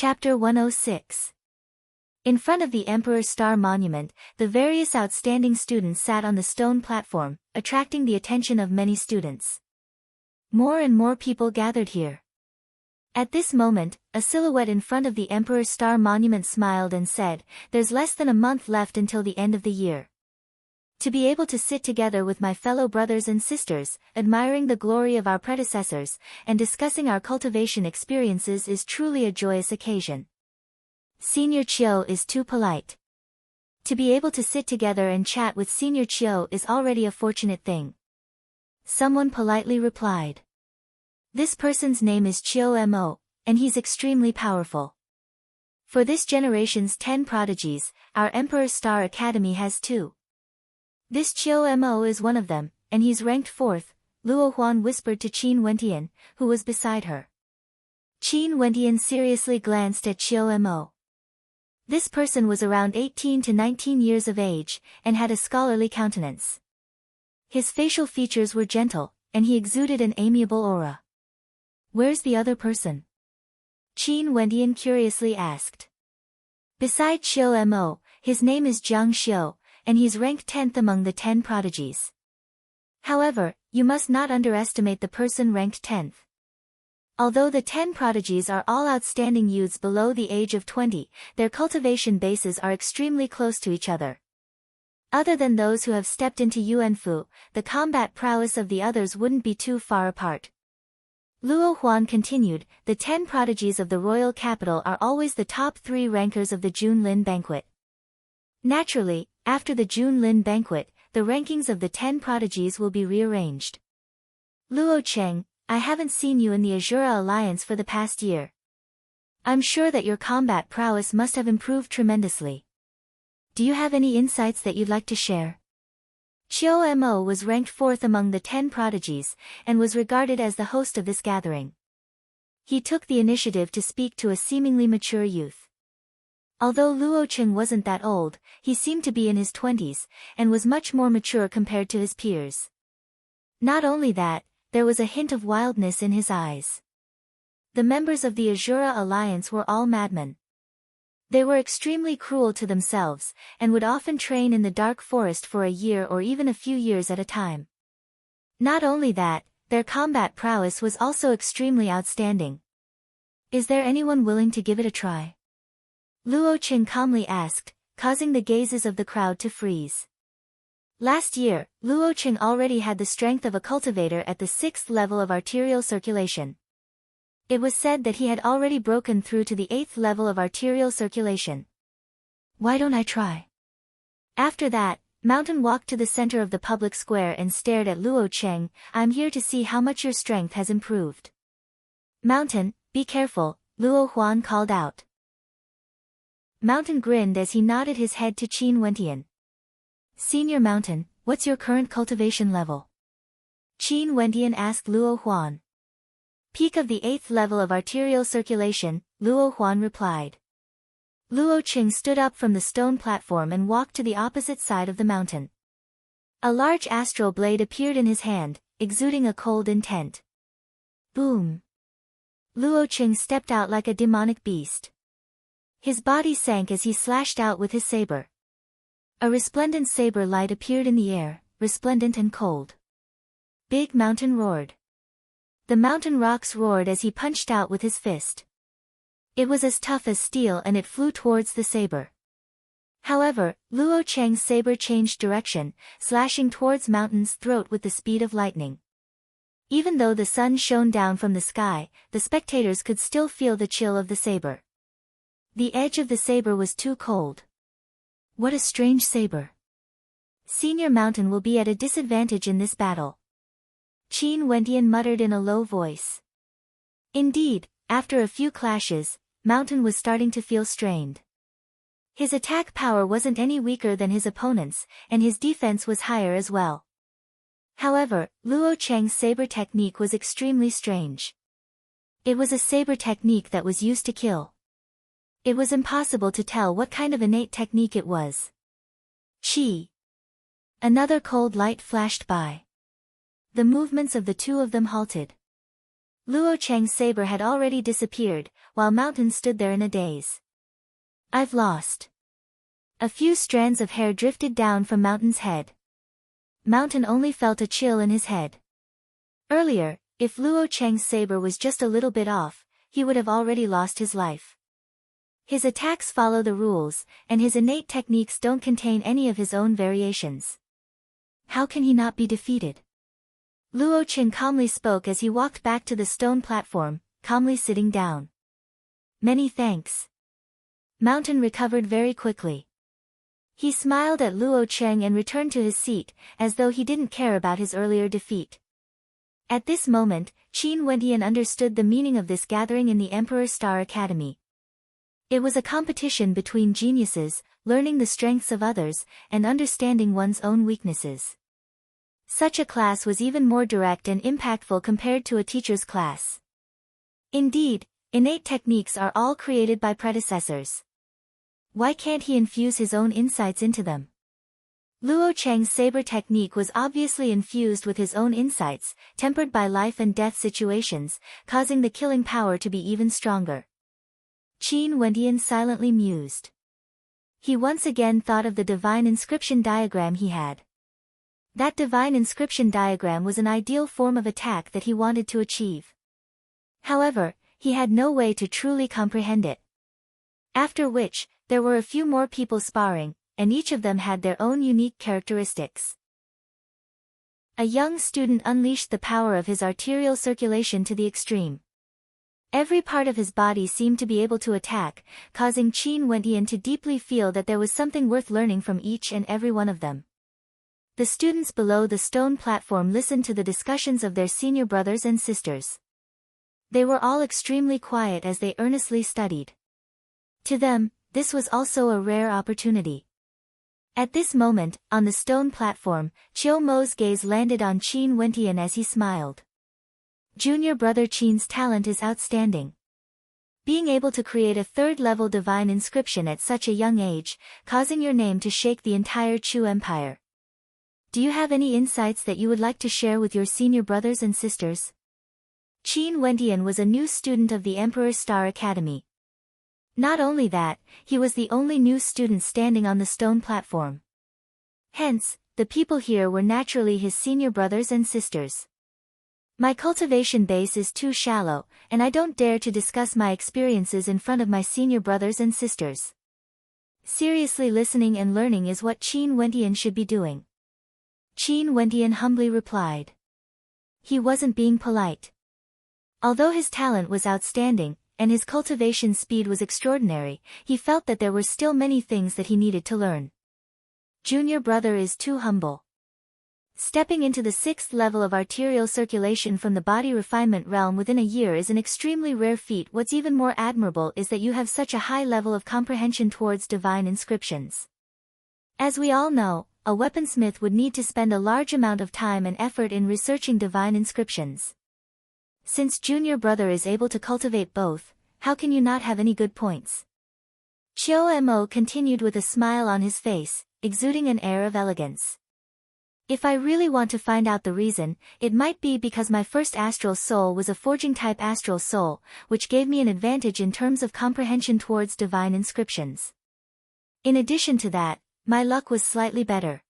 Chapter 106. In front of the Emperor's Star Monument, the various outstanding students sat on the stone platform, attracting the attention of many students. More and more people gathered here. At this moment, a silhouette in front of the Emperor's Star Monument smiled and said, "There's less than a month left until the end of the year. To be able to sit together with my fellow brothers and sisters, admiring the glory of our predecessors, and discussing our cultivation experiences is truly a joyous occasion. Senior Chiu is too polite. To be able to sit together and chat with Senior Chiu is already a fortunate thing." Someone politely replied. "This person's name is Chiu Mo, and he's extremely powerful. For this generation's 10 prodigies, our Emperor's Star Academy has 2. This Chiu Mo is one of them, and he's ranked 4th, Luo Huan whispered to Qin Wentian, who was beside her. Qin Wentian seriously glanced at Chiu Mo. This person was around 18 to 19 years of age, and had a scholarly countenance. His facial features were gentle, and he exuded an amiable aura. "Where's the other person?" Qin Wentian curiously asked. "Beside Chiu Mo, his name is Jiang Xiu, and he's ranked 10th among the 10 prodigies. However, you must not underestimate the person ranked 10th. Although the 10 prodigies are all outstanding youths below the age of 20, their cultivation bases are extremely close to each other. Other than those who have stepped into Yuanfu, the combat prowess of the others wouldn't be too far apart." Luo Huan continued, "The 10 prodigies of the royal capital are always the top 3 rankers of the Junlin banquet. Naturally, after the Junlin banquet, the rankings of the 10 prodigies will be rearranged. Luo Cheng, I haven't seen you in the Azura Alliance for the past year. I'm sure that your combat prowess must have improved tremendously. Do you have any insights that you'd like to share?" Chiu Mo was ranked 4th among the 10 prodigies, and was regarded as the host of this gathering. He took the initiative to speak to a seemingly mature youth. Although Luo Cheng wasn't that old, he seemed to be in his 20s, and was much more mature compared to his peers. Not only that, there was a hint of wildness in his eyes. The members of the Azura Alliance were all madmen. They were extremely cruel to themselves, and would often train in the dark forest for a year or even a few years at a time. Not only that, their combat prowess was also extremely outstanding. "Is there anyone willing to give it a try?" Luo Cheng calmly asked, causing the gazes of the crowd to freeze. Last year, Luo Cheng already had the strength of a cultivator at the 6th level of arterial circulation. It was said that he had already broken through to the 8th level of arterial circulation. "Why don't I try?" After that, Mountain walked to the center of the public square and stared at Luo Cheng. "I'm here to see how much your strength has improved." "Mountain, be careful," Luo Huan called out. Mountain grinned as he nodded his head to Qin Wentian. "Senior Mountain, what's your current cultivation level?" Qin Wentian asked Luo Huan. "Peak of the 8th level of arterial circulation," Luo Huan replied. Luo Cheng stood up from the stone platform and walked to the opposite side of the mountain. A large astral blade appeared in his hand, exuding a cold intent. Boom! Luo Cheng stepped out like a demonic beast. His body sank as he slashed out with his saber. A resplendent saber light appeared in the air, resplendent and cold. Big Mountain roared. The mountain rocks roared as he punched out with his fist. It was as tough as steel and it flew towards the saber. However, Luo Cheng's saber changed direction, slashing towards Mountain's throat with the speed of lightning. Even though the sun shone down from the sky, the spectators could still feel the chill of the saber. The edge of the saber was too cold. "What a strange saber. Senior Mountain will be at a disadvantage in this battle." Qin Wentian muttered in a low voice. Indeed, after a few clashes, Mountain was starting to feel strained. His attack power wasn't any weaker than his opponent's, and his defense was higher as well. However, Luo Cheng's saber technique was extremely strange. It was a saber technique that was used to kill. It was impossible to tell what kind of innate technique it was. Chi. Another cold light flashed by. The movements of the two of them halted. Luo Cheng's saber had already disappeared, while Mountain stood there in a daze. I've lost. A few strands of hair drifted down from Mountain's head. Mountain only felt a chill in his head. Earlier, if Luo Cheng's saber was just a little bit off, he would have already lost his life. His attacks follow the rules, and his innate techniques don't contain any of his own variations. How can he not be defeated? Luo Chen calmly spoke as he walked back to the stone platform, calmly sitting down. Many thanks. Mountain recovered very quickly. He smiled at Luo Cheng and returned to his seat, as though he didn't care about his earlier defeat. At this moment, Qin Wentian understood the meaning of this gathering in the Emperor Star Academy. It was a competition between geniuses, learning the strengths of others, and understanding one's own weaknesses. Such a class was even more direct and impactful compared to a teacher's class. Indeed, innate techniques are all created by predecessors. Why can't he infuse his own insights into them? Luo Cheng's saber technique was obviously infused with his own insights, tempered by life and death situations, causing the killing power to be even stronger. Qin Wentian silently mused. He once again thought of the divine inscription diagram he had. That divine inscription diagram was an ideal form of attack that he wanted to achieve. However, he had no way to truly comprehend it. After which, there were a few more people sparring, and each of them had their own unique characteristics. A young student unleashed the power of his arterial circulation to the extreme. Every part of his body seemed to be able to attack, causing Qin Wentian to deeply feel that there was something worth learning from each and every one of them. The students below the stone platform listened to the discussions of their senior brothers and sisters. They were all extremely quiet as they earnestly studied. To them, this was also a rare opportunity. At this moment, on the stone platform, Chiu Mo's gaze landed on Qin Wentian as he smiled. Junior brother Qin's talent is outstanding. Being able to create a third-level divine inscription at such a young age, causing your name to shake the entire Chu Empire. Do you have any insights that you would like to share with your senior brothers and sisters? Qin Wentian was a new student of the Emperor Star Academy. Not only that, he was the only new student standing on the stone platform. Hence, the people here were naturally his senior brothers and sisters. My cultivation base is too shallow, and I don't dare to discuss my experiences in front of my senior brothers and sisters. Seriously listening and learning is what Qin Wentian should be doing. Qin Wentian humbly replied. He wasn't being polite. Although his talent was outstanding, and his cultivation speed was extraordinary, he felt that there were still many things that he needed to learn. Junior brother is too humble. Stepping into the 6th level of arterial circulation from the body refinement realm within a year is an extremely rare feat. What's even more admirable is that you have such a high level of comprehension towards divine inscriptions. As we all know, a weaponsmith would need to spend a large amount of time and effort in researching divine inscriptions. Since junior brother is able to cultivate both, how can you not have any good points? Chiu Mo continued with a smile on his face, exuding an air of elegance. If I really want to find out the reason, it might be because my first astral soul was a forging-type astral soul, which gave me an advantage in terms of comprehension towards divine inscriptions. In addition to that, my luck was slightly better.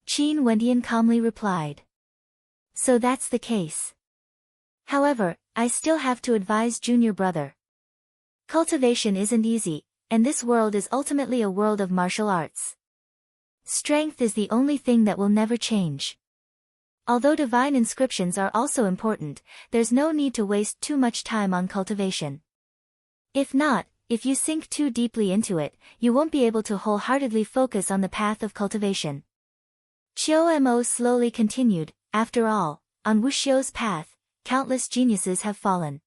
Qin Wentian calmly replied. So that's the case. However, I still have to advise junior brother. Cultivation isn't easy, and this world is ultimately a world of martial arts. Strength is the only thing that will never change. Although divine inscriptions are also important, there's no need to waste too much time on cultivation. If not, if you sink too deeply into it, you won't be able to wholeheartedly focus on the path of cultivation. Chiu Mo slowly continued, after all, on Wuxiu's path, countless geniuses have fallen.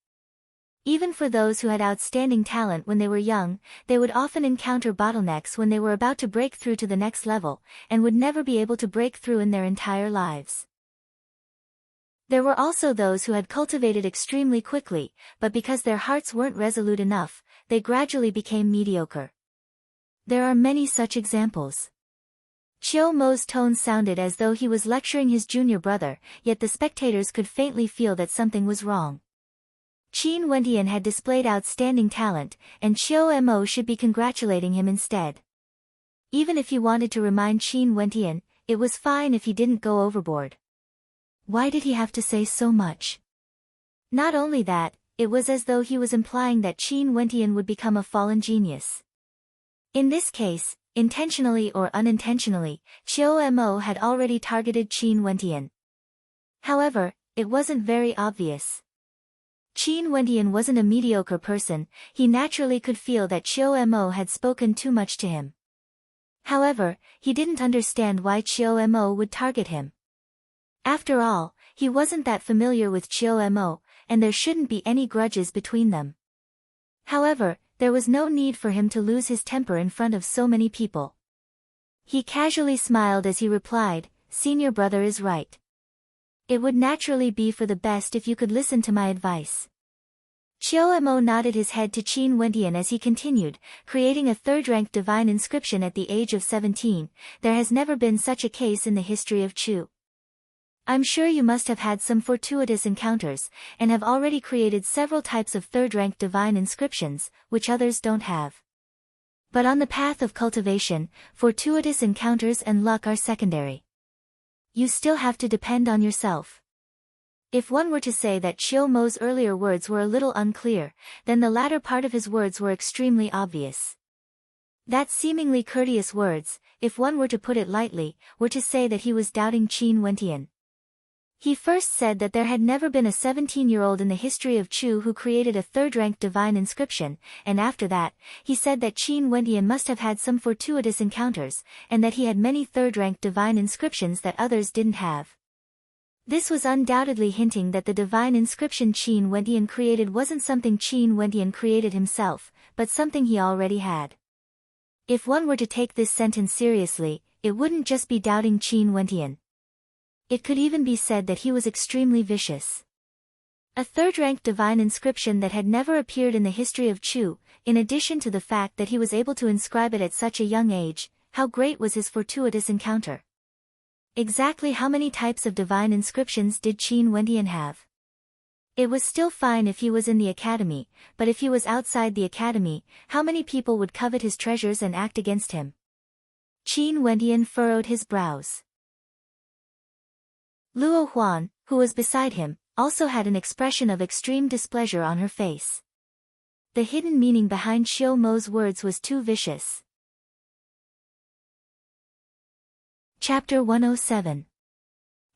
Even for those who had outstanding talent when they were young, they would often encounter bottlenecks when they were about to break through to the next level, and would never be able to break through in their entire lives. There were also those who had cultivated extremely quickly, but because their hearts weren't resolute enough, they gradually became mediocre. There are many such examples. Chiu Mo's tone sounded as though he was lecturing his junior brother, yet the spectators could faintly feel that something was wrong. Qin Wentian had displayed outstanding talent, and Qiu Mo should be congratulating him instead. Even if he wanted to remind Qin Wentian, it was fine if he didn't go overboard. Why did he have to say so much? Not only that, it was as though he was implying that Qin Wentian would become a fallen genius. In this case, intentionally or unintentionally, Qiu Mo had already targeted Qin Wentian. However, it wasn't very obvious. Qin Wentian wasn't a mediocre person, he naturally could feel that Qiu Mo had spoken too much to him. However, he didn't understand why Qiu Mo would target him. After all, he wasn't that familiar with Qiu Mo, and there shouldn't be any grudges between them. However, there was no need for him to lose his temper in front of so many people. He casually smiled as he replied, "Senior brother is right. It would naturally be for the best if you could listen to my advice." Qiu Mo nodded his head to Qin Wentian as he continued, creating a third-rank divine inscription at the age of 17, there has never been such a case in the history of Chu. I'm sure you must have had some fortuitous encounters, and have already created several types of third-rank divine inscriptions, which others don't have. But on the path of cultivation, fortuitous encounters and luck are secondary. You still have to depend on yourself. If one were to say that Qiu Mo's earlier words were a little unclear, then the latter part of his words were extremely obvious. That seemingly courteous words, if one were to put it lightly, were to say that he was doubting Qin Wentian. He first said that there had never been a 17-year-old in the history of Chu who created a third-rank divine inscription, and after that, he said that Qin Wentian must have had some fortuitous encounters, and that he had many third-rank divine inscriptions that others didn't have. This was undoubtedly hinting that the divine inscription Qin Wentian created wasn't something Qin Wentian created himself, but something he already had. If one were to take this sentence seriously, it wouldn't just be doubting Qin Wentian. It could even be said that he was extremely vicious. A third-rank divine inscription that had never appeared in the history of Chu, in addition to the fact that he was able to inscribe it at such a young age, how great was his fortuitous encounter? Exactly how many types of divine inscriptions did Qin Wentian have? It was still fine if he was in the academy, but if he was outside the academy, how many people would covet his treasures and act against him? Qin Wentian furrowed his brows. Luo Huan, who was beside him, also had an expression of extreme displeasure on her face. The hidden meaning behind Qiu Mo's words was too vicious. Chapter 107.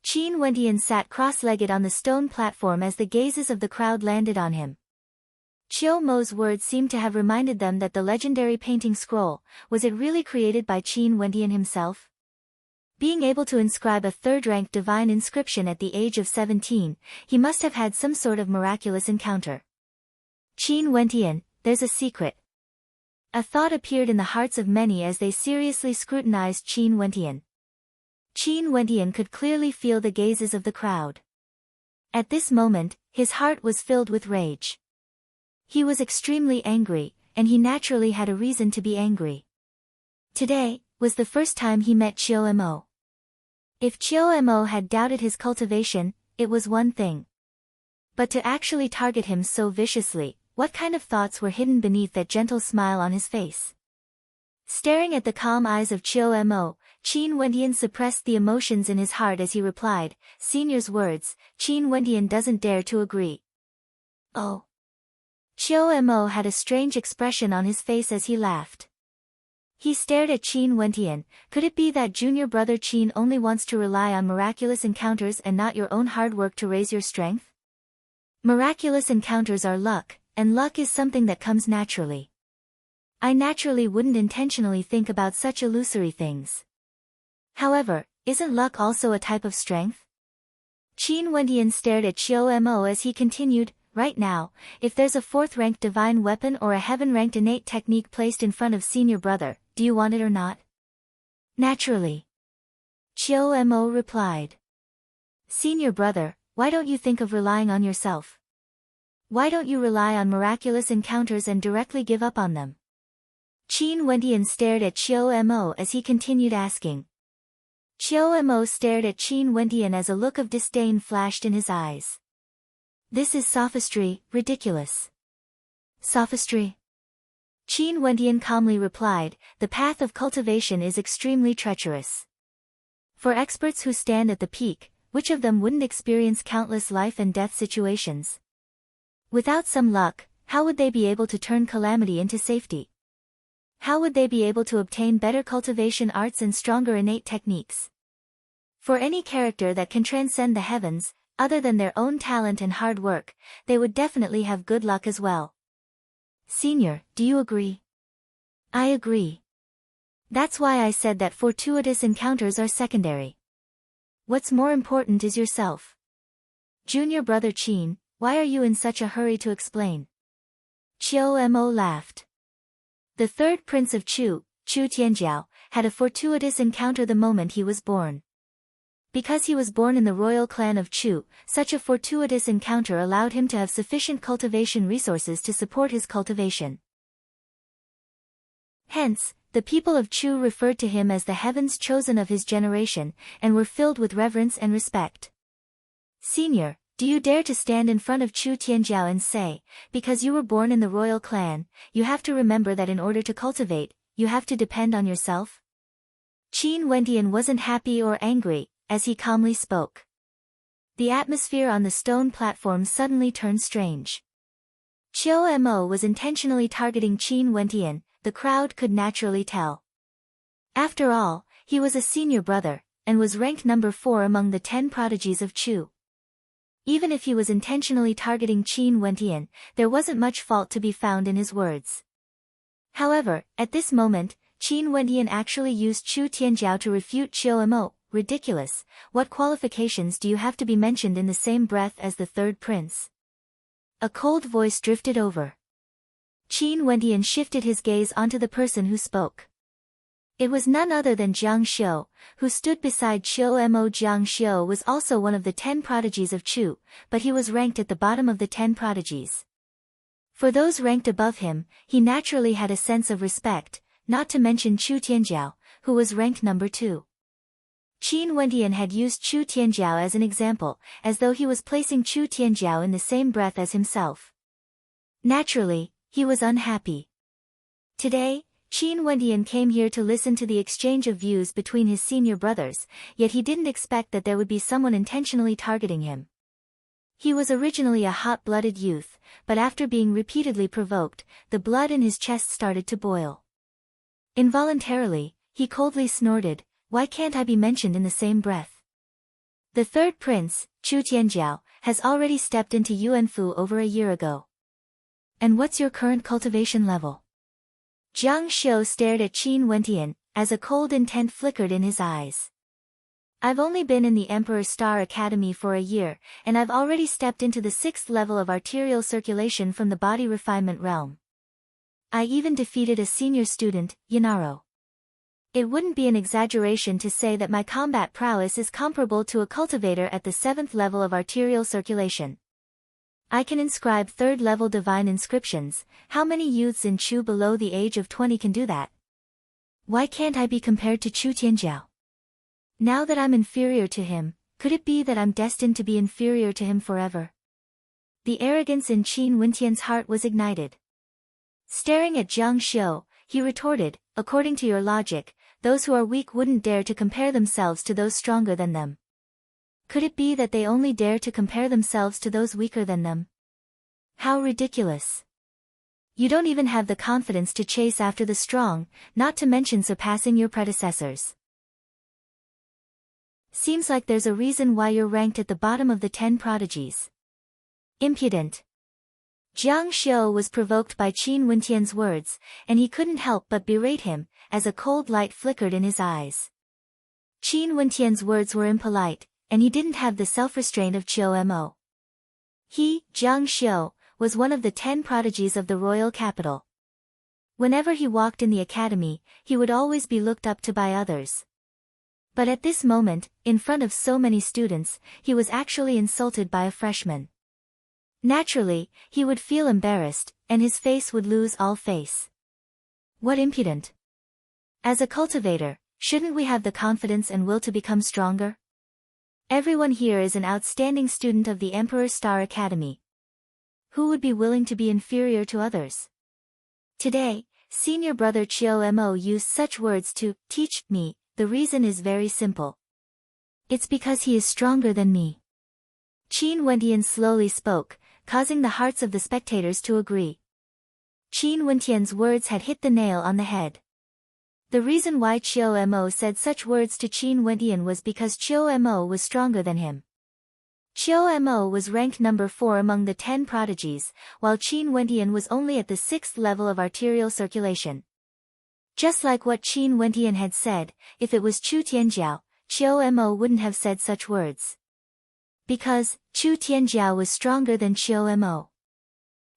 Qin Wentian sat cross-legged on the stone platform as the gazes of the crowd landed on him. Qiu Mo's words seemed to have reminded them that the legendary painting scroll, was it really created by Qin Wentian himself? Being able to inscribe a third-rank divine inscription at the age of 17, he must have had some sort of miraculous encounter. Qin Wentian, there's a secret. A thought appeared in the hearts of many as they seriously scrutinized Qin Wentian. Qin Wentian could clearly feel the gazes of the crowd. At this moment, his heart was filled with rage. He was extremely angry, and he naturally had a reason to be angry. Today was the first time he met Qiu Mo. If Qiu Mo had doubted his cultivation, it was one thing. But to actually target him so viciously, what kind of thoughts were hidden beneath that gentle smile on his face? Staring at the calm eyes of Qiu Mo, Qin Wentian suppressed the emotions in his heart as he replied, "Senior's words, Qin Wentian doesn't dare to agree." Oh. Qiu Mo had a strange expression on his face as he laughed. He stared at Qin Wentian. Could it be that junior brother Qin only wants to rely on miraculous encounters and not your own hard work to raise your strength? Miraculous encounters are luck, and luck is something that comes naturally. I naturally wouldn't intentionally think about such illusory things. However, isn't luck also a type of strength? Qin Wentian stared at Qiu Mo as he continued, "Right now, if there's a fourth-ranked divine weapon or a heaven-ranked innate technique placed in front of senior brother, do you want it or not?" "Naturally." Qiu Mo replied. "Senior brother, why don't you think of relying on yourself? Why don't you rely on miraculous encounters and directly give up on them?" Qin Wentian stared at Qiu Mo as he continued asking. Qiu Mo stared at Qin Wentian as a look of disdain flashed in his eyes. This is sophistry, ridiculous. Sophistry? Qin Wentian calmly replied, the path of cultivation is extremely treacherous. For experts who stand at the peak, which of them wouldn't experience countless life and death situations? Without some luck, how would they be able to turn calamity into safety? How would they be able to obtain better cultivation arts and stronger innate techniques? For any character that can transcend the heavens, other than their own talent and hard work, they would definitely have good luck as well. Senior, do you agree? I agree. That's why I said that fortuitous encounters are secondary. What's more important is yourself. Junior brother Qin, why are you in such a hurry to explain? Qiu Mo laughed. The third prince of Chu, Chu Tianjiao, had a fortuitous encounter the moment he was born. Because he was born in the royal clan of Chu, such a fortuitous encounter allowed him to have sufficient cultivation resources to support his cultivation. Hence, the people of Chu referred to him as the heavens chosen of his generation, and were filled with reverence and respect. Senior, do you dare to stand in front of Chu Tianjiao and say, because you were born in the royal clan, you have to remember that in order to cultivate, you have to depend on yourself? Qin Wentian wasn't happy or angry, as he calmly spoke. The atmosphere on the stone platform suddenly turned strange. Qiu Mo was intentionally targeting Qin Wentian, the crowd could naturally tell. After all, he was a senior brother, and was ranked number 4 among the 10 prodigies of Chu. Even if he was intentionally targeting Qin Wentian, there wasn't much fault to be found in his words. However, at this moment, Qin Wentian actually used Chu Tianjiao to refute Qiu Mo. Ridiculous, what qualifications do you have to be mentioned in the same breath as the third prince? A cold voice drifted over. Qin Wentian shifted his gaze onto the person who spoke. It was none other than Jiang Xiu, who stood beside Qiu Mo. Jiang Xiu was also one of the 10 prodigies of Chu, but he was ranked at the bottom of the 10 prodigies. For those ranked above him, he naturally had a sense of respect, not to mention Chu Tianjiao, who was ranked number 2. Qin Wentian had used Chu Tianjiao as an example, as though he was placing Chu Tianjiao in the same breath as himself. Naturally, he was unhappy. Today, Qin Wentian came here to listen to the exchange of views between his senior brothers, yet he didn't expect that there would be someone intentionally targeting him. He was originally a hot-blooded youth, but after being repeatedly provoked, the blood in his chest started to boil. Involuntarily, he coldly snorted, why can't I be mentioned in the same breath? The third prince, Chu Tianjiao, has already stepped into Yuanfu over a year ago. And what's your current cultivation level? Jiang Xiu stared at Qin Wentian, as a cold intent flickered in his eyes. I've only been in the Emperor Star Academy for a year, and I've already stepped into the 6th level of arterial circulation from the body refinement realm. I even defeated a senior student, Yanaro. It wouldn't be an exaggeration to say that my combat prowess is comparable to a cultivator at the 7th level of arterial circulation. I can inscribe 3rd level divine inscriptions. How many youths in Chu below the age of 20 can do that? Why can't I be compared to Chu Tianjiao? Now that I'm inferior to him, could it be that I'm destined to be inferior to him forever? The arrogance in Qin Wentian's heart was ignited. Staring at Jiang Xiu, he retorted, according to your logic, those who are weak wouldn't dare to compare themselves to those stronger than them. Could it be that they only dare to compare themselves to those weaker than them? How ridiculous. You don't even have the confidence to chase after the strong, not to mention surpassing your predecessors. Seems like there's a reason why you're ranked at the bottom of the 10 prodigies. Impudent. Jiang Xiu was provoked by Qin Wentian's words, and he couldn't help but berate him, as a cold light flickered in his eyes. Qin Wentian's words were impolite, and he didn't have the self-restraint of Qiu Mo. He, Jiang Xiu, was one of the 10 prodigies of the royal capital. Whenever he walked in the academy, he would always be looked up to by others. But at this moment, in front of so many students, he was actually insulted by a freshman. Naturally, he would feel embarrassed, and his face would lose all face. What impudent! As a cultivator, shouldn't we have the confidence and will to become stronger? Everyone here is an outstanding student of the Emperor Star Academy. Who would be willing to be inferior to others? Today, senior brother Chiu Mo used such words to teach me. The reason is very simple. It's because he is stronger than me. Qin Wentian slowly spoke, causing the hearts of the spectators to agree. Qin Wentian's words had hit the nail on the head. The reason why Chiu Mo said such words to Qin Wentian was because Chiu Mo was stronger than him. Chiu Mo was ranked number 4 among the 10 prodigies, while Qin Wentian was only at the 6th level of arterial circulation. Just like what Qin Wentian had said, if it was Chu Tianjiao, Chiu Mo wouldn't have said such words. Because Chu Tianjiao was stronger than Chiu Mo.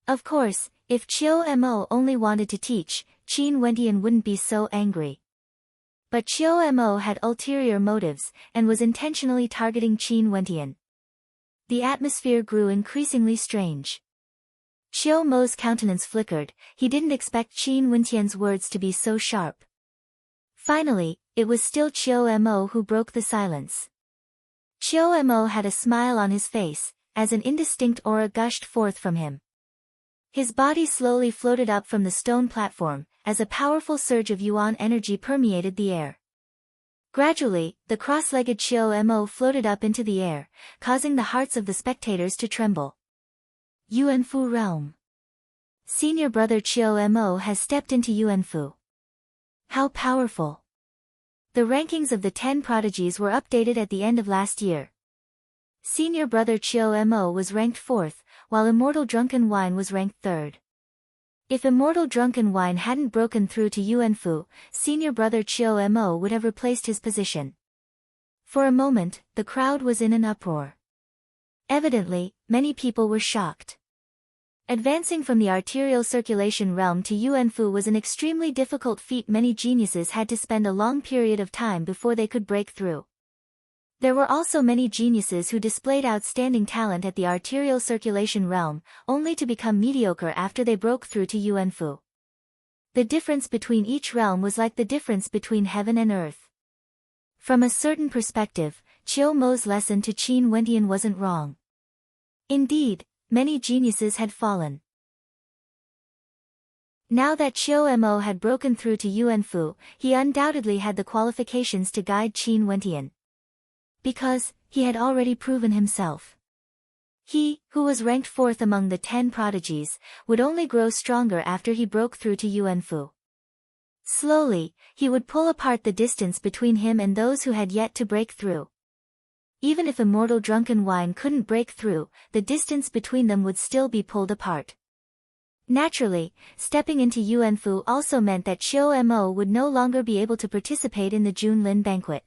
Of course, if Chiu Mo only wanted to teach, Qin Wentian wouldn't be so angry. But Chiu Mo had ulterior motives, and was intentionally targeting Qin Wentian. The atmosphere grew increasingly strange. Chiu Mo's countenance flickered, he didn't expect Qin Wentian's words to be so sharp. Finally, it was still Chiu Mo who broke the silence. Chiu Mo had a smile on his face, as an indistinct aura gushed forth from him. His body slowly floated up from the stone platform, as a powerful surge of yuan energy permeated the air. Gradually, the cross-legged Chiu Mo floated up into the air, causing the hearts of the spectators to tremble. Yuanfu realm. Senior brother Chiu Mo has stepped into Yuanfu. How powerful. The rankings of the 10 prodigies were updated at the end of last year. Senior brother Chiu Mo was ranked 4th, while Immortal Drunken Wine was ranked 3rd. If Immortal Drunken Wine hadn't broken through to Yuanfu, senior brother Chiu Mo would have replaced his position. For a moment, the crowd was in an uproar. Evidently, many people were shocked. Advancing from the arterial circulation realm to Yuanfu was an extremely difficult feat. Many geniuses had to spend a long period of time before they could break through. There were also many geniuses who displayed outstanding talent at the arterial circulation realm, only to become mediocre after they broke through to Yuanfu. The difference between each realm was like the difference between heaven and earth. From a certain perspective, Chiu Mo's lesson to Qin Wentian wasn't wrong. Indeed, many geniuses had fallen. Now that Chiu Mo had broken through to Yuanfu, he undoubtedly had the qualifications to guide Qin Wentian. Because he had already proven himself. He, who was ranked 4th among the 10 prodigies, would only grow stronger after he broke through to Yuanfu. Slowly, he would pull apart the distance between him and those who had yet to break through. Even if Immortal Drunken Wine couldn't break through, the distance between them would still be pulled apart. Naturally, stepping into Yuanfu also meant that Chiu Mo would no longer be able to participate in the Junlin banquet.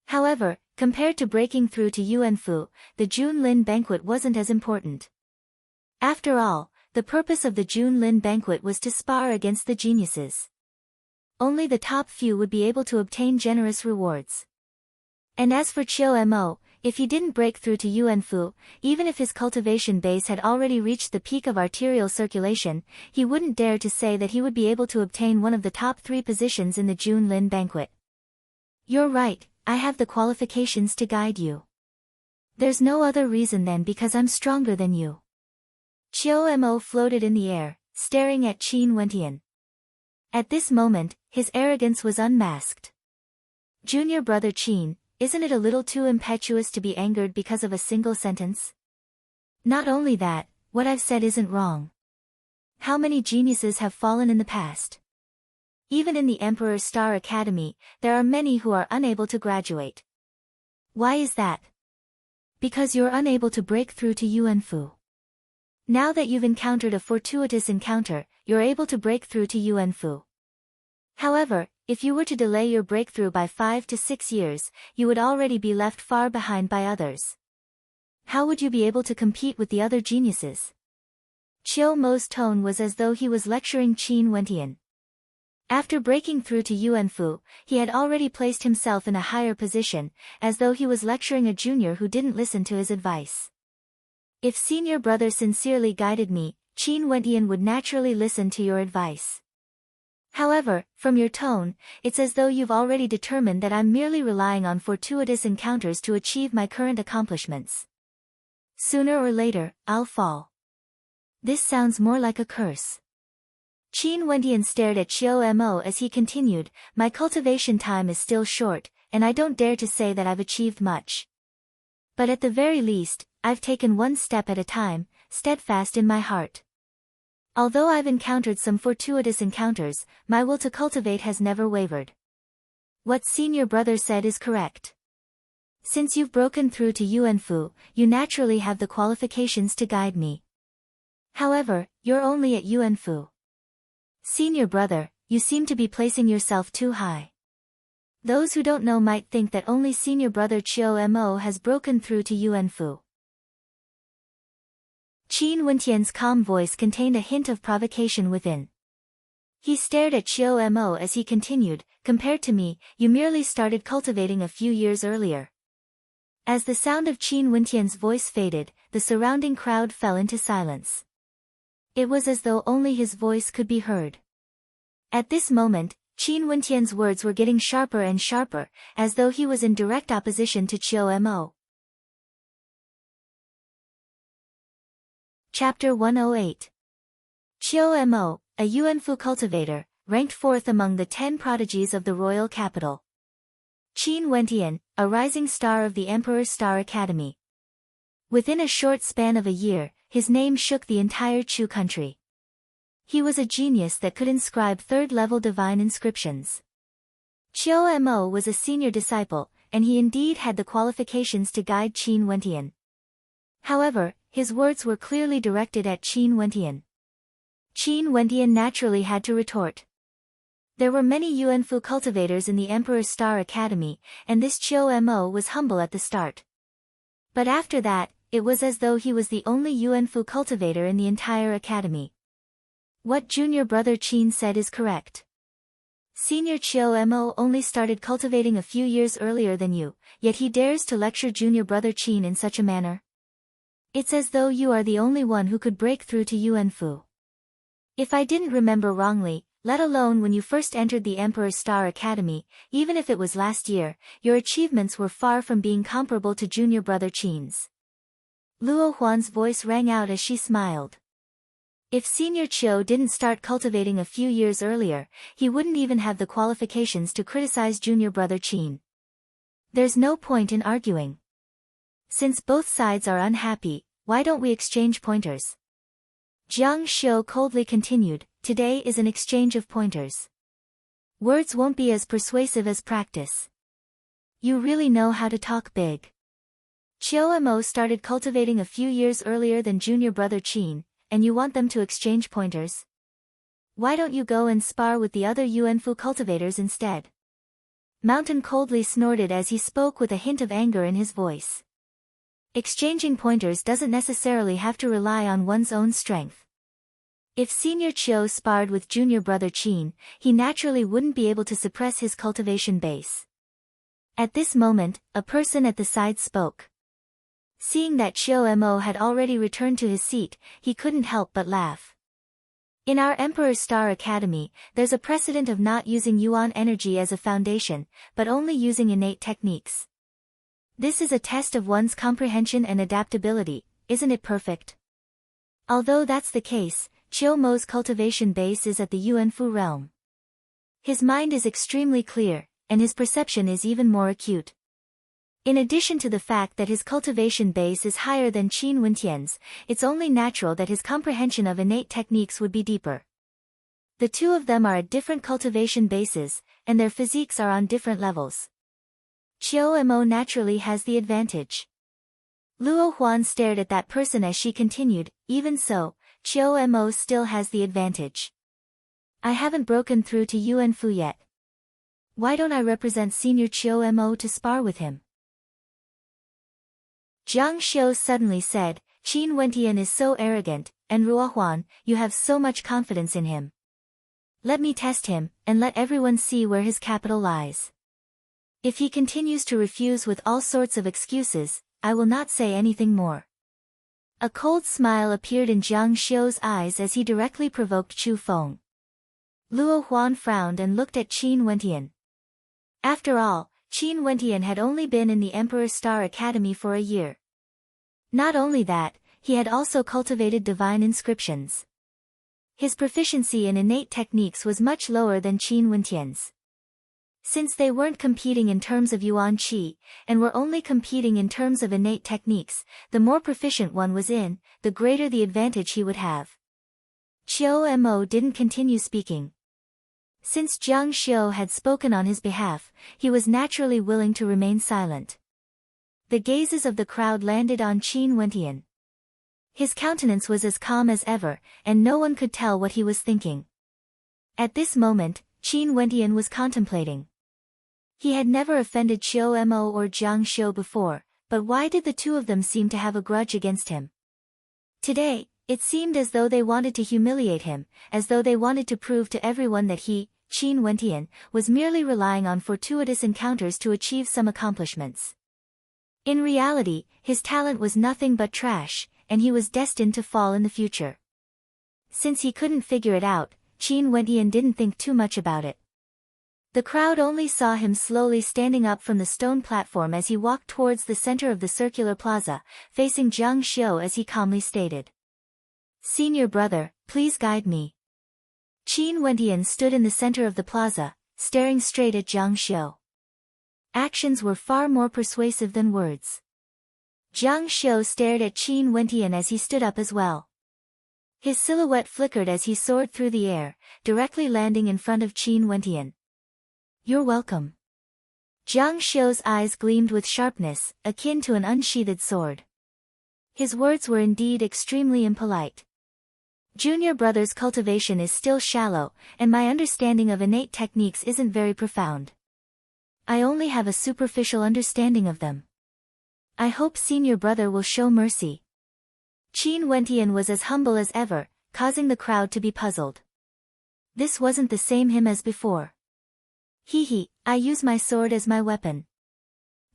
However, compared to breaking through to Yuanfu, the Junlin banquet wasn't as important. After all, the purpose of the Junlin banquet was to spar against the geniuses. Only the top few would be able to obtain generous rewards. And as for Chiu Mo, if he didn't break through to Yuanfu, even if his cultivation base had already reached the peak of arterial circulation, he wouldn't dare to say that he would be able to obtain one of the top 3 positions in the Junlin banquet. You're right, I have the qualifications to guide you. There's no other reason than because I'm stronger than you. Chiu Mo floated in the air, staring at Qin Wentian. At this moment, his arrogance was unmasked. Junior brother Qin, isn't it a little too impetuous to be angered because of a single sentence? Not only that, what I've said isn't wrong. How many geniuses have fallen in the past? Even in the Emperor Star Academy, there are many who are unable to graduate. Why is that? Because you're unable to break through to Yuanfu. Now that you've encountered a fortuitous encounter, you're able to break through to Yuanfu. However, if you were to delay your breakthrough by 5 to 6 years, you would already be left far behind by others. How would you be able to compete with the other geniuses? Chiu Mo's tone was as though he was lecturing Qin Wentian. After breaking through to Yuanfu, he had already placed himself in a higher position, as though he was lecturing a junior who didn't listen to his advice. If senior brother sincerely guided me, Qin Wentian would naturally listen to your advice. However, from your tone, it's as though you've already determined that I'm merely relying on fortuitous encounters to achieve my current accomplishments. Sooner or later, I'll fall. This sounds more like a curse. Qin Wendian stared at Qiu Mo as he continued, my cultivation time is still short, and I don't dare to say that I've achieved much. But at the very least, I've taken one step at a time, steadfast in my heart. Although I've encountered some fortuitous encounters, my will to cultivate has never wavered. What senior brother said is correct. Since you've broken through to Yuanfu, you naturally have the qualifications to guide me. However, you're only at Yuanfu. Senior brother, you seem to be placing yourself too high. Those who don't know might think that only senior brother Qiu Mo has broken through to Yuanfu. Qin Wentian's calm voice contained a hint of provocation within. He stared at Qiu Mo as he continued, compared to me, you merely started cultivating a few years earlier. As the sound of Qin Wentian's voice faded, the surrounding crowd fell into silence. It was as though only his voice could be heard. At this moment, Qin Wentian's words were getting sharper and sharper, as though he was in direct opposition to Qiu Mo. Chapter 108. Qiu Mo, a Yuanfu cultivator, ranked 4th among the 10 prodigies of the royal capital. Qin Wentian, a rising star of the Emperor's Star Academy. Within a short span of a year, his name shook the entire Chu country. He was a genius that could inscribe third-level divine inscriptions. Qiu Mo was a senior disciple, and he indeed had the qualifications to guide Qin Wentian. However, his words were clearly directed at Qin Wentian. Qin Wentian naturally had to retort. There were many Yuanfu cultivators in the Emperor's Star Academy, and this Qiu Mo was humble at the start. But after that, it was as though he was the only Yuanfu cultivator in the entire academy. What junior brother Qin said is correct. Senior Qiu Mo only started cultivating a few years earlier than you, yet he dares to lecture junior brother Qin in such a manner. It's as though you are the only one who could break through to Yuanfu. If I didn't remember wrongly, let alone when you first entered the Emperor's Star Academy, even if it was last year, your achievements were far from being comparable to junior brother Qin's. Luo Huan's voice rang out as she smiled. If Senior Qiu didn't start cultivating a few years earlier, he wouldn't even have the qualifications to criticize junior brother Qin. There's no point in arguing. Since both sides are unhappy, why don't we exchange pointers? Jiang Xiu coldly continued, today is an exchange of pointers. Words won't be as persuasive as practice. You really know how to talk big. Qiu Mo started cultivating a few years earlier than junior brother Qin, and you want them to exchange pointers? Why don't you go and spar with the other Yuanfu cultivators instead? Mountain coldly snorted as he spoke with a hint of anger in his voice. Exchanging pointers doesn't necessarily have to rely on one's own strength. If Senior Qiu sparred with junior brother Qin, he naturally wouldn't be able to suppress his cultivation base. At this moment, a person at the side spoke. Seeing that Qiu Mo had already returned to his seat, he couldn't help but laugh. In our Emperor's Star Academy, there's a precedent of not using Yuan energy as a foundation, but only using innate techniques. This is a test of one's comprehension and adaptability, isn't it perfect? Although that's the case, Qiu Mo's cultivation base is at the Yuanfu realm. His mind is extremely clear, and his perception is even more acute. In addition to the fact that his cultivation base is higher than Qin Wentian's, it's only natural that his comprehension of innate techniques would be deeper. The two of them are at different cultivation bases, and their physiques are on different levels. Qiu Mo naturally has the advantage. Luo Huan stared at that person as she continued, even so, Qiu Mo still has the advantage. I haven't broken through to Yuanfu yet. Why don't I represent Senior Qiu Mo to spar with him? Jiang Xiu suddenly said, Qin Wentian is so arrogant, and Ruohuan, you have so much confidence in him. Let me test him, and let everyone see where his capital lies. If he continues to refuse with all sorts of excuses, I will not say anything more. A cold smile appeared in Jiang Xiu's eyes as he directly provoked Chu Feng. Luo Huan frowned and looked at Qin Wentian. After all, Qin Wentian had only been in the Emperor's Star Academy for a year. Not only that, he had also cultivated divine inscriptions. His proficiency in innate techniques was much lower than Qin Wentian's. Since they weren't competing in terms of yuan qi, and were only competing in terms of innate techniques, the more proficient one was in, the greater the advantage he would have. Qiu Mo didn't continue speaking. Since Jiang Xiu had spoken on his behalf, he was naturally willing to remain silent. The gazes of the crowd landed on Qin Wentian. His countenance was as calm as ever, and no one could tell what he was thinking. At this moment, Qin Wentian was contemplating. He had never offended Qiu Mo or Jiang Xiu before, but why did the two of them seem to have a grudge against him? Today, it seemed as though they wanted to humiliate him, as though they wanted to prove to everyone that he, Qin Wentian, was merely relying on fortuitous encounters to achieve some accomplishments. In reality, his talent was nothing but trash, and he was destined to fall in the future. Since he couldn't figure it out, Qin Wentian didn't think too much about it. The crowd only saw him slowly standing up from the stone platform as he walked towards the center of the circular plaza, facing Jiang Xiu as he calmly stated. "Senior brother, please guide me." Qin Wentian stood in the center of the plaza, staring straight at Jiang Xiu. Actions were far more persuasive than words. Jiang Xiu stared at Qin Wentian as he stood up as well. His silhouette flickered as he soared through the air, directly landing in front of Qin Wentian. "You're welcome." Jiang Xiu's eyes gleamed with sharpness, akin to an unsheathed sword. His words were indeed extremely impolite. Junior brother's cultivation is still shallow, and my understanding of innate techniques isn't very profound. I only have a superficial understanding of them. I hope senior brother will show mercy. Qin Wentian was as humble as ever, causing the crowd to be puzzled. This wasn't the same him as before. I use my sword as my weapon.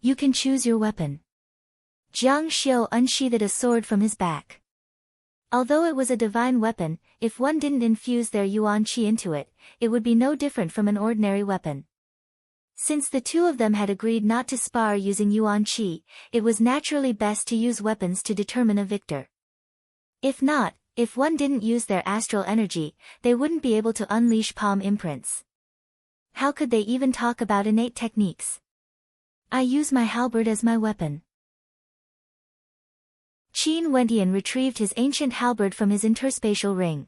You can choose your weapon. Jiang Xiu unsheathed a sword from his back. Although it was a divine weapon, if one didn't infuse their yuan qi into it, it would be no different from an ordinary weapon. Since the two of them had agreed not to spar using yuan qi, it was naturally best to use weapons to determine a victor. If not, if one didn't use their astral energy, they wouldn't be able to unleash palm imprints. How could they even talk about innate techniques? I use my halberd as my weapon. Qin Wentian retrieved his ancient halberd from his interspatial ring.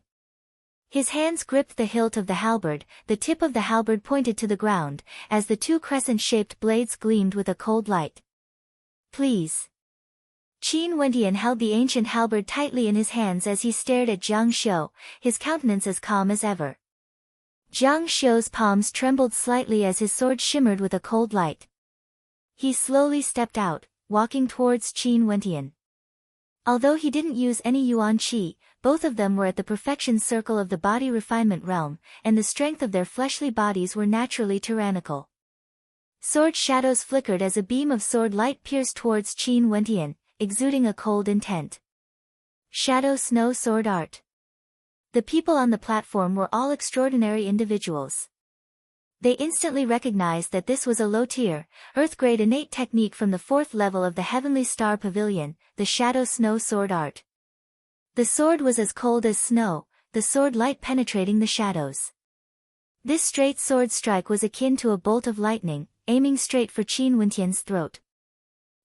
His hands gripped the hilt of the halberd, the tip of the halberd pointed to the ground, as the two crescent-shaped blades gleamed with a cold light. Please. Qin Wentian held the ancient halberd tightly in his hands as he stared at Jiang Xiu, his countenance as calm as ever. Jiang Xiu's palms trembled slightly as his sword shimmered with a cold light. He slowly stepped out, walking towards Qin Wentian. Although he didn't use any yuan qi, both of them were at the perfection circle of the body refinement realm, and the strength of their fleshly bodies were naturally tyrannical. Sword shadows flickered as a beam of sword light pierced towards Qin Wentian, exuding a cold intent. Shadow Snow Sword Art. The people on the platform were all extraordinary individuals. They instantly recognized that this was a low-tier, Earth-grade innate technique from the 4th level of the Heavenly Star Pavilion, the Shadow Snow Sword Art. The sword was as cold as snow, the sword light penetrating the shadows. This straight sword strike was akin to a bolt of lightning, aiming straight for Qin Wentian's throat.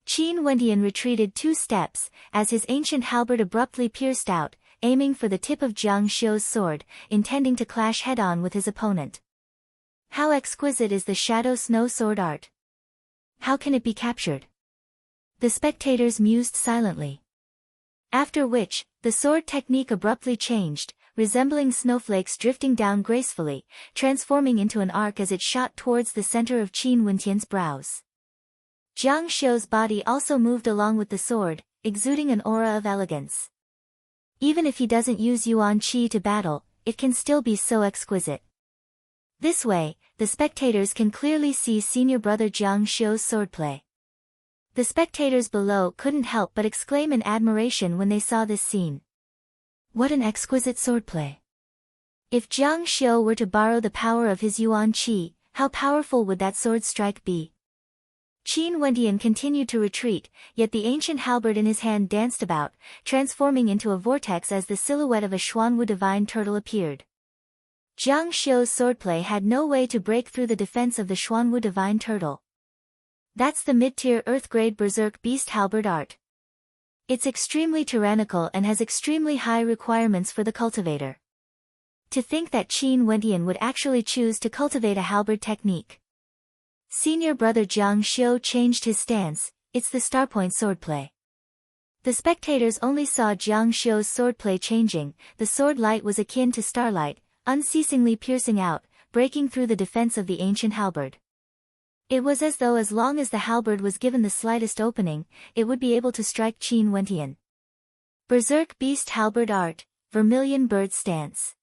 Qin Wentian retreated 2 steps, as his ancient halberd abruptly pierced out, aiming for the tip of Jiang Xiu's sword, intending to clash head-on with his opponent. How exquisite is the Shadow Snow Sword Art? How can it be captured? The spectators mused silently. After which, the sword technique abruptly changed, resembling snowflakes drifting down gracefully, transforming into an arc as it shot towards the center of Qin Wentian's brows. Jiang Xiu's body also moved along with the sword, exuding an aura of elegance. Even if he doesn't use yuan qi to battle, it can still be so exquisite. This way, the spectators can clearly see senior brother Jiang Xiu's swordplay. The spectators below couldn't help but exclaim in admiration when they saw this scene. What an exquisite swordplay! If Jiang Xiu were to borrow the power of his Yuan Qi, how powerful would that sword strike be? Qin Wendian continued to retreat, yet the ancient halberd in his hand danced about, transforming into a vortex as the silhouette of a Xuanwu divine turtle appeared. Jiang Xiu's swordplay had no way to break through the defense of the Xuanwu divine turtle. That's the mid-tier earth-grade berserk beast halberd art. It's extremely tyrannical and has extremely high requirements for the cultivator. To think that Qin Wendian would actually choose to cultivate a halberd technique. Senior brother Jiang Xiu changed his stance. It's the starpoint swordplay. The spectators only saw Jiang Xiu's swordplay changing. The sword light was akin to starlight, unceasingly piercing out, breaking through the defense of the ancient halberd. It was as though as long as the halberd was given the slightest opening, it would be able to strike Qin Wendian. Berserk Beast Halberd Art, Vermilion Bird Stance.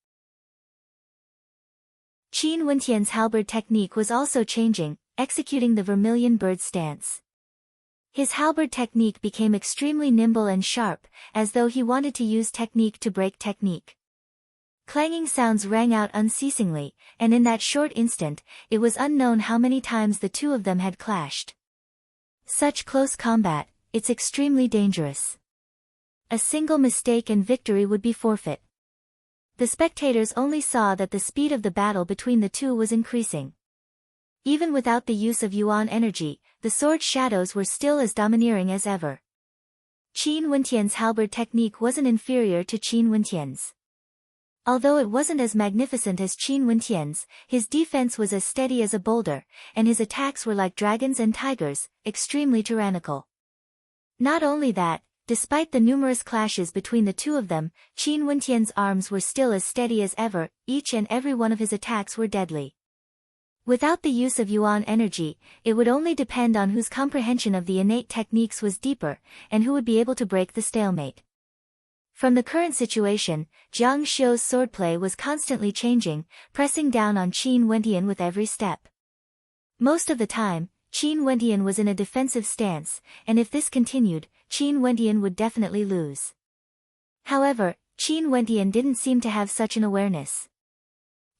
Qin Wendian's halberd technique was also changing, executing the Vermilion Bird Stance. His halberd technique became extremely nimble and sharp, as though he wanted to use technique to break technique. Clanging sounds rang out unceasingly, and in that short instant, it was unknown how many times the two of them had clashed. Such close combat, it's extremely dangerous. A single mistake and victory would be forfeit. The spectators only saw that the speed of the battle between the two was increasing. Even without the use of Yuan energy, the sword shadows were still as domineering as ever. Qin Wendian's halberd technique wasn't inferior to Qin Wendian's. Although it wasn't as magnificent as Qin Wendian's, his defense was as steady as a boulder, and his attacks were like dragons and tigers, extremely tyrannical. Not only that, despite the numerous clashes between the two of them, Qin Wendian's arms were still as steady as ever. Each and every one of his attacks were deadly. Without the use of Yuan energy, it would only depend on whose comprehension of the innate techniques was deeper, and who would be able to break the stalemate. From the current situation, Jiang Xiu's swordplay was constantly changing, pressing down on Qin Wendian with every step. Most of the time, Qin Wendian was in a defensive stance, and if this continued, Qin Wendian would definitely lose. However, Qin Wendian didn't seem to have such an awareness.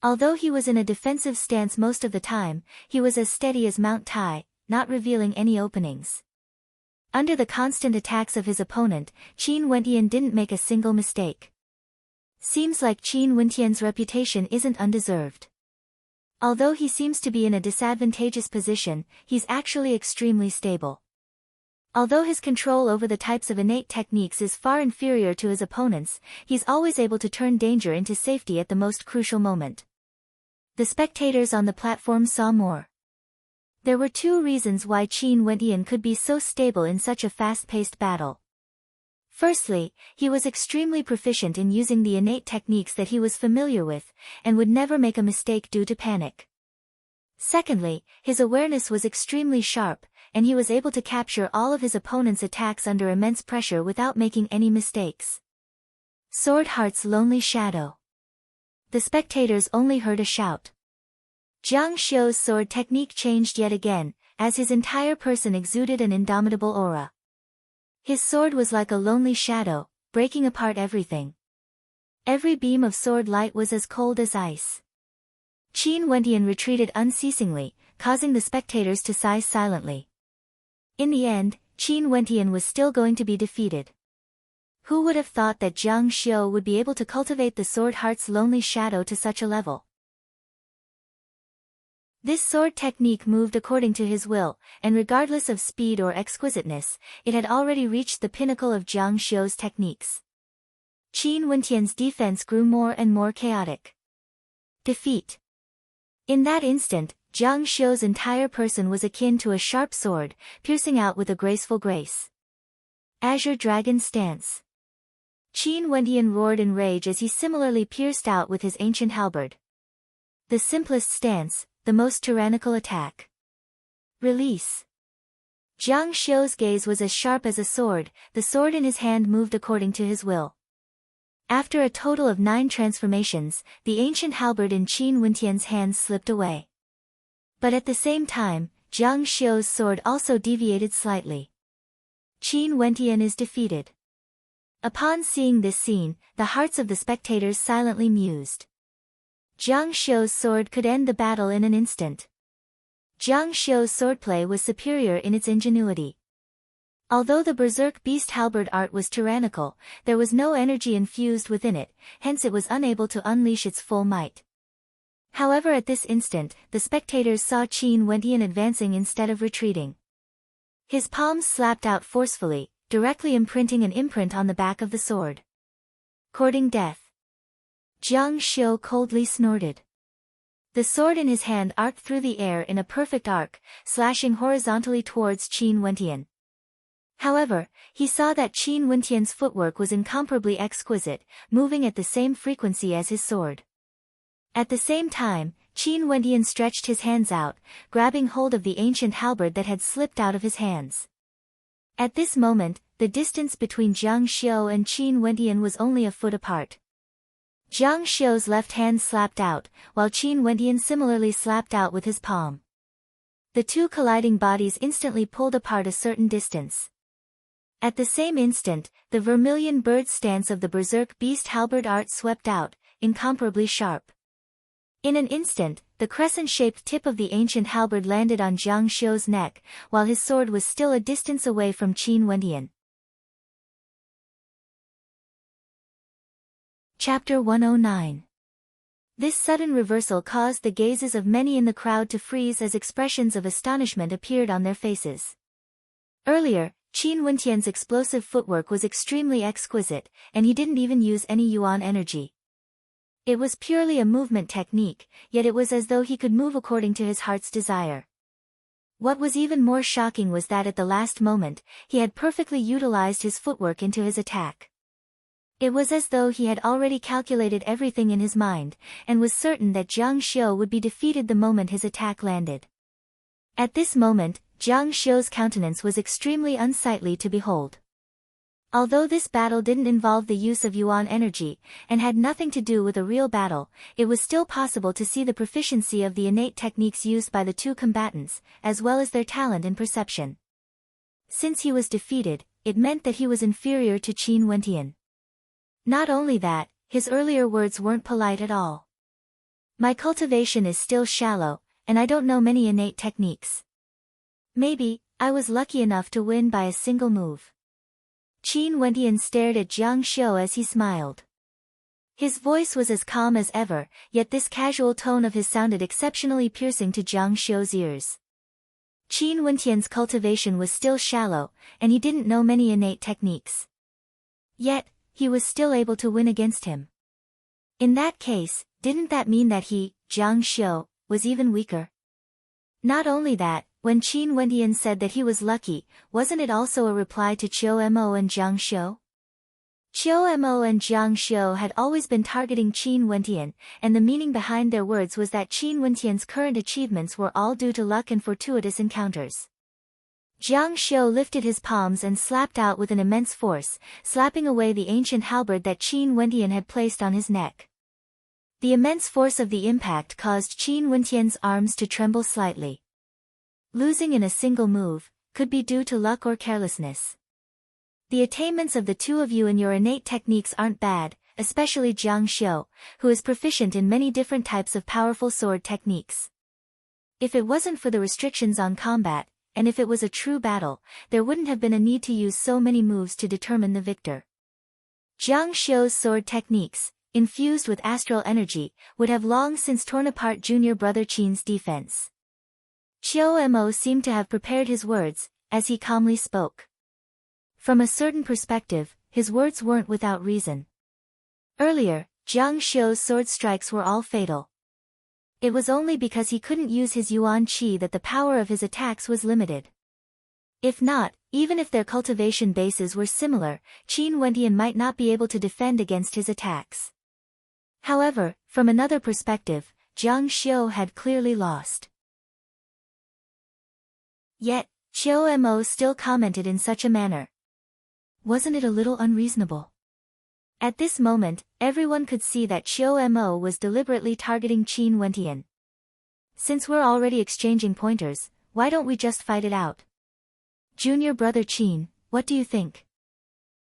Although he was in a defensive stance most of the time, he was as steady as Mount Tai, not revealing any openings. Under the constant attacks of his opponent, Qin Wendian didn't make a single mistake. Seems like Qin Wendian's reputation isn't undeserved. Although he seems to be in a disadvantageous position, he's actually extremely stable. Although his control over the types of innate techniques is far inferior to his opponent's, he's always able to turn danger into safety at the most crucial moment. The spectators on the platform saw more. There were two reasons why Qin Wendian could be so stable in such a fast-paced battle. Firstly, he was extremely proficient in using the innate techniques that he was familiar with, and would never make a mistake due to panic. Secondly, his awareness was extremely sharp, and he was able to capture all of his opponent's attacks under immense pressure without making any mistakes. Sword Heart's lonely shadow. The spectators only heard a shout. Jiang Xiu's sword technique changed yet again, as his entire person exuded an indomitable aura. His sword was like a lonely shadow, breaking apart everything. Every beam of sword light was as cold as ice. Qin Wendian retreated unceasingly, causing the spectators to sigh silently. In the end, Qin Wendian was still going to be defeated. Who would have thought that Jiang Xiu would be able to cultivate the sword Heart's lonely shadow to such a level? This sword technique moved according to his will, and regardless of speed or exquisiteness, it had already reached the pinnacle of Jiang Xiu's techniques. Qin Wendian's defense grew more and more chaotic. Defeat. In that instant, Jiang Xiu's entire person was akin to a sharp sword, piercing out with a graceful grace. Azure Dragon Stance. Qin Wendian roared in rage as he similarly pierced out with his ancient halberd. The simplest stance, the most tyrannical attack. Release. Jiang Xiu's gaze was as sharp as a sword, the sword in his hand moved according to his will. After a total of 9 transformations, the ancient halberd in Qin Wendian's hands slipped away. But at the same time, Jiang Xiu's sword also deviated slightly. Qin Wendian is defeated. Upon seeing this scene, the hearts of the spectators silently mused. Jiang Xiu's sword could end the battle in an instant. Jiang Xiu's swordplay was superior in its ingenuity. Although the berserk beast halberd art was tyrannical, there was no energy infused within it, hence it was unable to unleash its full might. However, at this instant, the spectators saw Qin Wendian advancing instead of retreating. His palms slapped out forcefully, directly imprinting an imprint on the back of the sword. Courting death. Jiang Xiu coldly snorted. The sword in his hand arced through the air in a perfect arc, slashing horizontally towards Qin Wendian. However, he saw that Qin Wendian's footwork was incomparably exquisite, moving at the same frequency as his sword. At the same time, Qin Wendian stretched his hands out, grabbing hold of the ancient halberd that had slipped out of his hands. At this moment, the distance between Jiang Xiu and Qin Wendian was only a foot apart. Jiang Xiu's left hand slapped out, while Qin Wendian similarly slapped out with his palm. The two colliding bodies instantly pulled apart a certain distance. At the same instant, the vermilion bird stance of the berserk beast halberd art swept out, incomparably sharp. In an instant, the crescent-shaped tip of the ancient halberd landed on Jiang Xiu's neck, while his sword was still a distance away from Qin Wendian. Chapter 109. This sudden reversal caused the gazes of many in the crowd to freeze as expressions of astonishment appeared on their faces. Earlier, Qin Wendian's explosive footwork was extremely exquisite, and he didn't even use any yuan energy. It was purely a movement technique, yet it was as though he could move according to his heart's desire. What was even more shocking was that at the last moment, he had perfectly utilized his footwork into his attack. It was as though he had already calculated everything in his mind, and was certain that Jiang Xiu would be defeated the moment his attack landed. At this moment, Jiang Xiu's countenance was extremely unsightly to behold. Although this battle didn't involve the use of yuan energy, and had nothing to do with a real battle, it was still possible to see the proficiency of the innate techniques used by the two combatants, as well as their talent in perception. Since he was defeated, it meant that he was inferior to Qin Wendian. Not only that, his earlier words weren't polite at all. My cultivation is still shallow, and I don't know many innate techniques. Maybe, I was lucky enough to win by a single move. Qin Wendian stared at Jiang Xiu as he smiled. His voice was as calm as ever, yet this casual tone of his sounded exceptionally piercing to Jiang Xiu's ears. Qin Wendian's cultivation was still shallow, and he didn't know many innate techniques. Yet, he was still able to win against him. In that case, didn't that mean that he, Jiang Xiu, was even weaker? Not only that, when Qin Wendian said that he was lucky, wasn't it also a reply to Qiu Mo and Jiang Xiu? Qiu Mo and Jiang Xiu had always been targeting Qin Wendian, and the meaning behind their words was that Qin Wendian's current achievements were all due to luck and fortuitous encounters. Jiang Xiu lifted his palms and slapped out with an immense force, slapping away the ancient halberd that Qin Wendian had placed on his neck. The immense force of the impact caused Qin Wendian's arms to tremble slightly. Losing in a single move could be due to luck or carelessness. The attainments of the two of you in your innate techniques aren't bad, especially Jiang Xiu, who is proficient in many different types of powerful sword techniques. If it wasn't for the restrictions on combat, and if it was a true battle, there wouldn't have been a need to use so many moves to determine the victor. Jiang Xiu's sword techniques, infused with astral energy, would have long since torn apart junior brother Qin's defense. Qiu Mo seemed to have prepared his words, as he calmly spoke. From a certain perspective, his words weren't without reason. Earlier, Jiang Xiu's sword strikes were all fatal. It was only because he couldn't use his yuan qi that the power of his attacks was limited. If not, even if their cultivation bases were similar, Qin Wendian might not be able to defend against his attacks. However, from another perspective, Jiang Xiu had clearly lost. Yet, Qiu Mo still commented in such a manner. Wasn't it a little unreasonable? At this moment, everyone could see that Qiu Mo was deliberately targeting Qin Wendian. Since we're already exchanging pointers, why don't we just fight it out? Junior brother Qin, what do you think?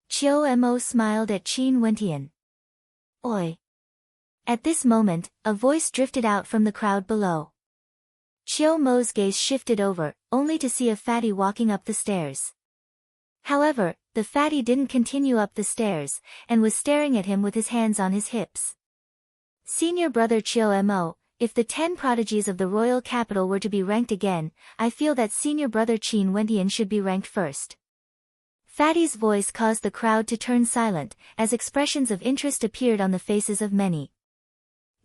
Qiu Mo smiled at Qin Wendian. Oi! At this moment, a voice drifted out from the crowd below. Chiu Mo's gaze shifted over, only to see a fatty walking up the stairs. However, the fatty didn't continue up the stairs, and was staring at him with his hands on his hips. Senior brother Chiu Mo, if the 10 prodigies of the royal capital were to be ranked again, I feel that senior brother Qin Wentian should be ranked first. Fatty's voice caused the crowd to turn silent, as expressions of interest appeared on the faces of many.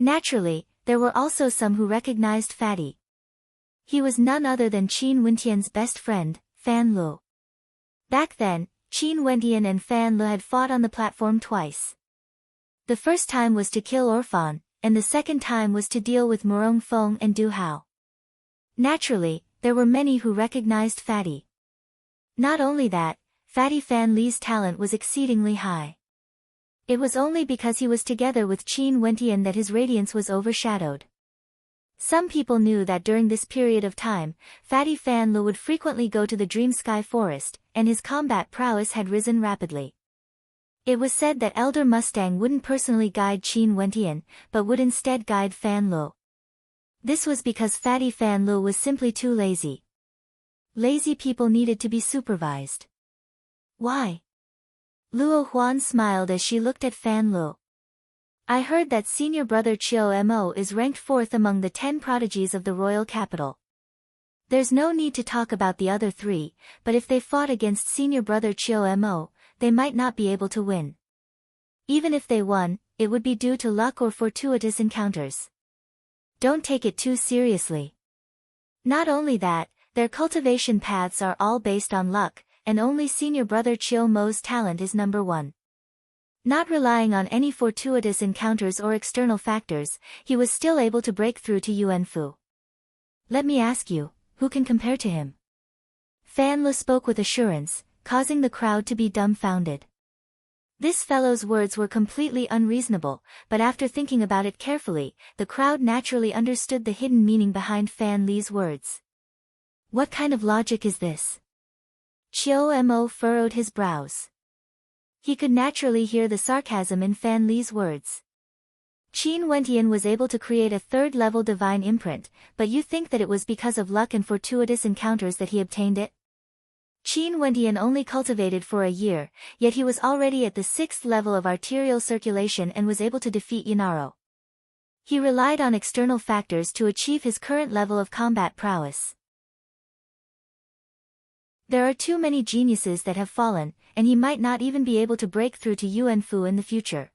Naturally, there were also some who recognized Fatty. He was none other than Qin Wentian's best friend, Fan Lu. Back then, Qin Wentian and Fan Lu had fought on the platform twice. The first time was to kill Orphan, and the second time was to deal with Murong Feng and Du Hao. Naturally, there were many who recognized Fatty. Not only that, Fatty Fan Li's talent was exceedingly high. It was only because he was together with Qin Wentian that his radiance was overshadowed. Some people knew that during this period of time, Fatty Fan Lu would frequently go to the Dream Sky Forest, and his combat prowess had risen rapidly. It was said that Elder Mustang wouldn't personally guide Qin Wentian, but would instead guide Fan Lu. This was because Fatty Fan Lu was simply too lazy. Lazy people needed to be supervised. Why? Luo Huan smiled as she looked at Fan Lu. I heard that senior brother Chiu Mo is ranked 4th among the 10 prodigies of the royal capital. There's no need to talk about the other 3, but if they fought against senior brother Chiu Mo, they might not be able to win. Even if they won, it would be due to luck or fortuitous encounters. Don't take it too seriously. Not only that, their cultivation paths are all based on luck, and only senior brother Chiu Mo's talent is number 1. Not relying on any fortuitous encounters or external factors, he was still able to break through to Yuan Fu. Let me ask you, who can compare to him? Fan Lu spoke with assurance, causing the crowd to be dumbfounded. This fellow's words were completely unreasonable, but after thinking about it carefully, the crowd naturally understood the hidden meaning behind Fan Li's words. What kind of logic is this? Chiu Mo furrowed his brows. He could naturally hear the sarcasm in Fan Li's words. Qin Wentian was able to create a 3rd-level divine imprint, but you think that it was because of luck and fortuitous encounters that he obtained it? Qin Wentian only cultivated for a year, yet he was already at the 6th level of arterial circulation and was able to defeat Yanaro. He relied on external factors to achieve his current level of combat prowess. There are too many geniuses that have fallen, and he might not even be able to break through to Yuan Fu in the future.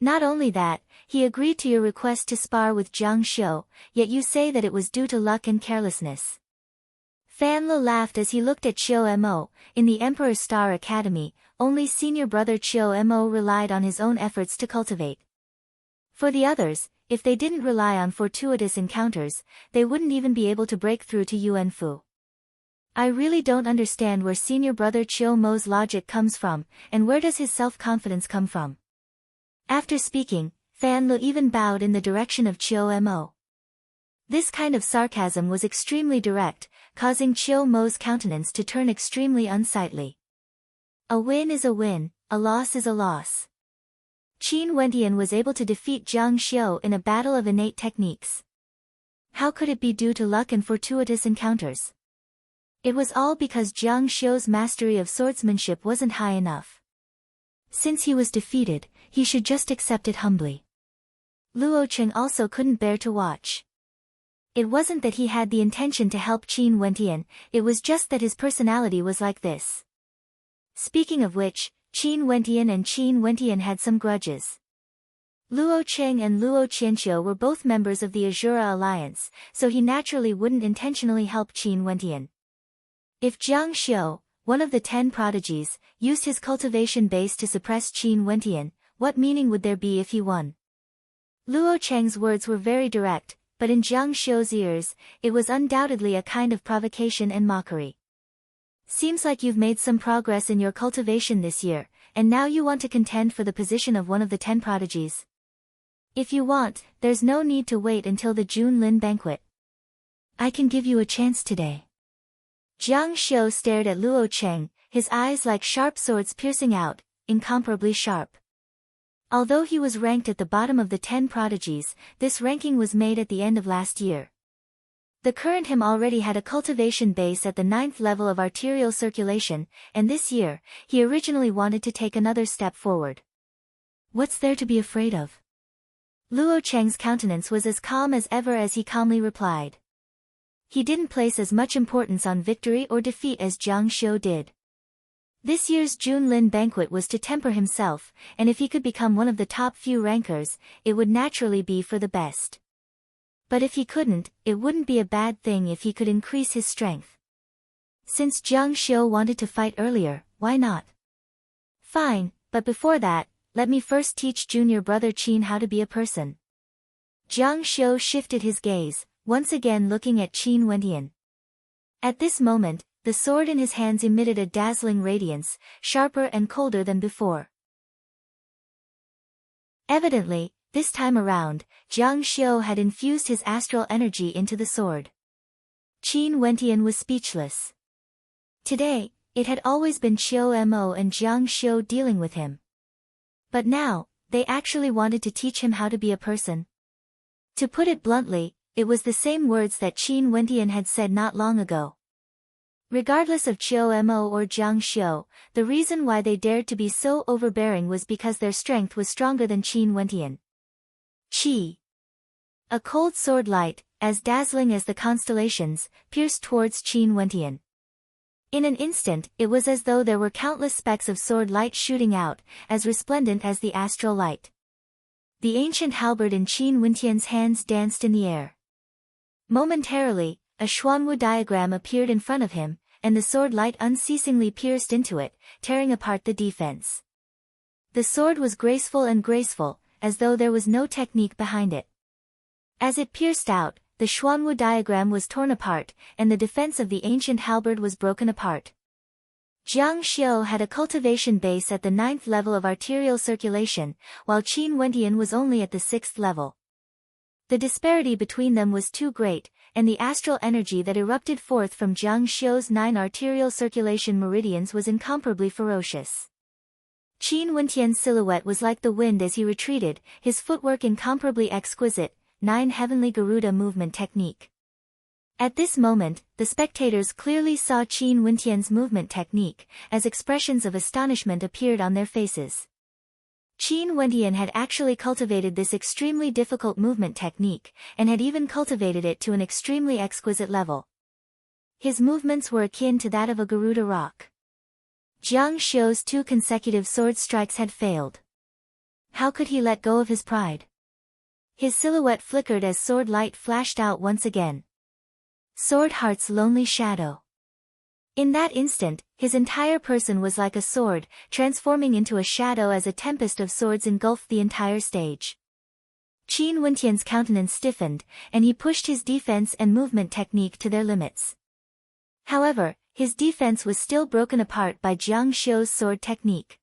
Not only that, he agreed to your request to spar with Jiang Xiu, yet you say that it was due to luck and carelessness. Fan Lu laughed as he looked at Chiu Mo. In the Emperor's Star Academy, only senior brother Chiu Mo relied on his own efforts to cultivate. For the others, if they didn't rely on fortuitous encounters, they wouldn't even be able to break through to Yuan Fu. I really don't understand where senior brother Chiu Mo's logic comes from, and where does his self-confidence come from? After speaking, Fan Lu even bowed in the direction of Chiu Mo. This kind of sarcasm was extremely direct, causing Chiu Mo's countenance to turn extremely unsightly. A win is a win, a loss is a loss. Qin Wentian was able to defeat Jiang Xiu in a battle of innate techniques. How could it be due to luck and fortuitous encounters? It was all because Jiang Xiu's mastery of swordsmanship wasn't high enough. Since he was defeated, he should just accept it humbly. Luo Cheng also couldn't bear to watch. It wasn't that he had the intention to help Qin Wentian, it was just that his personality was like this. Speaking of which, Qin Wentian and Qin Wentian had some grudges. Luo Cheng and Luo Qianqiu were both members of the Azura Alliance, so he naturally wouldn't intentionally help Qin Wentian. If Jiang Xiu, one of the 10 prodigies, used his cultivation base to suppress Qin Wentian, what meaning would there be if he won? Luo Cheng's words were very direct, but in Jiang Xiu's ears, it was undoubtedly a kind of provocation and mockery. Seems like you've made some progress in your cultivation this year, and now you want to contend for the position of one of the 10 prodigies. If you want, there's no need to wait until the June Lin banquet. I can give you a chance today. Jiang Xiu stared at Luo Cheng, his eyes like sharp swords piercing out, incomparably sharp. Although he was ranked at the bottom of the 10 prodigies, this ranking was made at the end of last year. The current him already had a cultivation base at the 9th level of arterial circulation, and this year, he originally wanted to take another step forward. What's there to be afraid of? Luo Cheng's countenance was as calm as ever as he calmly replied. He didn't place as much importance on victory or defeat as Jiang Xiu did. This year's Junlin banquet was to temper himself, and if he could become one of the top few rankers, it would naturally be for the best. But if he couldn't, it wouldn't be a bad thing if he could increase his strength. Since Jiang Xiu wanted to fight earlier, why not? Fine, but before that, let me first teach junior brother Qin how to be a person. Jiang Xiu shifted his gaze, once again looking at Qin Wentian. At this moment, the sword in his hands emitted a dazzling radiance, sharper and colder than before. Evidently, this time around, Jiang Xiu had infused his astral energy into the sword. Qin Wentian was speechless. Today, it had always been Qiu Mo and Jiang Xiu dealing with him. But now, they actually wanted to teach him how to be a person. To put it bluntly, it was the same words that Qin Wentian had said not long ago. Regardless of Qiu Mo or Jiang Xiu, the reason why they dared to be so overbearing was because their strength was stronger than Qin Wentian. Qi. A cold sword light, as dazzling as the constellations, pierced towards Qin Wentian. In an instant, it was as though there were countless specks of sword light shooting out, as resplendent as the astral light. The ancient halberd in Qin Wentian's hands danced in the air. Momentarily, a Xuanwu diagram appeared in front of him, and the sword light unceasingly pierced into it, tearing apart the defense. The sword was graceful, as though there was no technique behind it. As it pierced out, the Xuanwu diagram was torn apart, and the defense of the ancient halberd was broken apart. Jiang Xiu had a cultivation base at the 9th level of arterial circulation, while Qin Wentian was only at the 6th level. The disparity between them was too great, and the astral energy that erupted forth from Jiang Xiu's 9 arterial circulation meridians was incomparably ferocious. Qin Wentian's silhouette was like the wind as he retreated, his footwork incomparably exquisite, 9 heavenly Garuda movement technique. At this moment, the spectators clearly saw Qin Wentian's movement technique, as expressions of astonishment appeared on their faces. Qin Wentian had actually cultivated this extremely difficult movement technique, and had even cultivated it to an extremely exquisite level. His movements were akin to that of a Garuda rock. Jiang Xiu's 2 consecutive sword strikes had failed. How could he let go of his pride? His silhouette flickered as sword light flashed out once again. Sword Heart's lonely shadow. In that instant, his entire person was like a sword, transforming into a shadow as a tempest of swords engulfed the entire stage. Qin Wentian's countenance stiffened, and he pushed his defense and movement technique to their limits. However, his defense was still broken apart by Jiang Xiu's sword technique.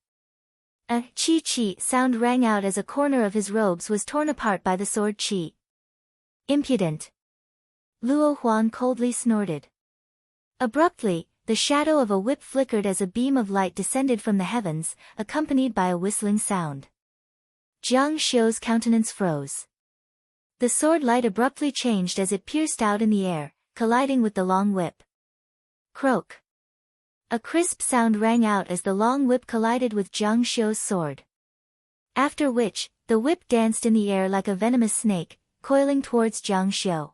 A chi sound rang out as a corner of his robes was torn apart by the sword chi. Impudent. Luo Huan coldly snorted. Abruptly, the shadow of a whip flickered as a beam of light descended from the heavens, accompanied by a whistling sound. Jiang Xiu's countenance froze. The sword light abruptly changed as it pierced out in the air, colliding with the long whip. Croak. A crisp sound rang out as the long whip collided with Jiang Xiu's sword. After which, the whip danced in the air like a venomous snake, coiling towards Jiang Xiu.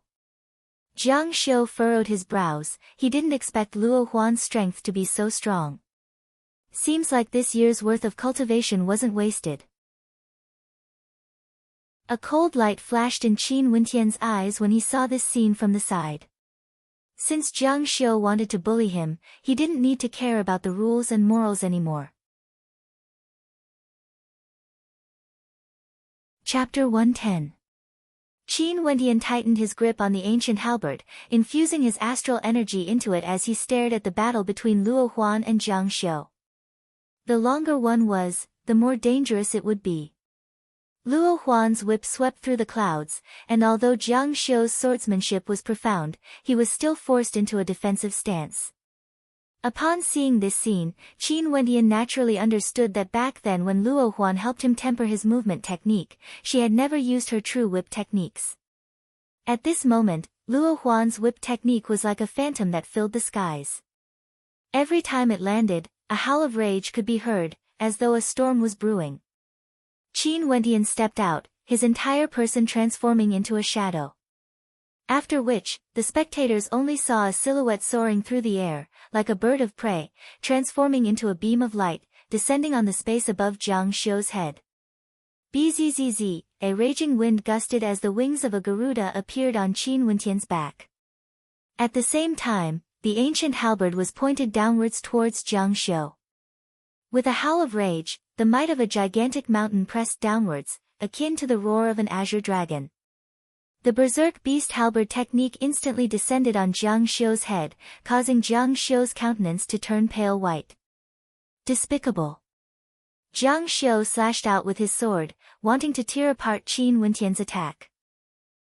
Jiang Xiu furrowed his brows, he didn't expect Luo Huan's strength to be so strong. Seems like this year's worth of cultivation wasn't wasted. A cold light flashed in Qin Wentian's eyes when he saw this scene from the side. Since Jiang Xiu wanted to bully him, he didn't need to care about the rules and morals anymore. Chapter 110. Qin Wentian tightened his grip on the ancient halberd, infusing his astral energy into it as he stared at the battle between Luo Huan and Jiang Xiu. The longer one was, the more dangerous it would be. Luo Huan's whip swept through the clouds, and although Jiang Xiu's swordsmanship was profound, he was still forced into a defensive stance. Upon seeing this scene, Qin Wendian naturally understood that back then when Luo Huan helped him temper his movement technique, she had never used her true whip techniques. At this moment, Luo Huan's whip technique was like a phantom that filled the skies. Every time it landed, a howl of rage could be heard, as though a storm was brewing. Qin Wendian stepped out, his entire person transforming into a shadow. After which, the spectators only saw a silhouette soaring through the air, like a bird of prey, transforming into a beam of light, descending on the space above Jiang Xiu's head. Bzzz, a raging wind gusted as the wings of a Garuda appeared on Qin Wendian's back. At the same time, the ancient halberd was pointed downwards towards Jiang Xiu. With a howl of rage, the might of a gigantic mountain pressed downwards, akin to the roar of an azure dragon. The berserk beast halberd technique instantly descended on Jiang Xiu's head, causing Jiang Xiu's countenance to turn pale white. Despicable. Jiang Xiu slashed out with his sword, wanting to tear apart Qin Wendian's attack.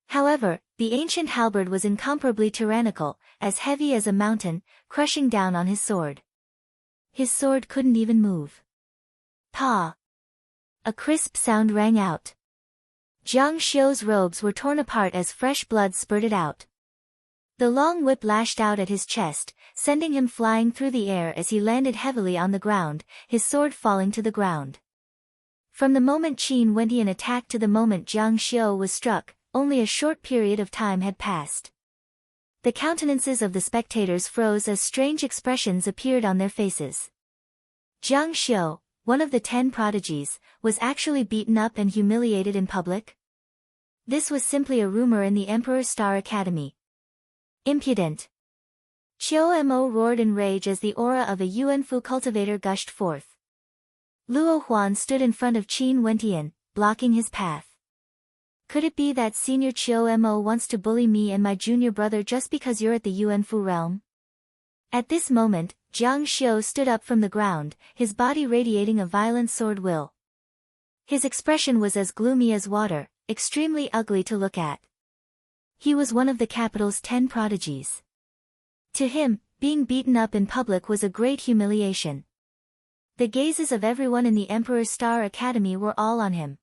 However, the ancient halberd was incomparably tyrannical, as heavy as a mountain, crushing down on his sword. His sword couldn't even move. Pa! A crisp sound rang out. Jiang Xiu's robes were torn apart as fresh blood spurted out. The long whip lashed out at his chest, sending him flying through the air as he landed heavily on the ground, his sword falling to the ground. From the moment Qin Wendian attacked to the moment Jiang Xiu was struck, only a short period of time had passed. The countenances of the spectators froze as strange expressions appeared on their faces. Jiang Xiu, one of the 10 prodigies, was actually beaten up and humiliated in public? This was simply a rumor in the Emperor's Star Academy. Impudent! Qiu Mo roared in rage as the aura of a Yuanfu cultivator gushed forth. Luo Huan stood in front of Qin Wendian, blocking his path. Could it be that Senior Qiu Mo wants to bully me and my junior brother just because you're at the Yuanfu realm? At this moment, Jiang Xiu stood up from the ground, his body radiating a violent sword will. His expression was as gloomy as water, extremely ugly to look at. He was one of the capital's 10 prodigies. To him, being beaten up in public was a great humiliation. The gazes of everyone in the Emperor's Star Academy were all on him.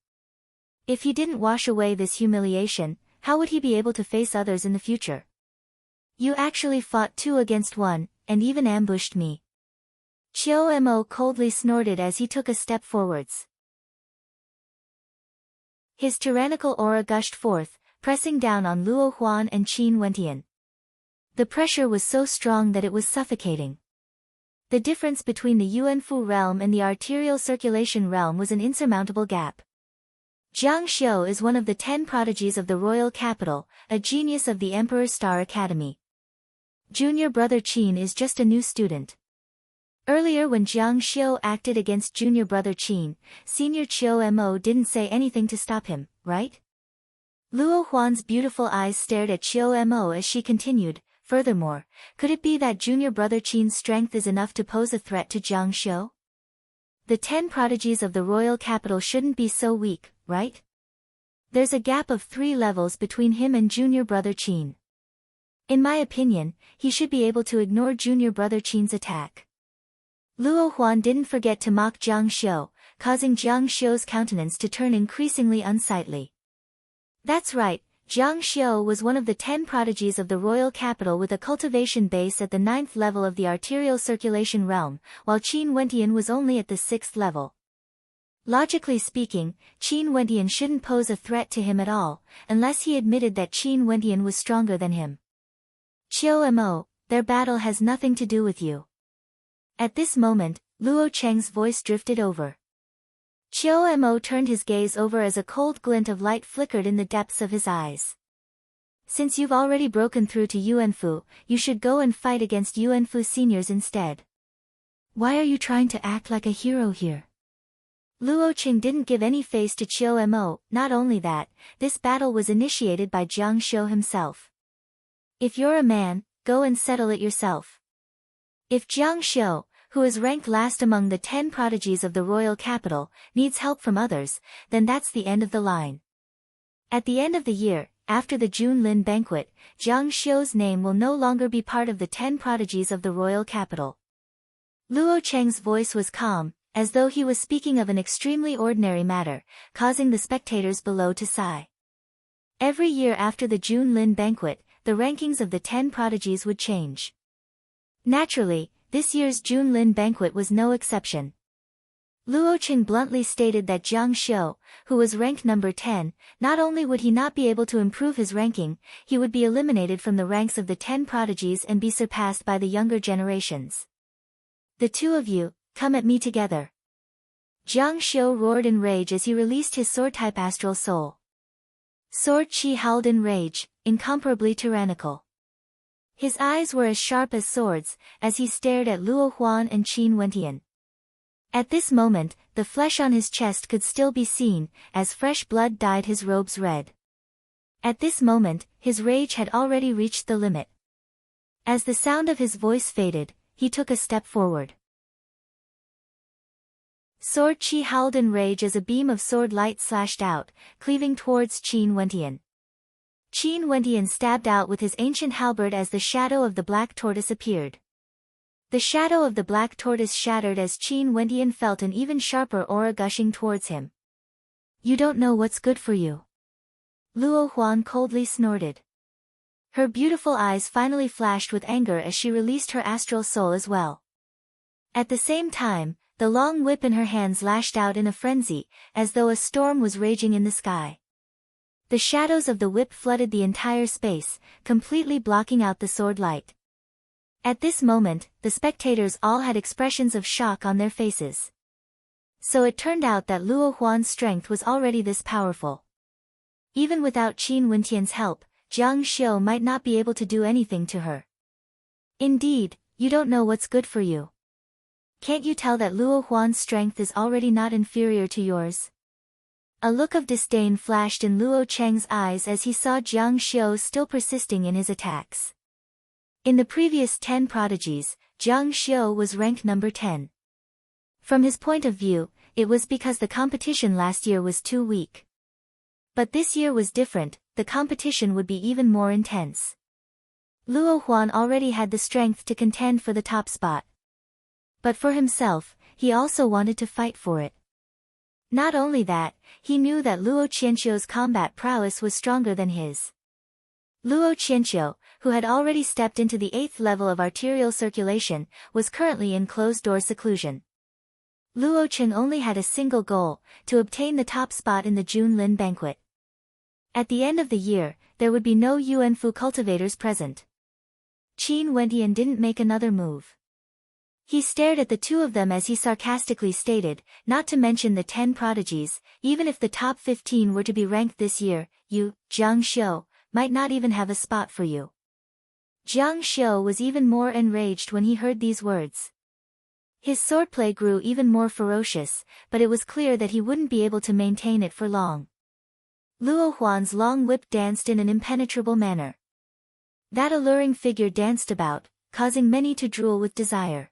If he didn't wash away this humiliation, how would he be able to face others in the future? You actually fought 2 against 1, and even ambushed me. Qiu Mo coldly snorted as he took a step forwards. His tyrannical aura gushed forth, pressing down on Luo Huan and Qin Wendian. The pressure was so strong that it was suffocating. The difference between the Yuanfu realm and the arterial circulation realm was an insurmountable gap. Jiang Xiu is one of the 10 prodigies of the royal capital, a genius of the Emperor's Star Academy. Junior brother Qin is just a new student. Earlier when Jiang Xiu acted against junior brother Qin, Senior Qiu Mo didn't say anything to stop him, right? Luo Huan's beautiful eyes stared at Qiu Mo as she continued, furthermore, could it be that junior brother Qin's strength is enough to pose a threat to Jiang Xiu? The 10 prodigies of the royal capital shouldn't be so weak, right? There's a gap of 3 levels between him and junior brother Qin. In my opinion, he should be able to ignore junior brother Qin's attack. Luo Huan didn't forget to mock Jiang Xiu, causing Jiang Xiu's countenance to turn increasingly unsightly. That's right, Jiang Xiu was one of the 10 prodigies of the royal capital with a cultivation base at the 9th level of the arterial circulation realm, while Qin Wendian was only at the 6th level. Logically speaking, Qin Wendian shouldn't pose a threat to him at all, unless he admitted that Qin Wendian was stronger than him. Qiu Mo, their battle has nothing to do with you. At this moment, Luo Cheng's voice drifted over. Qiu Mo turned his gaze over as a cold glint of light flickered in the depths of his eyes. Since you've already broken through to Yuanfu, you should go and fight against Yuanfu seniors instead. Why are you trying to act like a hero here? Luo Cheng didn't give any face to Qiu Mo, not only that, this battle was initiated by Jiang Xiu himself. If you're a man, go and settle it yourself. If Jiang Xiu, who is ranked last among the 10 prodigies of the royal capital, needs help from others, then that's the end of the line. At the end of the year, after the Junlin banquet, Jiang Xiu's name will no longer be part of the 10 prodigies of the royal capital. Luo Cheng's voice was calm, as though he was speaking of an extremely ordinary matter, causing the spectators below to sigh. Every year after the June Lin banquet, the rankings of the 10 prodigies would change. Naturally, this year's June Lin banquet was no exception. Luo Cheng bluntly stated that Jiang Xiu, who was ranked number 10, not only would he not be able to improve his ranking, he would be eliminated from the ranks of the 10 prodigies and be surpassed by the younger generations. The two of you, come at me together. Jiang Xiu roared in rage as he released his sword-type astral soul. Sword Qi howled in rage, incomparably tyrannical. His eyes were as sharp as swords, as he stared at Luo Huan and Qin Wentian. At this moment, the flesh on his chest could still be seen, as fresh blood dyed his robes red. At this moment, his rage had already reached the limit. As the sound of his voice faded, he took a step forward. Sword Qi howled in rage as a beam of sword light slashed out, cleaving towards Qin Wentian. Qin Wentian stabbed out with his ancient halberd as the shadow of the black tortoise appeared. The shadow of the black tortoise shattered as Qin Wentian felt an even sharper aura gushing towards him. You don't know what's good for you. Luo Huan coldly snorted. Her beautiful eyes finally flashed with anger as she released her astral soul as well. At the same time, the long whip in her hands lashed out in a frenzy, as though a storm was raging in the sky. The shadows of the whip flooded the entire space, completely blocking out the sword light. At this moment, the spectators all had expressions of shock on their faces. So it turned out that Luo Huan's strength was already this powerful. Even without Qin Wentian's help, Jiang Xiu might not be able to do anything to her. Indeed, you don't know what's good for you. Can't you tell that Luo Huan's strength is already not inferior to yours? A look of disdain flashed in Luo Cheng's eyes as he saw Jiang Xiu still persisting in his attacks. In the previous 10 prodigies, Jiang Xiu was ranked number 10. From his point of view, it was because the competition last year was too weak. But this year was different, the competition would be even more intense. Luo Huan already had the strength to contend for the top spot. But for himself, he also wanted to fight for it. Not only that, he knew that Luo Qianqiu's combat prowess was stronger than his. Luo Qianqiu, who had already stepped into the 8th level of arterial circulation, was currently in closed-door seclusion. Luo Cheng only had a single goal, to obtain the top spot in the June Lin banquet. At the end of the year, there would be no Yuanfu cultivators present. Qin Wentian didn't make another move. He stared at the two of them as he sarcastically stated, not to mention the 10 prodigies, even if the top 15 were to be ranked this year, you, Jiang Xiu, might not even have a spot for you. Jiang Xiu was even more enraged when he heard these words. His swordplay grew even more ferocious, but it was clear that he wouldn't be able to maintain it for long. Luo Huan's long whip danced in an impenetrable manner. That alluring figure danced about, causing many to drool with desire.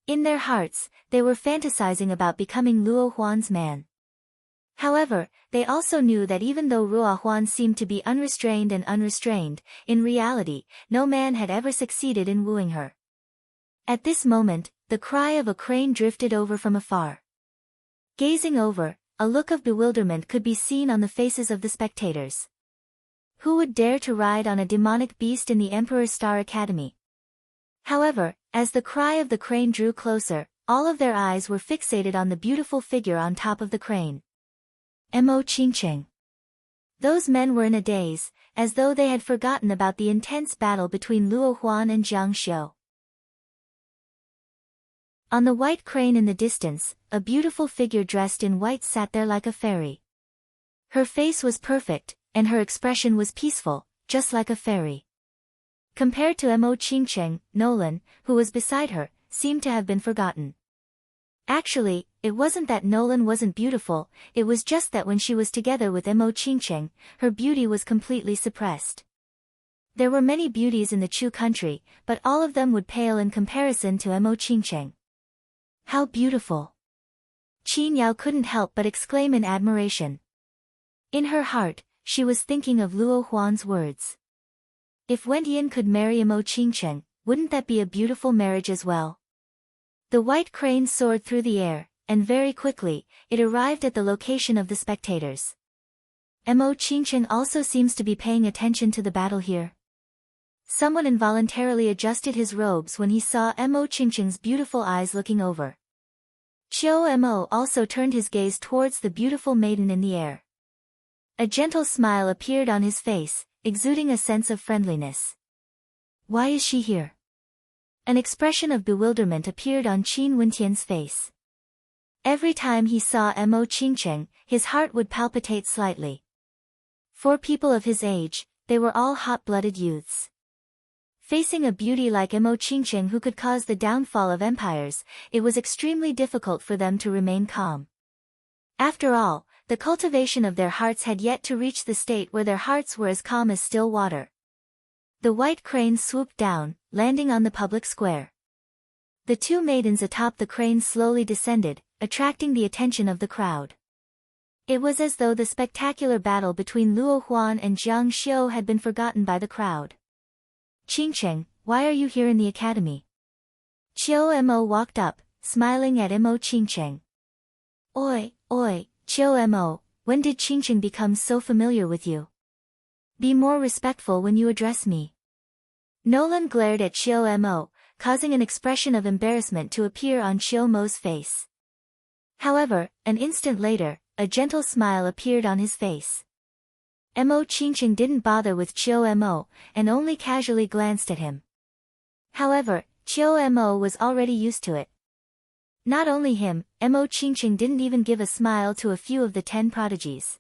In their hearts, they were fantasizing about becoming Luo Huan's man. However, they also knew that even though Luo Huan seemed to be unrestrained, in reality, no man had ever succeeded in wooing her. At this moment, the cry of a crane drifted over from afar. Gazing over, a look of bewilderment could be seen on the faces of the spectators. Who would dare to ride on a demonic beast in the Emperor's Star Academy? However, as the cry of the crane drew closer, all of their eyes were fixated on the beautiful figure on top of the crane. Mo Qingcheng. Those men were in a daze, as though they had forgotten about the intense battle between Luo Huan and Jiang Xiu. On the white crane in the distance, a beautiful figure dressed in white sat there like a fairy. Her face was perfect, and her expression was peaceful, just like a fairy. Compared to Mo Qingcheng, Nolan, who was beside her, seemed to have been forgotten. Actually, it wasn't that Nolan wasn't beautiful, it was just that when she was together with Mo Qingcheng, her beauty was completely suppressed. There were many beauties in the Chu country, but all of them would pale in comparison to Mo Qingcheng. How beautiful! Qin Yao couldn't help but exclaim in admiration. In her heart, she was thinking of Luo Huan's words. If Wentian could marry Mo Qingcheng, wouldn't that be a beautiful marriage as well? The white crane soared through the air, and very quickly, it arrived at the location of the spectators. Mo Qingqing also seems to be paying attention to the battle here. Someone involuntarily adjusted his robes when he saw Mo Qingqing's beautiful eyes looking over. Qiu Mo also turned his gaze towards the beautiful maiden in the air. A gentle smile appeared on his face, exuding a sense of friendliness. Why is she here? An expression of bewilderment appeared on Qin Wentian's face. Every time he saw Mo Qingqing, his heart would palpitate slightly. For people of his age, they were all hot-blooded youths. Facing a beauty like Mo Qingqing who could cause the downfall of empires, it was extremely difficult for them to remain calm. After all, the cultivation of their hearts had yet to reach the state where their hearts were as calm as still water. The white crane swooped down, landing on the public square. The two maidens atop the crane slowly descended, attracting the attention of the crowd. It was as though the spectacular battle between Luo Huan and Jiang Xiu had been forgotten by the crowd. Qingqing, why are you here in the academy? Qiu Mo walked up, smiling at Mo Qingqing. Oi, Qiu Mo, when did Qingqing become so familiar with you? Be more respectful when you address me. Nolan glared at Qiu Mo, causing an expression of embarrassment to appear on Qiu Mo's face. However, an instant later, a gentle smile appeared on his face. Mo Qingqing didn't bother with Qiu Mo, and only casually glanced at him. However, Qiu Mo was already used to it. Not only him, Mo Qingqing didn't even give a smile to a few of the 10 prodigies.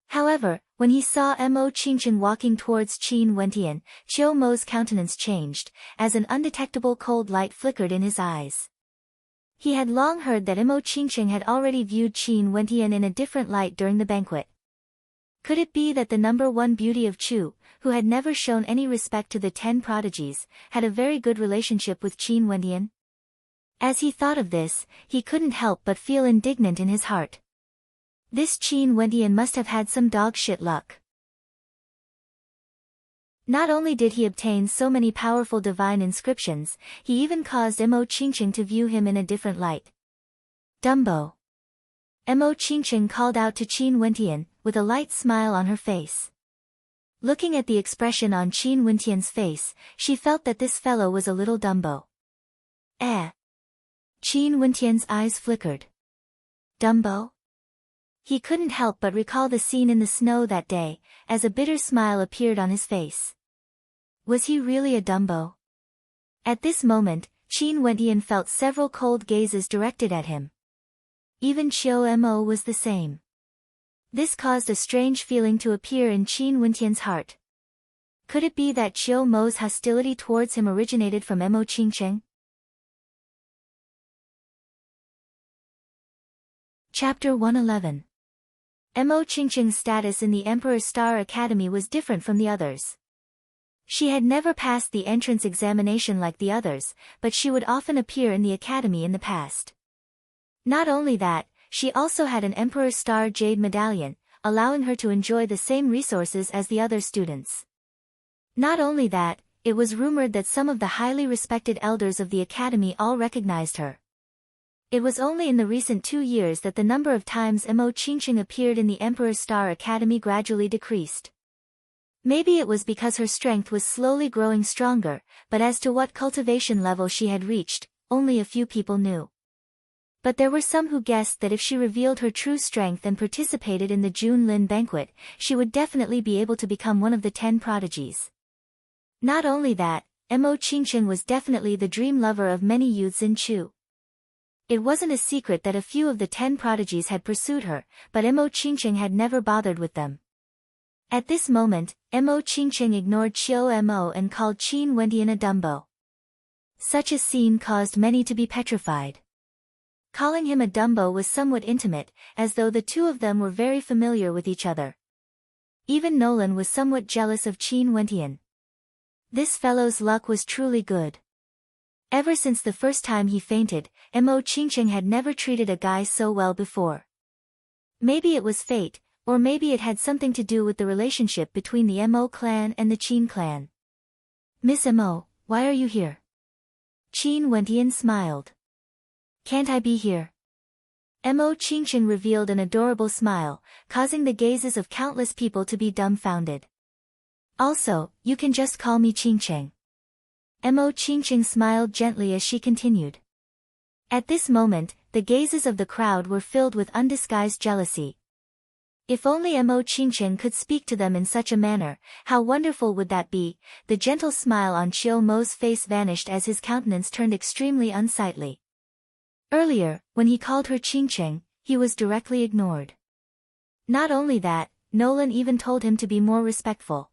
However, when he saw Mo Qingqing walking towards Qin Wentian, Qiu Mo's countenance changed, as an undetectable cold light flickered in his eyes. He had long heard that Mo Qingqing had already viewed Qin Wentian in a different light during the banquet. Could it be that the number one beauty of Chu, who had never shown any respect to the 10 prodigies, had a very good relationship with Qin Wentian? As he thought of this, he couldn't help but feel indignant in his heart. This Qin Wentian must have had some dog shit luck. Not only did he obtain so many powerful divine inscriptions, he even caused Mo Qingqing to view him in a different light. Dumbo. Mo Qingqing called out to Qin Wentian, with a light smile on her face. Looking at the expression on Qin Wentian's face, she felt that this fellow was a little Dumbo. Eh? Qin Wentian's eyes flickered. Dumbo? He couldn't help but recall the scene in the snow that day, as a bitter smile appeared on his face. Was he really a Dumbo? At this moment, Qin Wentian felt several cold gazes directed at him. Even Qiu Mo was the same. This caused a strange feeling to appear in Qin Wentian's heart. Could it be that Qiu Mo's hostility towards him originated from Mo Qingqing? Chapter 111. Mo Qingqing's status in the Emperor's Star Academy was different from the others. She had never passed the entrance examination like the others, but she would often appear in the academy in the past. Not only that, she also had an Emperor's Star Jade Medallion, allowing her to enjoy the same resources as the other students. Not only that, it was rumored that some of the highly respected elders of the academy all recognized her. It was only in the recent 2 years that the number of times Mo Qingqing appeared in the Emperor's Star Academy gradually decreased. Maybe it was because her strength was slowly growing stronger, but as to what cultivation level she had reached, only a few people knew. But there were some who guessed that if she revealed her true strength and participated in the Junlin banquet, she would definitely be able to become one of the 10 prodigies. Not only that, Mo Qingqing was definitely the dream lover of many youths in Chu. It wasn't a secret that a few of the 10 prodigies had pursued her, but Mo Qingqing had never bothered with them. At this moment, Mo Qingqing ignored Qiu Mo and called Qin Wentian a Dumbo. Such a scene caused many to be petrified. Calling him a Dumbo was somewhat intimate, as though the two of them were very familiar with each other. Even Nolan was somewhat jealous of Qin Wentian. This fellow's luck was truly good. Ever since the first time he fainted, Mo Qingqing had never treated a guy so well before. Maybe it was fate, or maybe it had something to do with the relationship between the Mo clan and the Qin clan. Miss Mo, why are you here? Qin Wentian smiled. Can't I be here? Mo Qingqing revealed an adorable smile, causing the gazes of countless people to be dumbfounded. Also, you can just call me Qingqing. Mo Qingqing smiled gently as she continued. At this moment, the gazes of the crowd were filled with undisguised jealousy. If only Mo Qingqing could speak to them in such a manner, how wonderful would that be? The gentle smile on Qiu Mo's face vanished as his countenance turned extremely unsightly. Earlier, when he called her Qingqing, he was directly ignored. Not only that, Nolan even told him to be more respectful.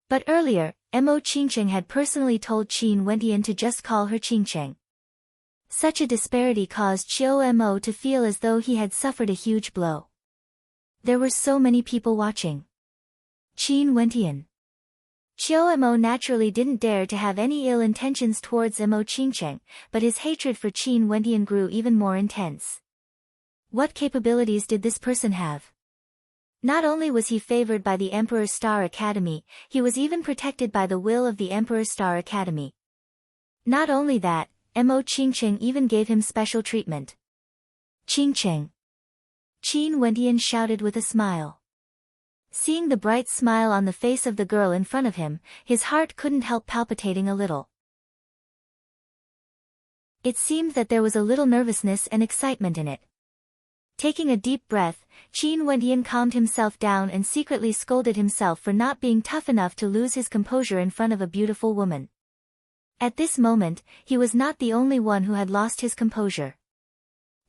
But earlier, Mo Qingqing had personally told Qin Wentian to just call her Qingqing. Such a disparity caused Qiu Mo to feel as though he had suffered a huge blow. There were so many people watching. Qin Wentian. Qiu Mo naturally didn't dare to have any ill intentions towards Mo Qingqing, but his hatred for Qin Wentian grew even more intense. What capabilities did this person have? Not only was he favored by the Emperor Star Academy, he was even protected by the will of the Emperor Star Academy. Not only that, Mo Qingqing even gave him special treatment. Qingqing. Qin Wentian shouted with a smile. Seeing the bright smile on the face of the girl in front of him, his heart couldn't help palpitating a little. It seemed that there was a little nervousness and excitement in it. Taking a deep breath, Qin Wentian calmed himself down and secretly scolded himself for not being tough enough to lose his composure in front of a beautiful woman. At this moment, he was not the only one who had lost his composure.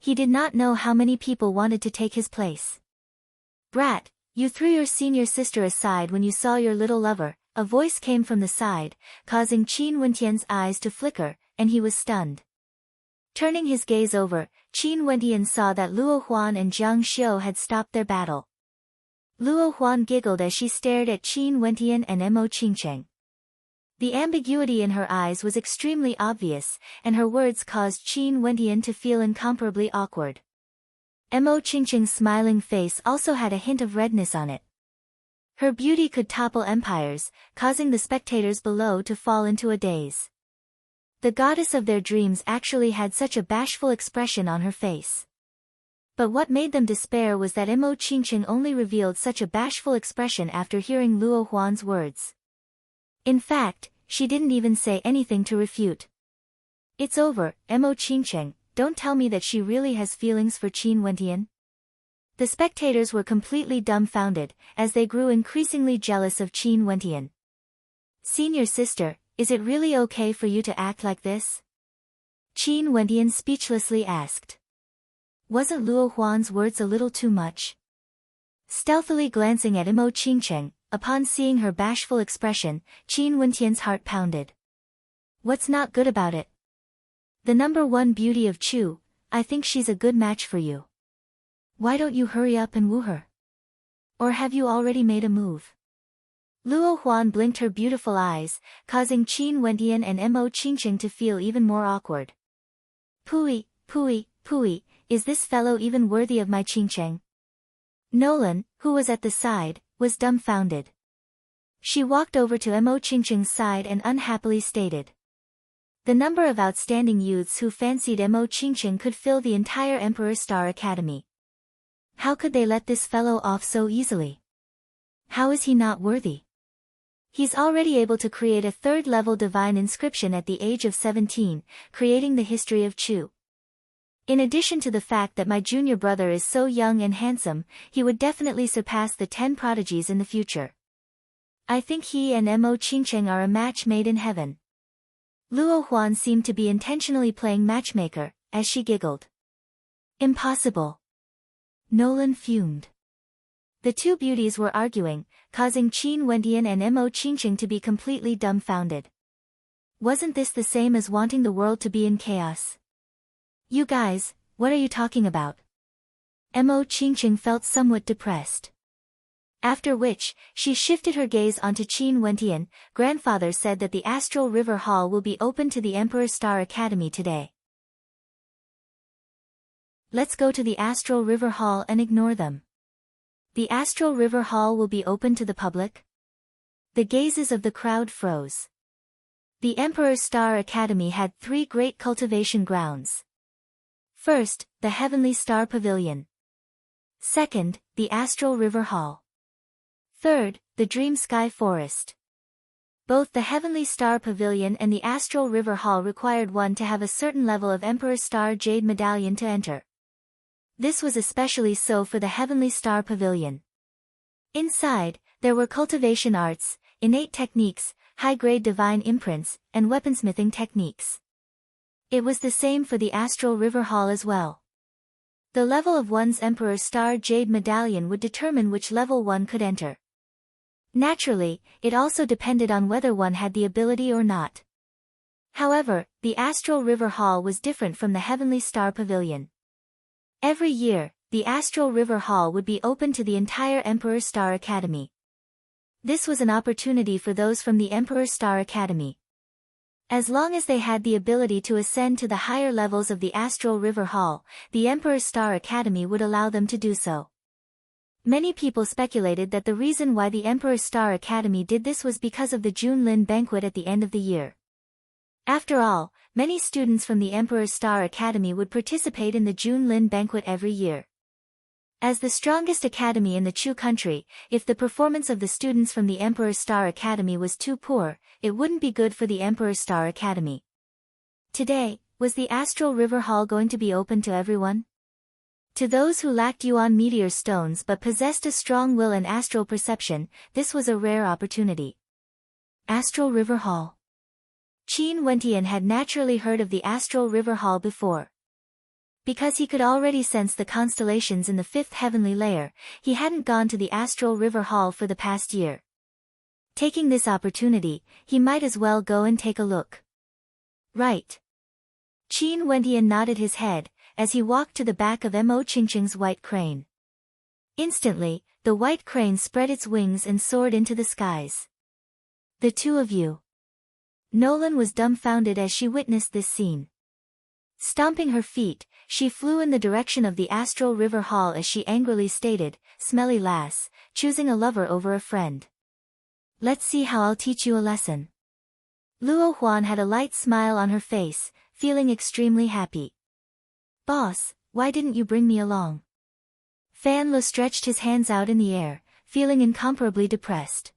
He did not know how many people wanted to take his place. Brat, you threw your senior sister aside when you saw your little lover, a voice came from the side, causing Qin Wentian's eyes to flicker, and he was stunned. Turning his gaze over, Qin Wentian saw that Luo Huan and Jiang Xiu had stopped their battle. Luo Huan giggled as she stared at Qin Wentian and Mo Qingqing. The ambiguity in her eyes was extremely obvious, and her words caused Qin Wentian to feel incomparably awkward. Mo Qingqing's smiling face also had a hint of redness on it. Her beauty could topple empires, causing the spectators below to fall into a daze. The goddess of their dreams actually had such a bashful expression on her face. But what made them despair was that Mo Qingqing only revealed such a bashful expression after hearing Luo Huan's words. In fact, she didn't even say anything to refute. It's over, Mo Qingqing, don't tell me that she really has feelings for Qin Wentian. The spectators were completely dumbfounded, as they grew increasingly jealous of Qin Wentian. Senior sister, is it really okay for you to act like this? Qin Wentian speechlessly asked. Wasn't Luo Huan's words a little too much? Stealthily glancing at Mo Qingqing, upon seeing her bashful expression, Qin Wentian's heart pounded. What's not good about it? The #1 beauty of Chu, I think she's a good match for you. Why don't you hurry up and woo her? Or have you already made a move? Luo Huan blinked her beautiful eyes, causing Qin Wentian and Mo Qingqing to feel even more awkward. Pooey, is this fellow even worthy of my Qingqing? Nolan, who was at the side, was dumbfounded. She walked over to Mo Qingqing's side and unhappily stated. The number of outstanding youths who fancied Mo Qingqing could fill the entire Emperor Star Academy. How could they let this fellow off so easily? How is he not worthy? He's already able to create a 3rd-level divine inscription at the age of 17, creating the history of Chu. In addition to the fact that my junior brother is so young and handsome, he would definitely surpass the 10 prodigies in the future. I think he and Mo Qingqing are a match made in heaven. Luo Huan seemed to be intentionally playing matchmaker, as she giggled. Impossible. Nolan fumed. The two beauties were arguing, causing Qin Wentian and Mo Qingqing to be completely dumbfounded. Wasn't this the same as wanting the world to be in chaos? You guys, what are you talking about? Mo Qingqing felt somewhat depressed. After which, she shifted her gaze onto Qin Wentian. Grandfather said that the Astral River Hall will be open to the Emperor Star Academy today. Let's go to the Astral River Hall and ignore them. The Astral River Hall will be open to the public? The gazes of the crowd froze. The Emperor Star Academy had 3 great cultivation grounds. First, the Heavenly Star Pavilion. Second, the Astral River Hall. Third, the Dream Sky Forest. Both the Heavenly Star Pavilion and the Astral River Hall required one to have a certain level of Emperor Star Jade Medallion to enter. This was especially so for the Heavenly Star Pavilion. Inside, there were cultivation arts, innate techniques, high-grade divine imprints, and weaponsmithing techniques. It was the same for the Astral River Hall as well. The level of one's Emperor Star Jade Medallion would determine which level one could enter. Naturally, it also depended on whether one had the ability or not. However, the Astral River Hall was different from the Heavenly Star Pavilion. Every year, the Astral River Hall would be open to the entire Emperor Star Academy. This was an opportunity for those from the Emperor Star Academy. As long as they had the ability to ascend to the higher levels of the Astral River Hall, the Emperor Star Academy would allow them to do so. Many people speculated that the reason why the Emperor Star Academy did this was because of the Junlin banquet at the end of the year. After all, many students from the Emperor Star Academy would participate in the Junlin banquet every year. As the strongest academy in the Chu country, if the performance of the students from the Emperor Star Academy was too poor, it wouldn't be good for the Emperor Star Academy. Today, was the Astral River Hall going to be open to everyone? To those who lacked Yuan meteor stones but possessed a strong will and astral perception, this was a rare opportunity. Astral River Hall. Qin Wentian had naturally heard of the Astral River Hall before. Because he could already sense the constellations in the fifth heavenly layer, he hadn't gone to the Astral River Hall for the past year. Taking this opportunity, he might as well go and take a look. Right. Qin Wentian nodded his head, as he walked to the back of Mo Qingqing's white crane. Instantly, the white crane spread its wings and soared into the skies. The two of you. Nolan was dumbfounded as she witnessed this scene. Stomping her feet, she flew in the direction of the Astral River Hall as she angrily stated, "Smelly lass, choosing a lover over a friend. Let's see how I'll teach you a lesson." Luo Huan had a light smile on her face, feeling extremely happy. "Boss, why didn't you bring me along?" Fan Lu stretched his hands out in the air, feeling incomparably depressed.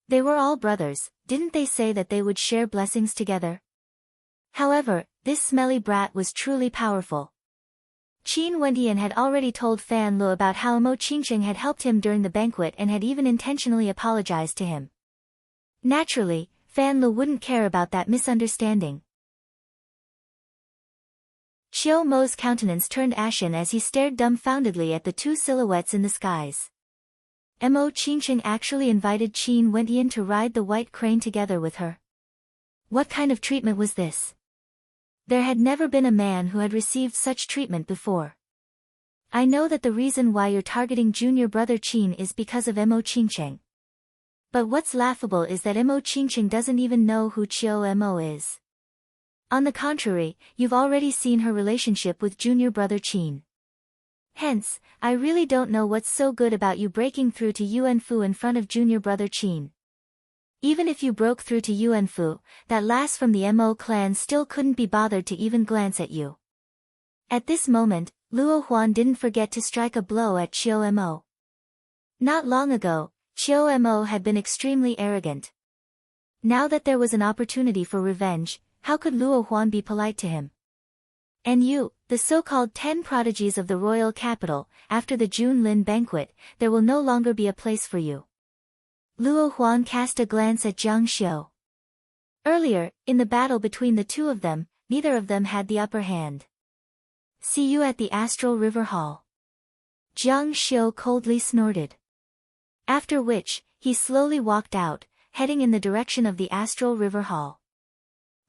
They were all brothers, didn't they say that they would share blessings together? However, this smelly brat was truly powerful. Qin Wentian had already told Fan Lu about how Mo Qingqing had helped him during the banquet and had even intentionally apologized to him. Naturally, Fan Lu wouldn't care about that misunderstanding. Qiu Mo's countenance turned ashen as he stared dumbfoundedly at the two silhouettes in the skies. Mo Qingqing actually invited Qin Wentian to ride the white crane together with her. What kind of treatment was this? There had never been a man who had received such treatment before. I know that the reason why you're targeting junior brother Qin is because of Mo Qingqing. But what's laughable is that Mo Qingqing doesn't even know who Qiu Mo is. On the contrary, you've already seen her relationship with junior brother Qin. Hence, I really don't know what's so good about you breaking through to Yuan Fu in front of junior brother Qin. Even if you broke through to Yuan Fu, that lass from the Mo clan still couldn't be bothered to even glance at you. At this moment, Luo Huan didn't forget to strike a blow at Qiu Mo. Not long ago, Qiu Mo had been extremely arrogant. Now that there was an opportunity for revenge, how could Luo Huan be polite to him? And you, the so-called 10 prodigies of the royal capital, after the Junlin banquet, there will no longer be a place for you. Luo Huan cast a glance at Jiang Xiu. Earlier, in the battle between the two of them, neither of them had the upper hand. See you at the Astral River Hall. Jiang Xiu coldly snorted. After which, he slowly walked out, heading in the direction of the Astral River Hall.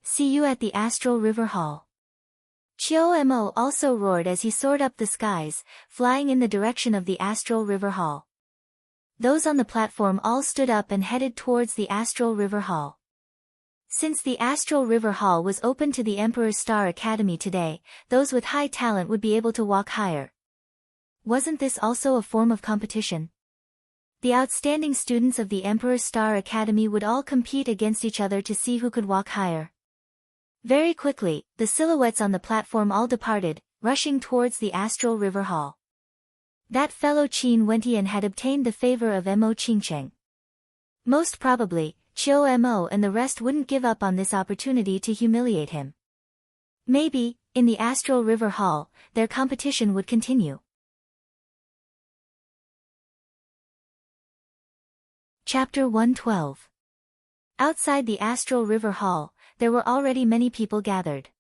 See you at the Astral River Hall. Qiu Mo also roared as he soared up the skies, flying in the direction of the Astral River Hall. Those on the platform all stood up and headed towards the Astral River Hall. Since the Astral River Hall was open to the Emperor Star Academy today, those with high talent would be able to walk higher. Wasn't this also a form of competition? The outstanding students of the Emperor Star Academy would all compete against each other to see who could walk higher. Very quickly, the silhouettes on the platform all departed, rushing towards the astral river hall. That fellow Qin Wentian had obtained the favor of Mo Qingcheng. Most probably, Qiu Mo and the rest wouldn't give up on this opportunity to humiliate him. Maybe, in the astral river hall, their competition would continue. Chapter 112. Outside the astral river hall, there were already many people gathered.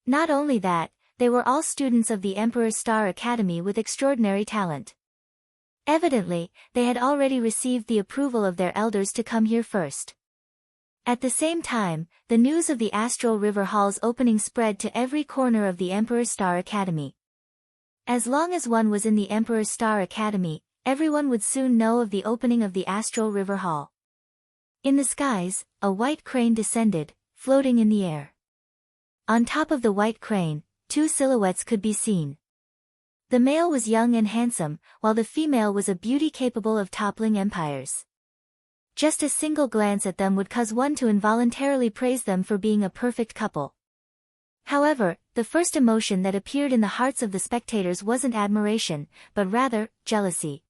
Not only that, they were all students of the Emperor's Star Academy with extraordinary talent. Evidently, they had already received the approval of their elders to come here first. At the same time, the news of the Astral River Hall's opening spread to every corner of the Emperor's Star Academy. As long as one was in the Emperor's Star Academy, everyone would soon know of the opening of the Astral River Hall. In the skies, a white crane descended, floating in the air. On top of the white crane, two silhouettes could be seen. The male was young and handsome, while the female was a beauty capable of toppling empires. Just a single glance at them would cause one to involuntarily praise them for being a perfect couple. However, the first emotion that appeared in the hearts of the spectators wasn't admiration, but rather, jealousy.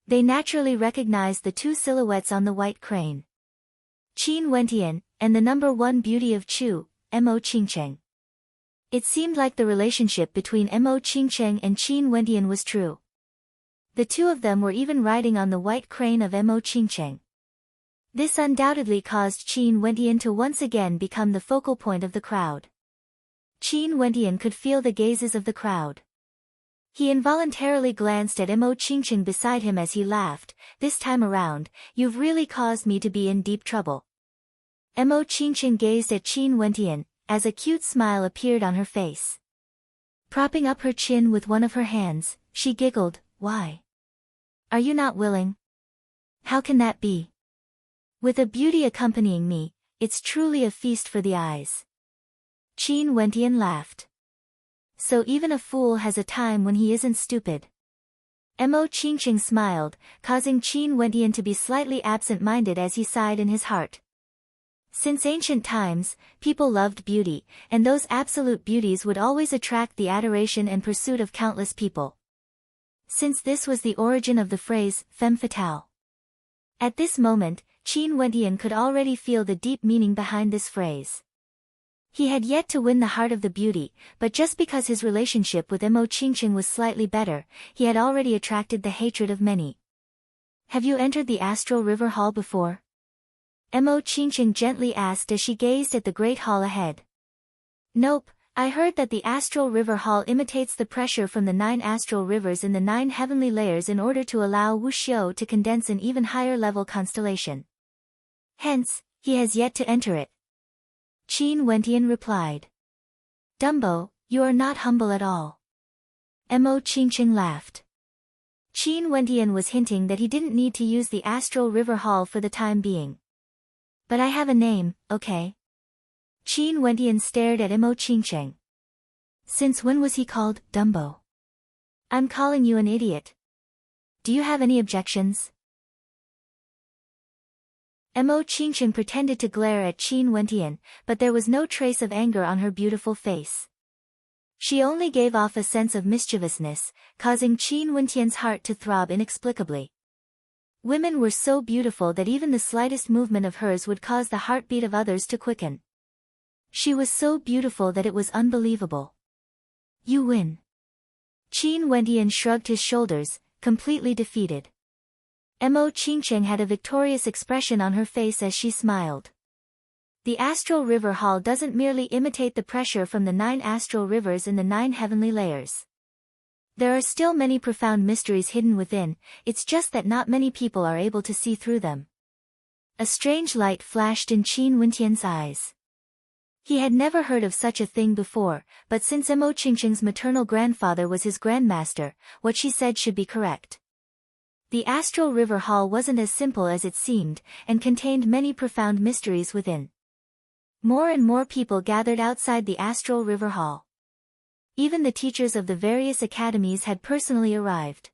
They naturally recognized the two silhouettes on the white crane. Qin Wentian, and the number one beauty of Chu, Mo Qingcheng. It seemed like the relationship between Mo Qingcheng and Qin Wentian was true. The two of them were even riding on the white crane of Mo Qingcheng. This undoubtedly caused Qin Wentian to once again become the focal point of the crowd. Qin Wentian could feel the gazes of the crowd. He involuntarily glanced at Mo Qingcheng beside him as he laughed. "This time around, you've really caused me to be in deep trouble." Mo Qingcheng gazed at Qin Wentian, as a cute smile appeared on her face. Propping up her chin with one of her hands, she giggled, "Why? Are you not willing? How can that be? With a beauty accompanying me, it's truly a feast for the eyes." Qin Wentian laughed. "So even a fool has a time when he isn't stupid." Mo Qingcheng smiled, causing Qin Wentian to be slightly absent-minded as he sighed in his heart. Since ancient times, people loved beauty, and those absolute beauties would always attract the adoration and pursuit of countless people. Since this was the origin of the phrase, femme fatale. At this moment, Qin Wentian could already feel the deep meaning behind this phrase. He had yet to win the heart of the beauty, but just because his relationship with Mo Qingcheng was slightly better, he had already attracted the hatred of many. "Have you entered the Astral River Hall before?" Mo Qingcheng gently asked as she gazed at the great hall ahead. "Nope, I heard that the Astral River Hall imitates the pressure from the 9 astral rivers in the 9 heavenly layers in order to allow Wuxiu to condense an even higher level constellation. Hence, he has yet to enter it." Qin Wentian replied. "Dumbo, you are not humble at all." Mo Qingcheng laughed. Qin Wentian was hinting that he didn't need to use the Astral River Hall for the time being. "But I have a name, okay?" Qin Wentian stared at Mo Qingcheng. "Since when was he called Dumbo?" "I'm calling you an idiot. Do you have any objections?" Mo Qingcheng pretended to glare at Qin Wentian, but there was no trace of anger on her beautiful face. She only gave off a sense of mischievousness, causing Qin Wentian's heart to throb inexplicably. Women were so beautiful that even the slightest movement of hers would cause the heartbeat of others to quicken. She was so beautiful that it was unbelievable. "You win." Qin Wentian shrugged his shoulders, completely defeated. Mo Qingcheng had a victorious expression on her face as she smiled. The Astral River Hall doesn't merely imitate the pressure from the 9 astral rivers in the 9 heavenly layers. There are still many profound mysteries hidden within, it's just that not many people are able to see through them. A strange light flashed in Qin Wentian's eyes. He had never heard of such a thing before, but since Mo Qingcheng's maternal grandfather was his grandmaster, what she said should be correct. The Astral River Hall wasn't as simple as it seemed, and contained many profound mysteries within. More and more people gathered outside the Astral River Hall. Even the teachers of the various academies had personally arrived.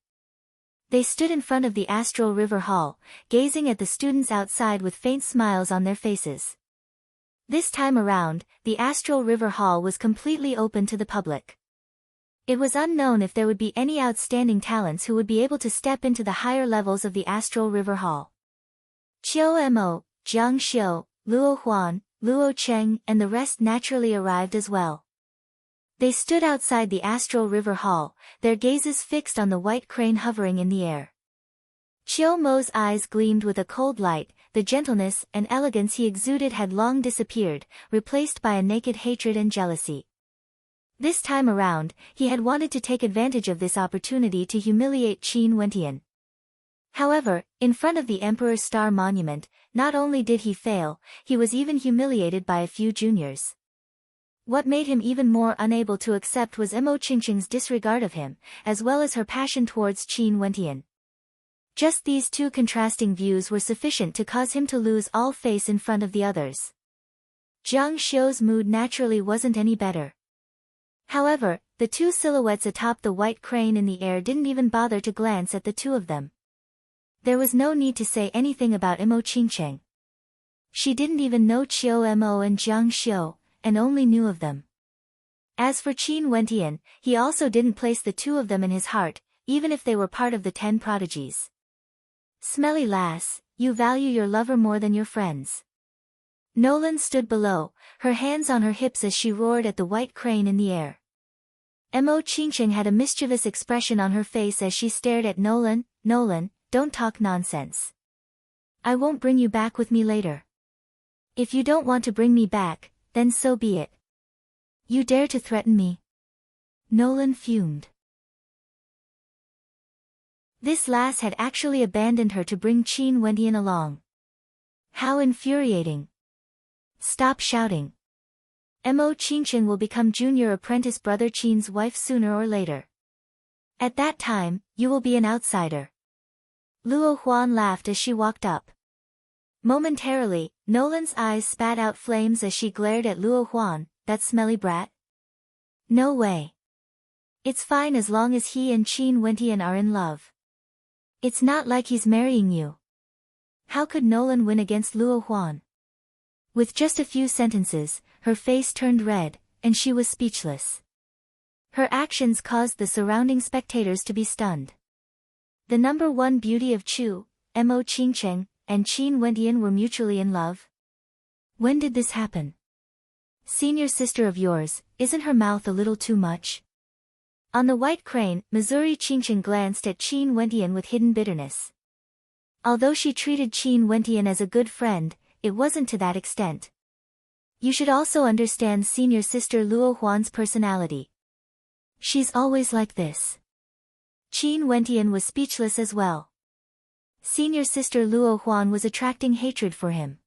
They stood in front of the Astral River Hall, gazing at the students outside with faint smiles on their faces. This time around, the Astral River Hall was completely open to the public. It was unknown if there would be any outstanding talents who would be able to step into the higher levels of the Astral River Hall. Qiu Mo, Jiang Xiu, Luo Huan, Luo Cheng and the rest naturally arrived as well. They stood outside the Astral River Hall, their gazes fixed on the white crane hovering in the air. Qiu Mo's eyes gleamed with a cold light, the gentleness and elegance he exuded had long disappeared, replaced by a naked hatred and jealousy. This time around, he had wanted to take advantage of this opportunity to humiliate Qin Wentian. However, in front of the Emperor's Star Monument, not only did he fail, he was even humiliated by a few juniors. What made him even more unable to accept was Emo Qingqing's disregard of him, as well as her passion towards Qin Wentian. Just these two contrasting views were sufficient to cause him to lose all face in front of the others. Jiang Xiu's mood naturally wasn't any better. However, the two silhouettes atop the white crane in the air didn't even bother to glance at the two of them. There was no need to say anything about Emo Qingqing. She didn't even know Qiu Mo and Jiang Xiu, and only knew of them. As for Qin Wentian, he also didn't place the two of them in his heart, even if they were part of the 10 prodigies. Smelly lass, you value your lover more than your friends. Nolan stood below, her hands on her hips as she roared at the white crane in the air. Emo Qingqing had a mischievous expression on her face as she stared at Nolan. Nolan, don't talk nonsense. I won't bring you back with me later. If you don't want to bring me back, then so be it. You dare to threaten me? Nolan fumed. This lass had actually abandoned her to bring Qin Wentian along. How infuriating. Stop shouting. Emo Qingqing will become junior apprentice brother Qin's wife sooner or later. At that time, you will be an outsider. Luo Huan laughed as she walked up. Momentarily, Nolan's eyes spat out flames as she glared at Luo Huan, that smelly brat. No way. It's fine as long as he and Qin Wentian are in love. It's not like he's marrying you. How could Nolan win against Luo Huan? With just a few sentences, her face turned red, and she was speechless. Her actions caused the surrounding spectators to be stunned. The number one beauty of Chu, Emo Qingqing, and Qin Wentian were mutually in love? When did this happen? Senior sister of yours, isn't her mouth a little too much? On the white crane, Missouri Qingqing glanced at Qin Wentian with hidden bitterness. Although she treated Qin Wentian as a good friend, it wasn't to that extent. You should also understand senior sister Luo Huan's personality. She's always like this. Qin Wentian was speechless as well. Senior sister Luo Huan was attracting hatred for him.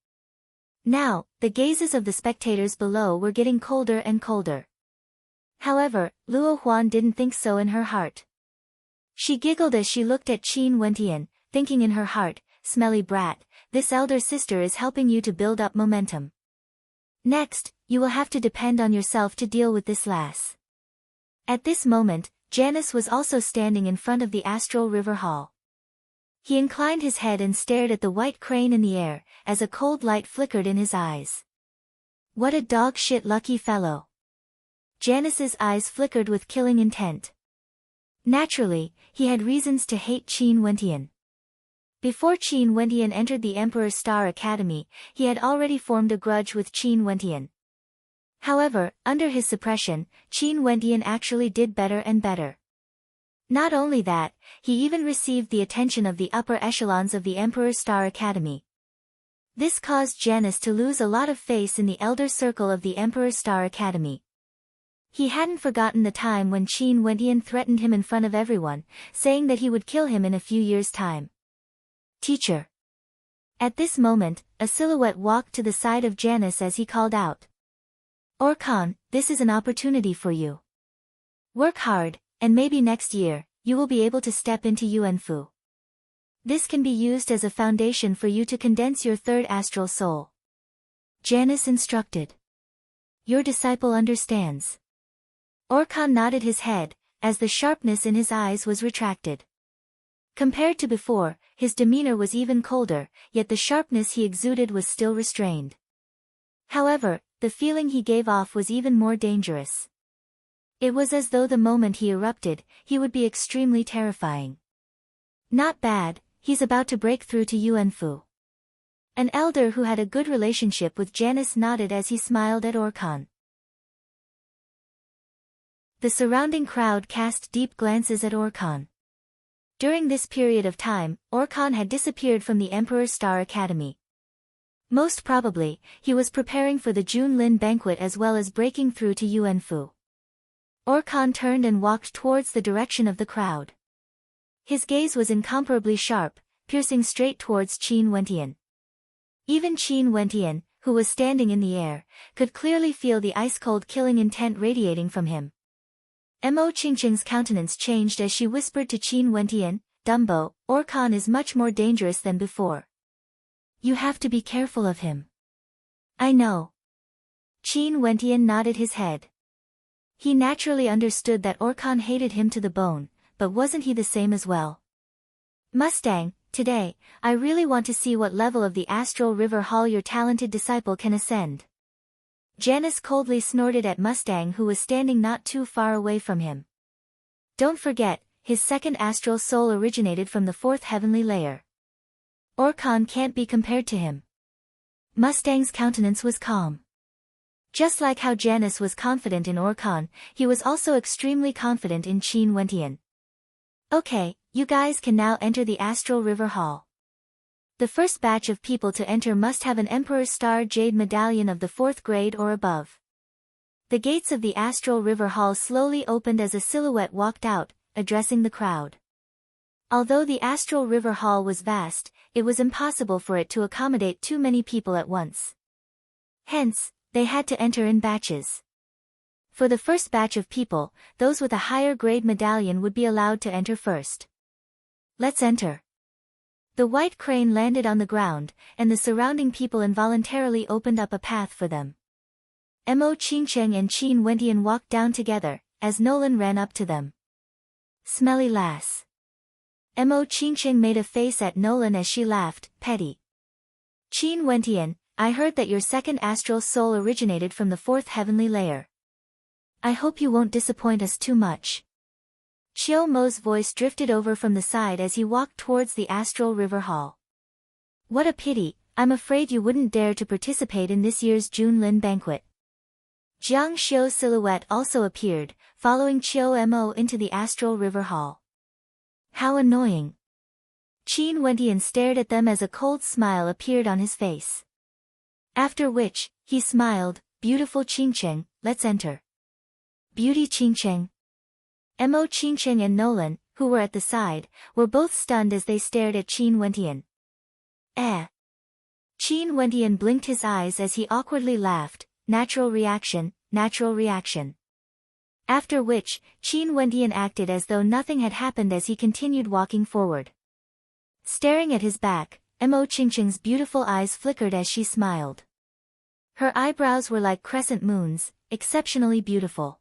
Now, the gazes of the spectators below were getting colder and colder. However, Luo Huan didn't think so in her heart. She giggled as she looked at Qin Wentian, thinking in her heart, smelly brat, this elder sister is helping you to build up momentum. Next, you will have to depend on yourself to deal with this lass. At this moment, Janus was also standing in front of the Astral River Hall. He inclined his head and stared at the white crane in the air, as a cold light flickered in his eyes. What a dog-shit lucky fellow. Janus's eyes flickered with killing intent. Naturally, he had reasons to hate Qin Wentian. Before Qin Wentian entered the Emperor's Star Academy, he had already formed a grudge with Qin Wentian. However, under his suppression, Qin Wentian actually did better and better. Not only that, he even received the attention of the upper echelons of the Emperor's Star Academy. This caused Janus to lose a lot of face in the elder circle of the Emperor's Star Academy. He hadn't forgotten the time when Qin Wentian threatened him in front of everyone, saying that he would kill him in a few years' time. Teacher. At this moment, a silhouette walked to the side of Janus as he called out. Orkan, this is an opportunity for you. Work hard, and maybe next year, you will be able to step into Yuanfu. This can be used as a foundation for you to condense your third astral soul. Janus instructed. Your disciple understands. Orkan nodded his head, as the sharpness in his eyes was retracted. Compared to before, his demeanor was even colder, yet the sharpness he exuded was still restrained. However, the feeling he gave off was even more dangerous. It was as though the moment he erupted, he would be extremely terrifying. Not bad, he's about to break through to Yuanfu. An elder who had a good relationship with Janice nodded as he smiled at Orkan. The surrounding crowd cast deep glances at Orkan. During this period of time, Orkan had disappeared from the Emperor's Star Academy. Most probably, he was preparing for the Junlin banquet as well as breaking through to Yuanfu. Orkan turned and walked towards the direction of the crowd. His gaze was incomparably sharp, piercing straight towards Qin Wentian. Even Qin Wentian, who was standing in the air, could clearly feel the ice-cold killing intent radiating from him. Mo Qingqing's countenance changed as she whispered to Qin Wentian, "Dumbo, Orkan is much more dangerous than before. You have to be careful of him." "I know." Qin Wentian nodded his head. He naturally understood that Orkan hated him to the bone, but wasn't he the same as well? "Mustang, today, I really want to see what level of the Astral River Hall your talented disciple can ascend." Janice coldly snorted at Mustang, who was standing not too far away from him. "Don't forget, his second astral soul originated from the fourth heavenly layer. Orkan can't be compared to him." Mustang's countenance was calm. Just like how Janice was confident in Orkan, he was also extremely confident in Qin Wentian. "Okay, you guys can now enter the Astral River Hall. The first batch of people to enter must have an Emperor's Star Jade Medallion of the 4th grade or above." The gates of the Astral River Hall slowly opened as a silhouette walked out, addressing the crowd. Although the Astral River Hall was vast, it was impossible for it to accommodate too many people at once. Hence, they had to enter in batches. For the first batch of people, those with a higher grade medallion would be allowed to enter first. "Let's enter." The white crane landed on the ground, and the surrounding people involuntarily opened up a path for them. Mo Qingqing and Qin Wentian walked down together, as Nolan ran up to them. "Smelly lass." Mo Qingqing made a face at Nolan as she laughed, petty. "Qin Wentian, I heard that your second astral soul originated from the 4th heavenly layer. I hope you won't disappoint us too much." Chiao Mo's voice drifted over from the side as he walked towards the Astral River Hall. "What a pity, I'm afraid you wouldn't dare to participate in this year's Junlin banquet." Jiang Xiu's silhouette also appeared, following Chiao Mo into the Astral River Hall. "How annoying." Qin Wentian stared at them as a cold smile appeared on his face. After which, he smiled, "Beautiful Qingqing, let's enter." "Beauty Qingqing." Mo Qingqing and Nolan, who were at the side, were both stunned as they stared at Qin Wentian. "Eh." Qin Wentian blinked his eyes as he awkwardly laughed, natural reaction, natural reaction. After which, Qin Wentian acted as though nothing had happened as he continued walking forward. Staring at his back, Mo Qingqing's beautiful eyes flickered as she smiled. Her eyebrows were like crescent moons, exceptionally beautiful.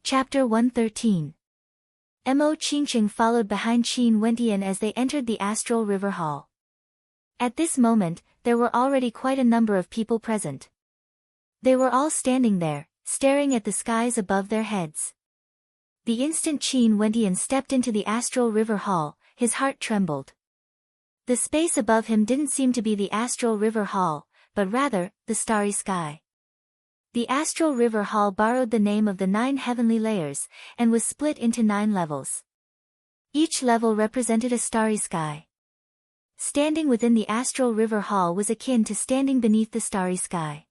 Chapter 113. Mo Qingqing followed behind Qin Wentian as they entered the Astral River Hall. At this moment, there were already quite a number of people present. They were all standing there, staring at the skies above their heads. The instant Qin Wentian stepped into the Astral River Hall, his heart trembled. The space above him didn't seem to be the Astral River Hall, but rather, the starry sky. The Astral River Hall borrowed the name of the 9 heavenly layers, and was split into 9 levels. Each level represented a starry sky. Standing within the Astral River Hall was akin to standing beneath the starry sky.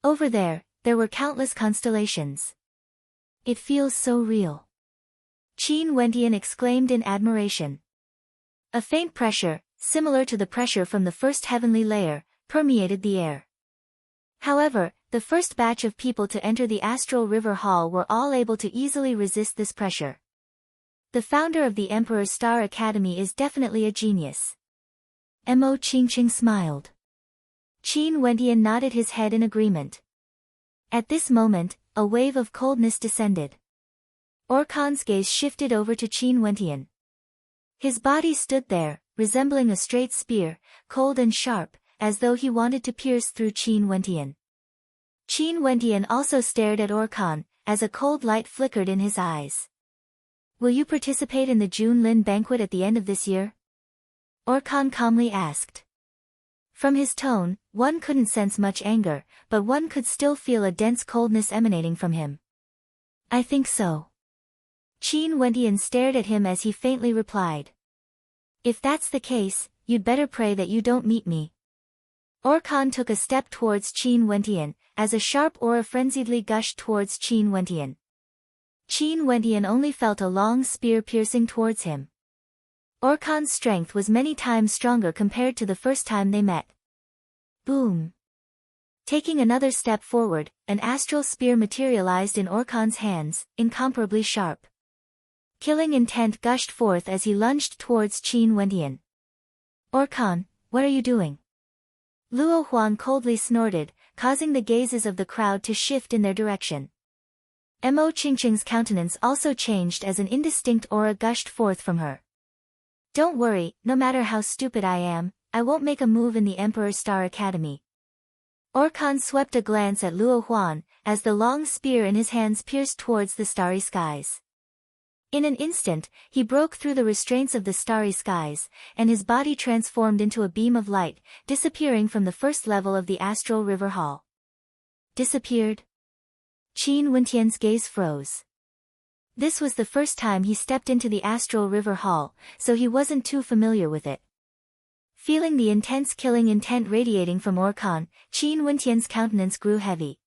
Over there were countless constellations. "It feels so real." Qin Wentian exclaimed in admiration. A faint pressure, similar to the pressure from the first heavenly layer, permeated the air. However, the first batch of people to enter the Astral River Hall were all able to easily resist this pressure. The founder of the Emperor's Star Academy is definitely a genius. Mo Qingqing smiled. Qin Wentian nodded his head in agreement. At this moment, a wave of coldness descended. Orkan's gaze shifted over to Qin Wentian. His body stood there, resembling a straight spear, cold and sharp, as though he wanted to pierce through Qin Wentian. Qin Wentian also stared at Orkan, as a cold light flickered in his eyes. "Will you participate in the Junlin banquet at the end of this year?" Orkan calmly asked. From his tone, one couldn't sense much anger, but one could still feel a dense coldness emanating from him. "I think so." Qin Wentian stared at him as he faintly replied. "If that's the case, you'd better pray that you don't meet me." Orkan took a step towards Qin Wentian, as a sharp aura frenziedly gushed towards Qin Wentian. Qin Wentian only felt a long spear piercing towards him. Orkan's strength was many times stronger compared to the first time they met. Boom! Taking another step forward, an astral spear materialized in Orkan's hands, incomparably sharp. Killing intent gushed forth as he lunged towards Qin Wentian. "Orkan, what are you doing?" Luo Huan coldly snorted, causing the gazes of the crowd to shift in their direction. Mo Qingqing's countenance also changed as an indistinct aura gushed forth from her. "Don't worry, no matter how stupid I am, I won't make a move in the Emperor Star Academy." Orkan swept a glance at Luo Huan, as the long spear in his hands pierced towards the starry skies. In an instant, he broke through the restraints of the starry skies, and his body transformed into a beam of light, disappearing from the first level of the Astral River Hall. Disappeared? Qin Wentian's gaze froze. This was the first time he stepped into the Astral River Hall, so he wasn't too familiar with it. Feeling the intense killing intent radiating from Orkan, Qin Wentian's countenance grew heavy.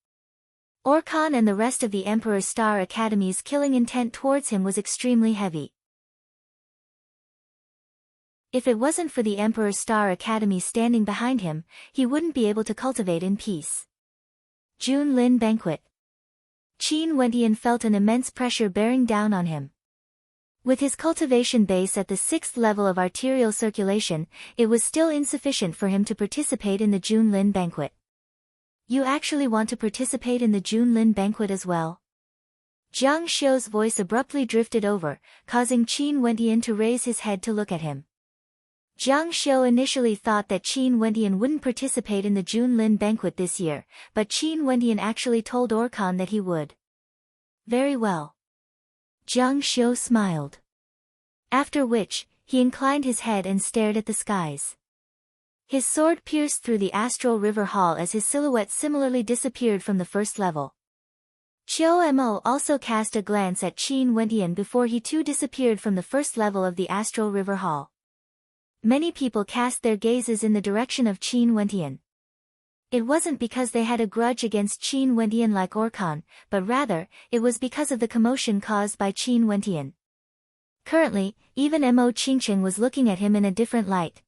Orkan and the rest of the Emperor Star Academy's killing intent towards him was extremely heavy. If it wasn't for the Emperor Star Academy standing behind him, he wouldn't be able to cultivate in peace. Junlin Banquet. Qin Wentian felt an immense pressure bearing down on him. With his cultivation base at the 6th level of arterial circulation, it was still insufficient for him to participate in the Junlin banquet. "You actually want to participate in the Junlin banquet as well?" Jiang Xiu's voice abruptly drifted over, causing Qin Wentian to raise his head to look at him. Jiang Xiu initially thought that Qin Wentian wouldn't participate in the Junlin banquet this year, but Qin Wentian actually told Orkan that he would. "Very well." Jiang Xiu smiled. After which, he inclined his head and stared at the skies. His sword pierced through the Astral River Hall as his silhouette similarly disappeared from the first level. Qiu Mo also cast a glance at Qin Wentian before he too disappeared from the first level of the Astral River Hall. Many people cast their gazes in the direction of Qin Wentian. It wasn't because they had a grudge against Qin Wentian like Orkan, but rather, it was because of the commotion caused by Qin Wentian. Currently, even Mo Qingqing was looking at him in a different light.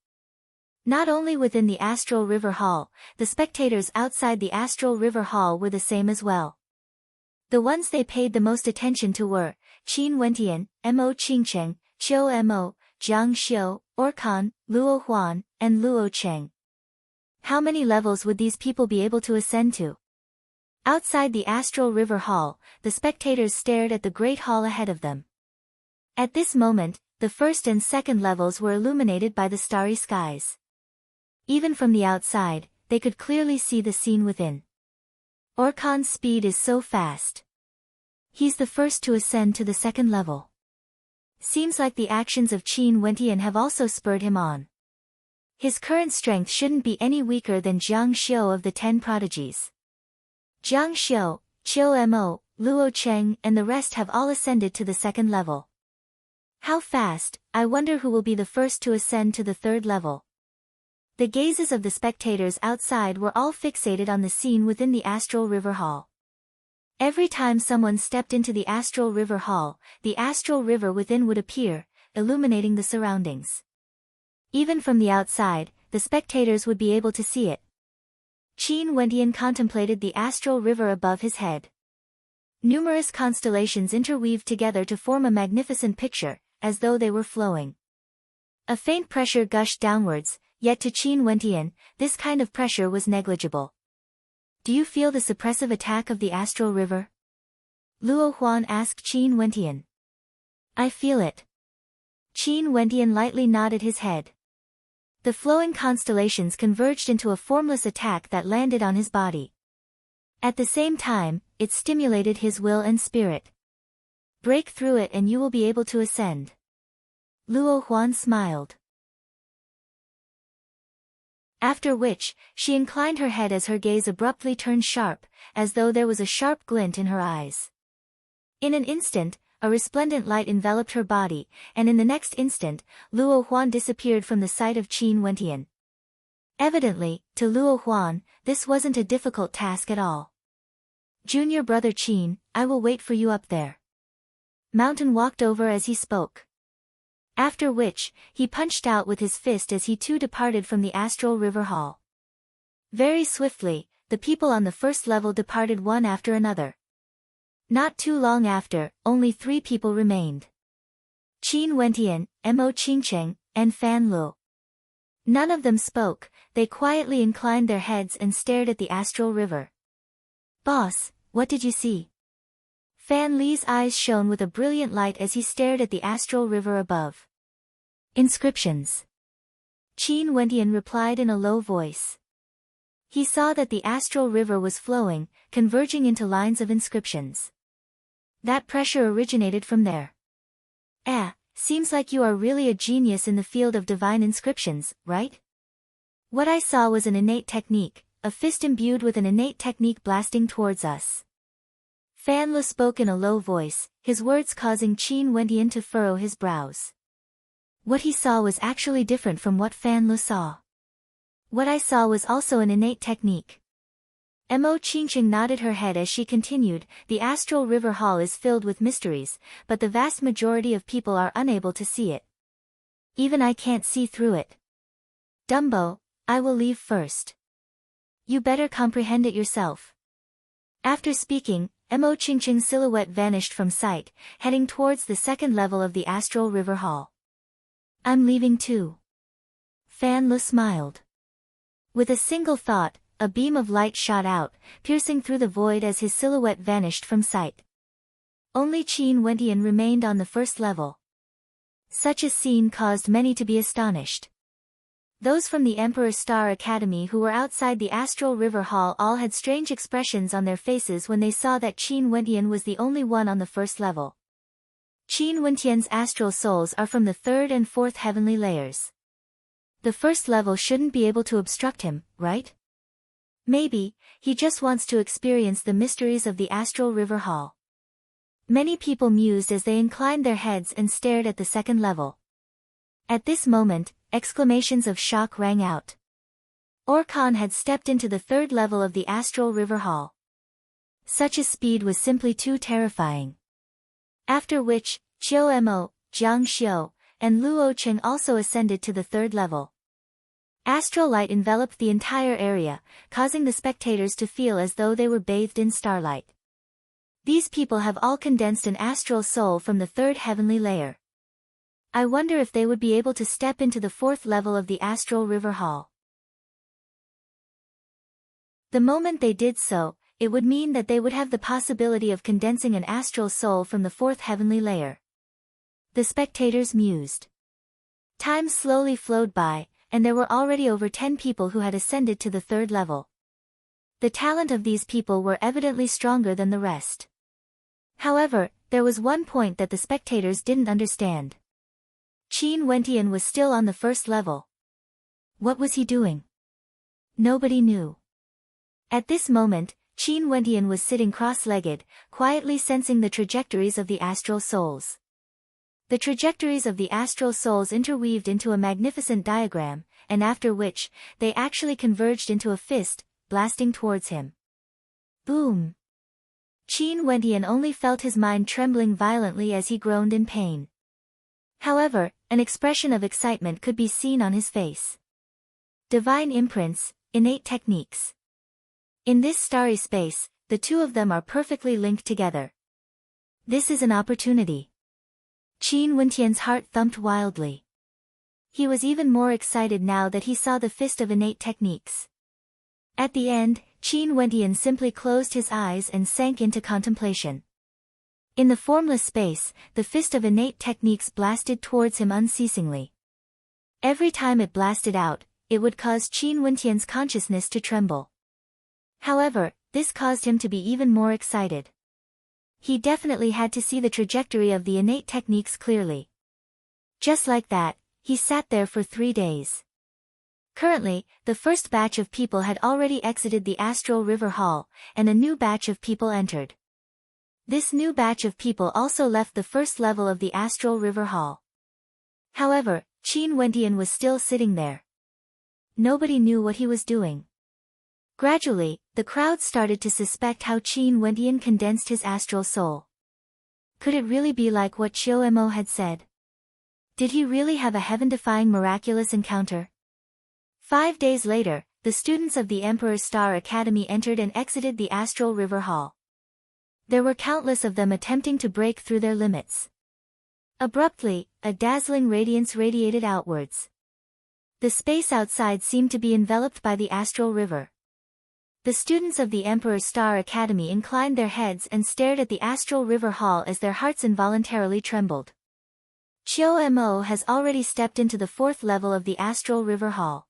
Not only within the Astral River Hall, the spectators outside the Astral River Hall were the same as well. The ones they paid the most attention to were Qin Wentian, Mo Qingqing, Qiu Mo, Jiang Xiu, Orkan, Luo Huan, and Luo Cheng. How many levels would these people be able to ascend to? Outside the Astral River Hall, the spectators stared at the great hall ahead of them. At this moment, the first and second levels were illuminated by the starry skies. Even from the outside, they could clearly see the scene within. Orkan's speed is so fast. He's the first to ascend to the second level. Seems like the actions of Qin Wentian have also spurred him on. His current strength shouldn't be any weaker than Jiang Xiu of the 10 prodigies. Jiang Xiu, Qiu Mo, Luo Cheng and the rest have all ascended to the second level. How fast, I wonder who will be the first to ascend to the third level. The gazes of the spectators outside were all fixated on the scene within the Astral River Hall. Every time someone stepped into the Astral River Hall, the Astral River within would appear, illuminating the surroundings. Even from the outside, the spectators would be able to see it. Qin Wentian contemplated the Astral River above his head. Numerous constellations interweaved together to form a magnificent picture, as though they were flowing. A faint pressure gushed downwards, yet to Qin Wentian, this kind of pressure was negligible. "Do you feel the suppressive attack of the Astral River?" Luo Huan asked Qin Wentian. "I feel it." Qin Wentian lightly nodded his head. The flowing constellations converged into a formless attack that landed on his body. At the same time, it stimulated his will and spirit. Break through it and you will be able to ascend. Luo Huan smiled. After which, she inclined her head as her gaze abruptly turned sharp, as though there was a sharp glint in her eyes. In an instant, a resplendent light enveloped her body, and in the next instant, Luo Huan disappeared from the sight of Qin Wentian. Evidently, to Luo Huan, this wasn't a difficult task at all. Junior brother Qin, I will wait for you up there. Mountain walked over as he spoke. After which, he punched out with his fist as he too departed from the astral river hall. Very swiftly, the people on the first level departed one after another. Not too long after, only 3 people remained. Qin Wentian, Mo Qingcheng, and Fan Lu. None of them spoke, they quietly inclined their heads and stared at the astral river. Boss, what did you see? Fan Li's eyes shone with a brilliant light as he stared at the astral river above. Inscriptions. Qin Wentian replied in a low voice. He saw that the astral river was flowing, converging into lines of inscriptions. That pressure originated from there. Seems like you are really a genius in the field of divine inscriptions, right? What I saw was an innate technique, a fist imbued with an innate technique blasting towards us. Fan Lu spoke in a low voice, his words causing Qin Wentian to furrow his brows. What he saw was actually different from what Fan Lu saw. What I saw was also an innate technique. Mo Qingqing nodded her head as she continued, the astral river hall is filled with mysteries, but the vast majority of people are unable to see it. Even I can't see through it. Dumbo, I will leave first. You better comprehend it yourself. After speaking, Mo Qingqing's silhouette vanished from sight, heading towards the second level of the astral river hall. I'm leaving too. Fan Lu smiled. With a single thought, a beam of light shot out, piercing through the void as his silhouette vanished from sight. Only Qin Wentian remained on the first level. Such a scene caused many to be astonished. Those from the Emperor Star Academy who were outside the astral river hall all had strange expressions on their faces when they saw that Qin Wentian was the only one on the first level. Qin Wentian's astral souls are from the 3rd and 4th heavenly layers. The first level shouldn't be able to obstruct him, right? Maybe, he just wants to experience the mysteries of the astral river hall. Many people mused as they inclined their heads and stared at the second level. At this moment, exclamations of shock rang out. Orkan had stepped into the 3rd level of the astral river hall. Such a speed was simply too terrifying. After which, Qiu Mo, Jiang Xiu, and Luo Cheng also ascended to the 3rd level. Astral light enveloped the entire area, causing the spectators to feel as though they were bathed in starlight. These people have all condensed an astral soul from the 3rd heavenly layer. I wonder if they would be able to step into the 4th level of the astral river hall. The moment they did so, it would mean that they would have the possibility of condensing an astral soul from the 4th heavenly layer. The spectators mused. Time slowly flowed by, and there were already over 10 people who had ascended to the 3rd level. The talent of these people were evidently stronger than the rest. However, there was one point that the spectators didn't understand. Qin Wentian was still on the 1st level. What was he doing? Nobody knew. At this moment, Qin Wentian was sitting cross-legged, quietly sensing the trajectories of the astral souls. The trajectories of the astral souls interweaved into a magnificent diagram, and after which, they actually converged into a fist, blasting towards him. Boom! Qin Wentian only felt his mind trembling violently as he groaned in pain. However, an expression of excitement could be seen on his face. Divine imprints, innate techniques. In this starry space, the two of them are perfectly linked together. This is an opportunity. Qin Wentian's heart thumped wildly. He was even more excited now that he saw the fist of innate techniques. At the end, Qin Wentian simply closed his eyes and sank into contemplation. In the formless space, the fist of innate techniques blasted towards him unceasingly. Every time it blasted out, it would cause Qin Wentian's consciousness to tremble. However, this caused him to be even more excited. He definitely had to see the trajectory of the innate techniques clearly. Just like that, he sat there for 3 days. Currently, the first batch of people had already exited the Astral River Hall, and a new batch of people entered. This new batch of people also left the first level of the Astral River Hall. However, Qin Wentian was still sitting there. Nobody knew what he was doing. Gradually, the crowd started to suspect how Qin Wentian condensed his astral soul. Could it really be like what Qiu Mo had said? Did he really have a heaven-defying miraculous encounter? 5 days later, the students of the Emperor's Star Academy entered and exited the Astral River Hall. There were countless of them attempting to break through their limits. Abruptly, a dazzling radiance radiated outwards. The space outside seemed to be enveloped by the astral river. The students of the Emperor's Star Academy inclined their heads and stared at the Astral River Hall as their hearts involuntarily trembled. Qiu Mo has already stepped into the 4th level of the Astral River Hall.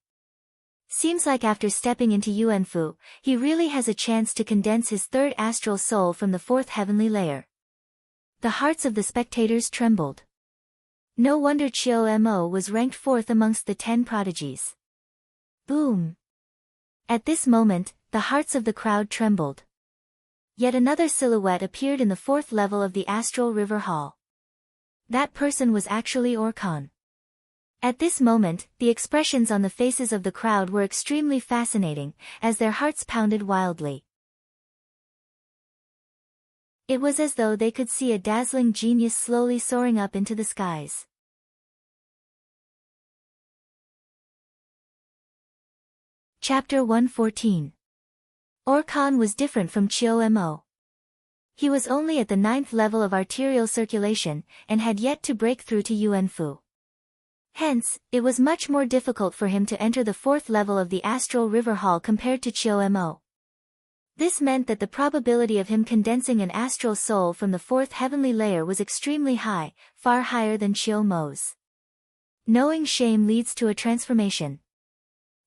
Seems like after stepping into Yuanfu, he really has a chance to condense his 3rd astral soul from the 4th heavenly layer. The hearts of the spectators trembled. No wonder Qiu Mo was ranked 4th amongst the 10 prodigies. Boom! At this moment, the hearts of the crowd trembled. Yet another silhouette appeared in the 4th level of the Astral River Hall. That person was actually Orkan. At this moment, the expressions on the faces of the crowd were extremely fascinating, as their hearts pounded wildly. It was as though they could see a dazzling genius slowly soaring up into the skies. Chapter 114. Orkan was different from Qiu Mo. He was only at the 9th level of arterial circulation, and had yet to break through to Yuanfu. Hence, it was much more difficult for him to enter the 4th level of the Astral River Hall compared to Qiu Mo. This meant that the probability of him condensing an astral soul from the 4th heavenly layer was extremely high, far higher than Qiu Mo's. Knowing shame leads to a transformation.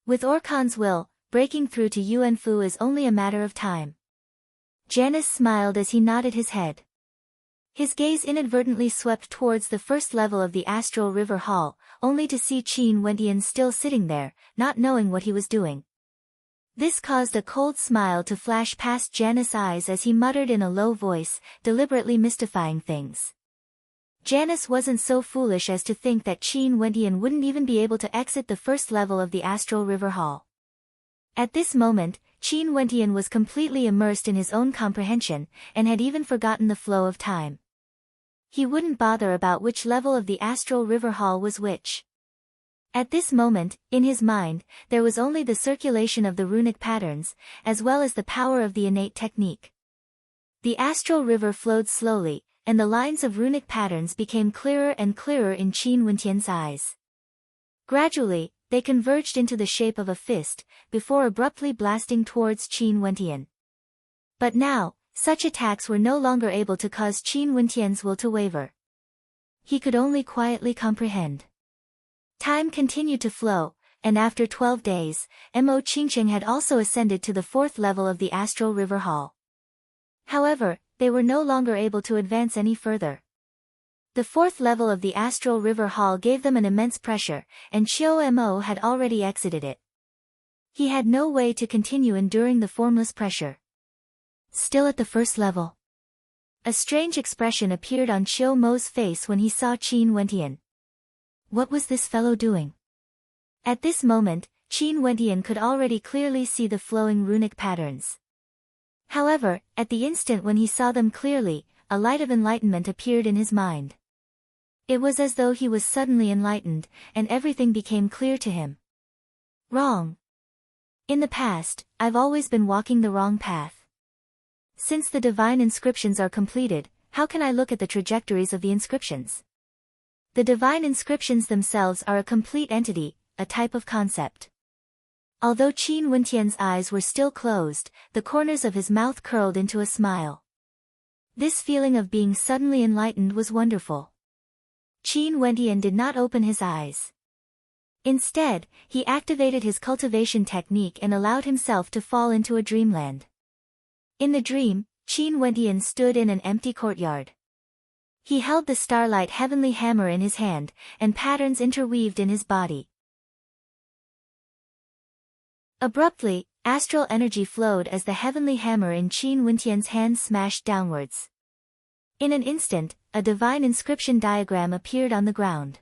With Orkan's will, breaking through to Yuanfu is only a matter of time. Janus smiled as he nodded his head. His gaze inadvertently swept towards the 1st level of the Astral River Hall, only to see Qin Wentian still sitting there, not knowing what he was doing. This caused a cold smile to flash past Janus' eyes as he muttered in a low voice, deliberately mystifying things. Janus wasn't so foolish as to think that Qin Wentian wouldn't even be able to exit the 1st level of the Astral River Hall. At this moment, Qin Wentian was completely immersed in his own comprehension, and had even forgotten the flow of time. He wouldn't bother about which level of the Astral River Hall was which. At this moment, in his mind, there was only the circulation of the runic patterns, as well as the power of the innate technique. The astral river flowed slowly, and the lines of runic patterns became clearer and clearer in Qin Wentian's eyes. Gradually, they converged into the shape of a fist, before abruptly blasting towards Qin Wentian. But now, such attacks were no longer able to cause Qin Wentian's will to waver. He could only quietly comprehend. Time continued to flow, and after 12 days, Mo Qingcheng had also ascended to the 4th level of the Astral River Hall. However, they were no longer able to advance any further. The 4th level of the Astral River Hall gave them an immense pressure, and Qiu Mo had already exited it. He had no way to continue enduring the formless pressure. Still at the 1st level. A strange expression appeared on Qiu Mo's face when he saw Qin Wentian. What was this fellow doing? At this moment, Qin Wentian could already clearly see the flowing runic patterns. However, at the instant when he saw them clearly, a light of enlightenment appeared in his mind. It was as though he was suddenly enlightened, and everything became clear to him. Wrong. In the past, I've always been walking the wrong path. Since the divine inscriptions are completed, how can I look at the trajectories of the inscriptions? The divine inscriptions themselves are a complete entity, a type of concept. Although Qin Wentian's eyes were still closed, the corners of his mouth curled into a smile. This feeling of being suddenly enlightened was wonderful. Qin Wentian did not open his eyes. Instead, he activated his cultivation technique and allowed himself to fall into a dreamland. In the dream, Qin Wentian stood in an empty courtyard. He held the starlight heavenly hammer in his hand, and patterns interweaved in his body. Abruptly, astral energy flowed as the heavenly hammer in Qin Wentian's hand smashed downwards. In an instant, a divine inscription diagram appeared on the ground.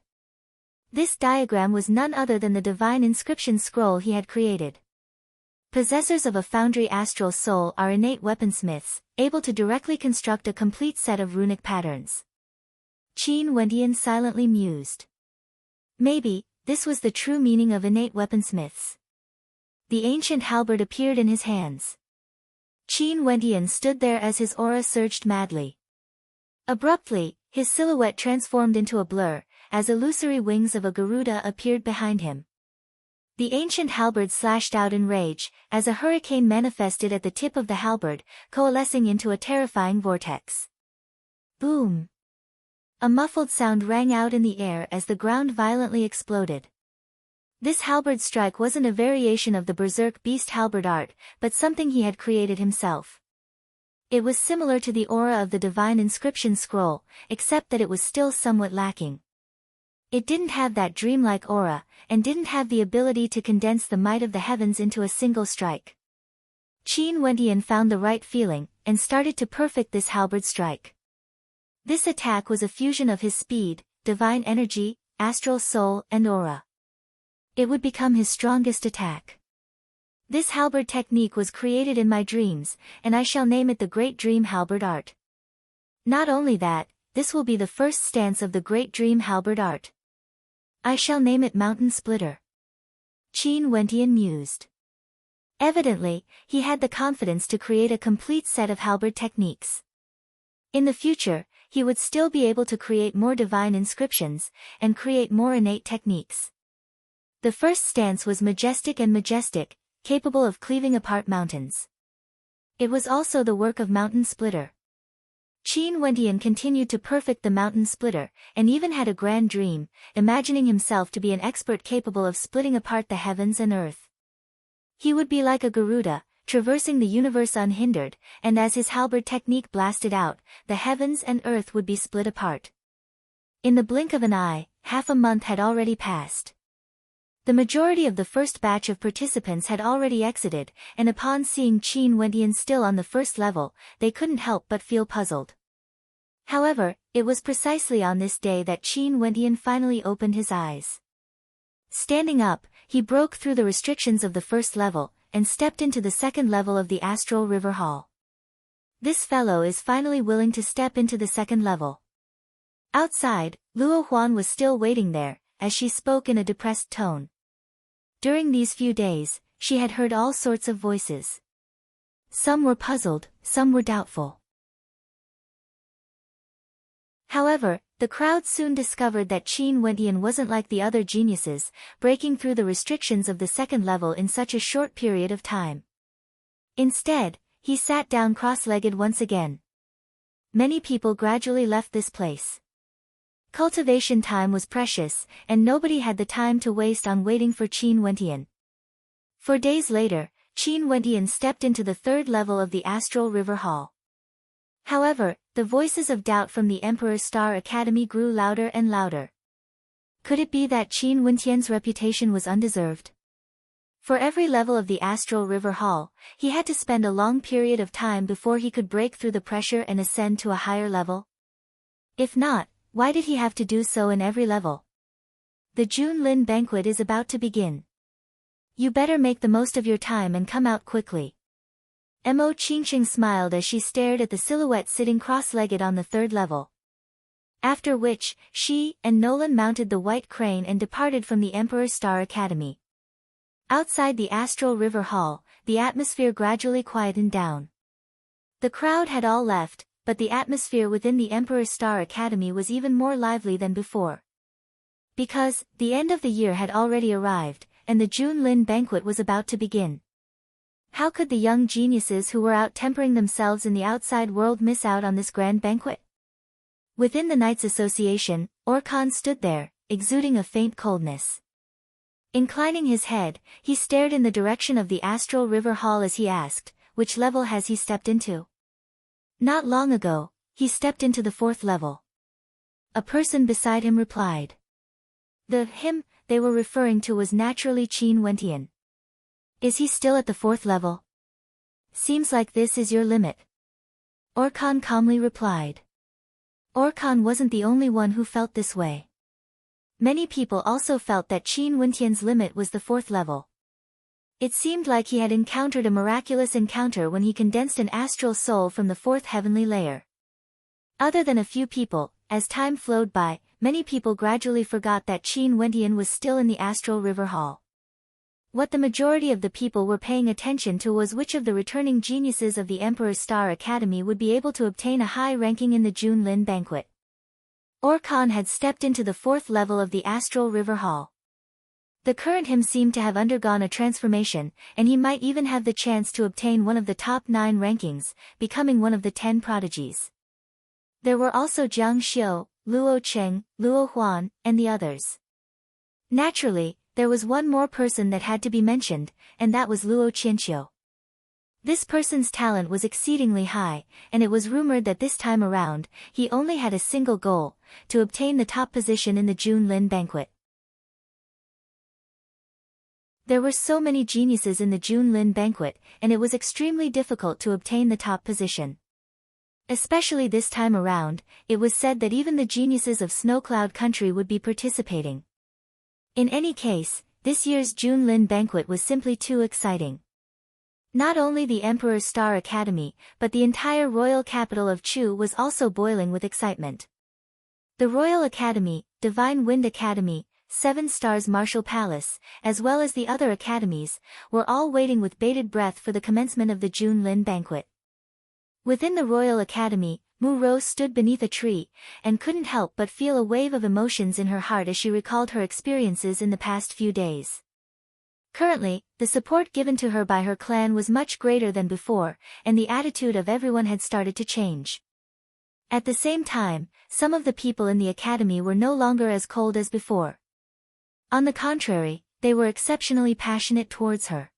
This diagram was none other than the divine inscription scroll he had created. Possessors of a foundry astral soul are innate weaponsmiths, able to directly construct a complete set of runic patterns. Qin Wentian silently mused. Maybe, this was the true meaning of innate weaponsmiths. The ancient halberd appeared in his hands. Qin Wentian stood there as his aura surged madly. Abruptly, his silhouette transformed into a blur, as illusory wings of a Garuda appeared behind him. The ancient halberd slashed out in rage, as a hurricane manifested at the tip of the halberd, coalescing into a terrifying vortex. Boom! A muffled sound rang out in the air as the ground violently exploded. This halberd strike wasn't a variation of the berserk beast halberd art, but something he had created himself. It was similar to the aura of the divine inscription scroll, except that it was still somewhat lacking. It didn't have that dreamlike aura, and didn't have the ability to condense the might of the heavens into a single strike. Qin Wentian found the right feeling, and started to perfect this halberd strike. This attack was a fusion of his speed, divine energy, astral soul, and aura. It would become his strongest attack. This halberd technique was created in my dreams, and I shall name it the Great Dream Halberd Art. Not only that, this will be the first stance of the Great Dream Halberd Art. I shall name it Mountain Splitter. Qin Wentian mused. Evidently, he had the confidence to create a complete set of halberd techniques. In the future, he would still be able to create more divine inscriptions, and create more innate techniques. The first stance was majestic and majestic, capable of cleaving apart mountains. It was also the work of Mountain Splitter. Qin Wentian continued to perfect the Mountain Splitter, and even had a grand dream, imagining himself to be an expert capable of splitting apart the heavens and earth. He would be like a Garuda, traversing the universe unhindered, and as his halberd technique blasted out, the heavens and earth would be split apart. In the blink of an eye, half a month had already passed. The majority of the first batch of participants had already exited, and upon seeing Qin Wentian still on the first level, they couldn't help but feel puzzled. However, it was precisely on this day that Qin Wentian finally opened his eyes. Standing up, he broke through the restrictions of the first level, and stepped into the second level of the Astral River Hall. This fellow is finally willing to step into the second level. Outside, Luo Huan was still waiting there, as she spoke in a depressed tone. During these few days, she had heard all sorts of voices. Some were puzzled, some were doubtful. However, the crowd soon discovered that Qin Wentian wasn't like the other geniuses, breaking through the restrictions of the second level in such a short period of time. Instead, he sat down cross-legged once again. Many people gradually left this place. Cultivation time was precious, and nobody had the time to waste on waiting for Qin Wentian. 4 days later, Qin Wentian stepped into the third level of the Astral River Hall. However, the voices of doubt from the Emperor's Star Academy grew louder and louder. Could it be that Qin Wentian's reputation was undeserved? For every level of the Astral River Hall, he had to spend a long period of time before he could break through the pressure and ascend to a higher level. If not, why did he have to do so in every level? The June Lin banquet is about to begin. You better make the most of your time and come out quickly. Mo Qingqing smiled as she stared at the silhouette sitting cross-legged on the third level. After which, she and Nolan mounted the white crane and departed from the Emperor's Star Academy. Outside the Astral River Hall, the atmosphere gradually quietened down. The crowd had all left, but the atmosphere within the Emperor's Star Academy was even more lively than before. Because, the end of the year had already arrived, and the June Lin banquet was about to begin. How could the young geniuses who were out tempering themselves in the outside world miss out on this grand banquet? Within the Knights Association, Orkan stood there, exuding a faint coldness. Inclining his head, he stared in the direction of the astral river hall as he asked, "Which level has he stepped into?" "Not long ago, he stepped into the 4th level." A person beside him replied. The him they were referring to was naturally Qin Wentian. "Is he still at the 4th level?" "Seems like this is your limit." Orkan calmly replied. Orkan wasn't the only one who felt this way. Many people also felt that Qin Wentian's limit was the 4th level. It seemed like he had encountered a miraculous encounter when he condensed an astral soul from the 4th heavenly layer. Other than a few people, as time flowed by, many people gradually forgot that Qin Wentian was still in the astral river hall. What the majority of the people were paying attention to was which of the returning geniuses of the Emperor's Star Academy would be able to obtain a high ranking in the Junlin banquet. Orkan had stepped into the 4th level of the astral river hall. The current him seemed to have undergone a transformation, and he might even have the chance to obtain one of the top 9 rankings, becoming one of the 10 prodigies. There were also Jiang Xiu, Luo Cheng, Luo Huan, and the others. Naturally, there was one more person that had to be mentioned, and that was Luo Qianqiu. This person's talent was exceedingly high, and it was rumored that this time around, he only had a single goal, to obtain the top position in the Junlin banquet. There were so many geniuses in the Junlin banquet, and it was extremely difficult to obtain the top position. Especially this time around, it was said that even the geniuses of Snowcloud Country would be participating. In any case, this year's Junlin banquet was simply too exciting. Not only the Emperor's Star Academy, but the entire royal capital of Chu was also boiling with excitement. The Royal Academy, Divine Wind Academy, 7 Stars Martial Palace, as well as the other academies, were all waiting with bated breath for the commencement of the Junlin banquet. Within the Royal Academy, Mu Rose stood beneath a tree, and couldn't help but feel a wave of emotions in her heart as she recalled her experiences in the past few days. Currently, the support given to her by her clan was much greater than before, and the attitude of everyone had started to change. At the same time, some of the people in the academy were no longer as cold as before. On the contrary, they were exceptionally passionate towards her.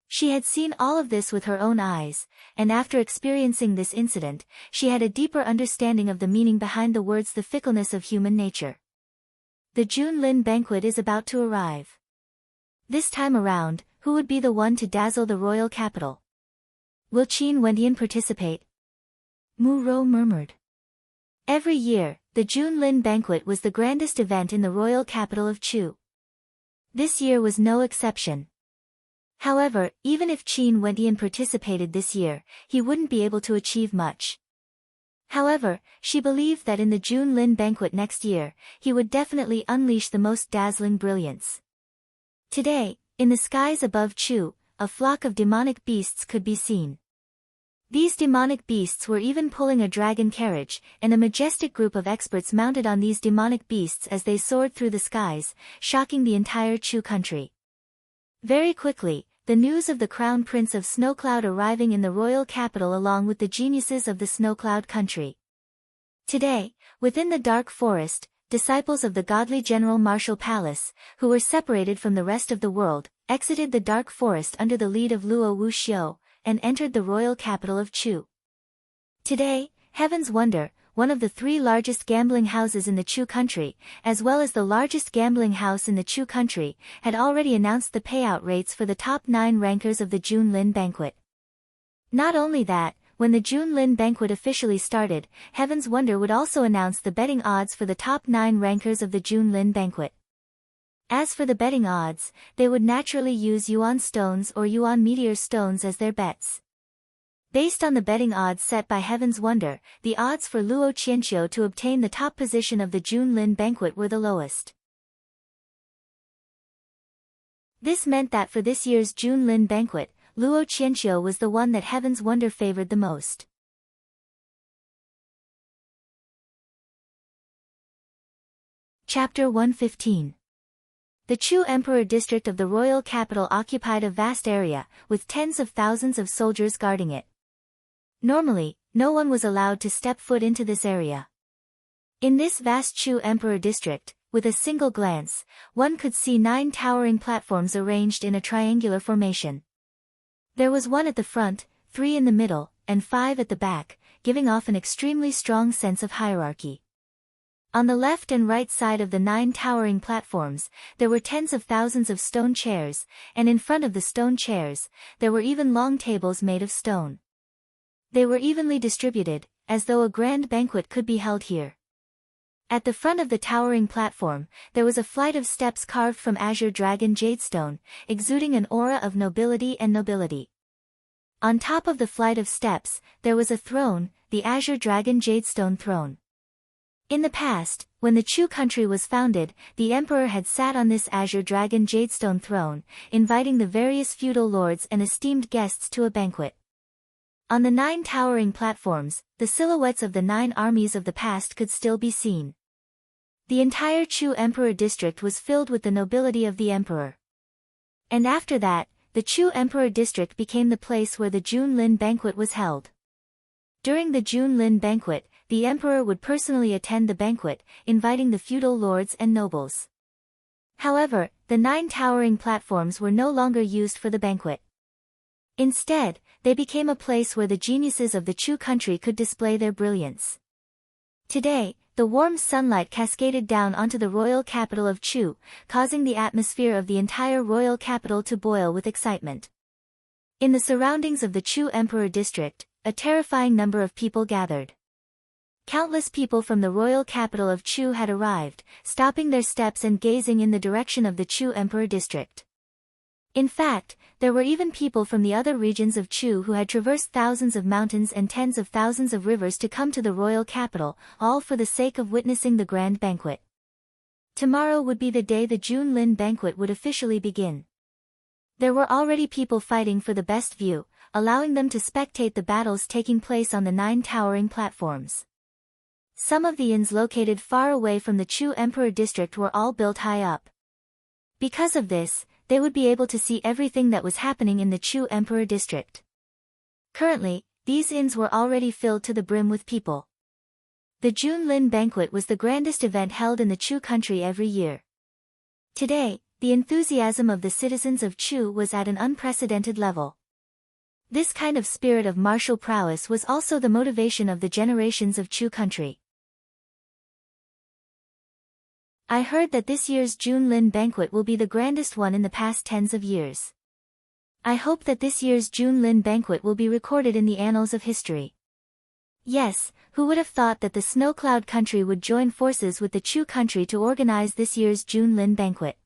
She had seen all of this with her own eyes, and after experiencing this incident, she had a deeper understanding of the meaning behind the words "the fickleness of human nature." The Junlin banquet is about to arrive. This time around, who would be the one to dazzle the royal capital? Will Qin Wentian participate? Mu Rou murmured. Every year, the Junlin banquet was the grandest event in the royal capital of Chu. This year was no exception. However, even if Qin Wentian participated this year, he wouldn't be able to achieve much. However, she believed that in the Junlin banquet next year, he would definitely unleash the most dazzling brilliance. Today, in the skies above Chu, a flock of demonic beasts could be seen. These demonic beasts were even pulling a dragon carriage, and a majestic group of experts mounted on these demonic beasts as they soared through the skies, shocking the entire Chu country. Very quickly, the news of the Crown Prince of Snowcloud arriving in the royal capital along with the geniuses of the Snowcloud country. Today, within the dark forest, disciples of the godly General Martial Palace, who were separated from the rest of the world, exited the dark forest under the lead of Luo Wuxiu, and entered the royal capital of Chu. Today, Heaven's Wonder, one of the 3 largest gambling houses in the Chu country, as well as the largest gambling house in the Chu country, had already announced the payout rates for the top 9 rankers of the Junlin banquet. Not only that, when the Junlin banquet officially started, Heaven's Wonder would also announce the betting odds for the top 9 rankers of the Junlin banquet. As for the betting odds, they would naturally use Yuan stones or Yuan meteor stones as their bets. Based on the betting odds set by Heaven's Wonder, the odds for Luo Qianqiu to obtain the top position of the Junlin banquet were the lowest. This meant that for this year's Junlin banquet, Luo Qianqiu was the one that Heaven's Wonder favored the most. Chapter 115. The Chu Emperor district of the royal capital occupied a vast area, with tens of thousands of soldiers guarding it. Normally, no one was allowed to step foot into this area. In this vast Chu Emperor district, with a single glance, one could see 9 towering platforms arranged in a triangular formation. There was 1 at the front, 3 in the middle, and 5 at the back, giving off an extremely strong sense of hierarchy. On the left and right side of the 9 towering platforms, there were tens of thousands of stone chairs, and in front of the stone chairs, there were even long tables made of stone. They were evenly distributed, as though a grand banquet could be held here. At the front of the towering platform, there was a flight of steps carved from azure dragon jadestone, exuding an aura of nobility and nobility. On top of the flight of steps, there was a throne, the azure dragon jadestone throne. In the past, when the Chu country was founded, the emperor had sat on this azure dragon jadestone throne, inviting the various feudal lords and esteemed guests to a banquet. On the 9 towering platforms, the silhouettes of the 9 armies of the past could still be seen. The entire Chu emperor district was filled with the nobility of the emperor. And after that, the Chu emperor district became the place where the Junlin banquet was held. During the Junlin banquet, the emperor would personally attend the banquet, inviting the feudal lords and nobles. However, the 9 towering platforms were no longer used for the banquet. Instead, they became a place where the geniuses of the Chu country could display their brilliance. Today, the warm sunlight cascaded down onto the royal capital of Chu, causing the atmosphere of the entire royal capital to boil with excitement. In the surroundings of the Chu emperor district, a terrifying number of people gathered. Countless people from the royal capital of Chu had arrived, stopping their steps and gazing in the direction of the Chu emperor district. In fact, there were even people from the other regions of Chu who had traversed thousands of mountains and tens of thousands of rivers to come to the royal capital, all for the sake of witnessing the grand banquet. Tomorrow would be the day the Junlin banquet would officially begin. There were already people fighting for the best view, allowing them to spectate the battles taking place on the 9 towering platforms. Some of the inns located far away from the Chu emperor district were all built high up. Because of this, they would be able to see everything that was happening in the Chu emperor district. Currently, these inns were already filled to the brim with people. The Junlin banquet was the grandest event held in the Chu country every year. Today, the enthusiasm of the citizens of Chu was at an unprecedented level. This kind of spirit of martial prowess was also the motivation of the generations of Chu country. I heard that this year's Junlin banquet will be the grandest one in the past tens of years. I hope that this year's Junlin banquet will be recorded in the annals of history. Yes, who would have thought that the Snow Cloud country would join forces with the Chu country to organize this year's Junlin banquet?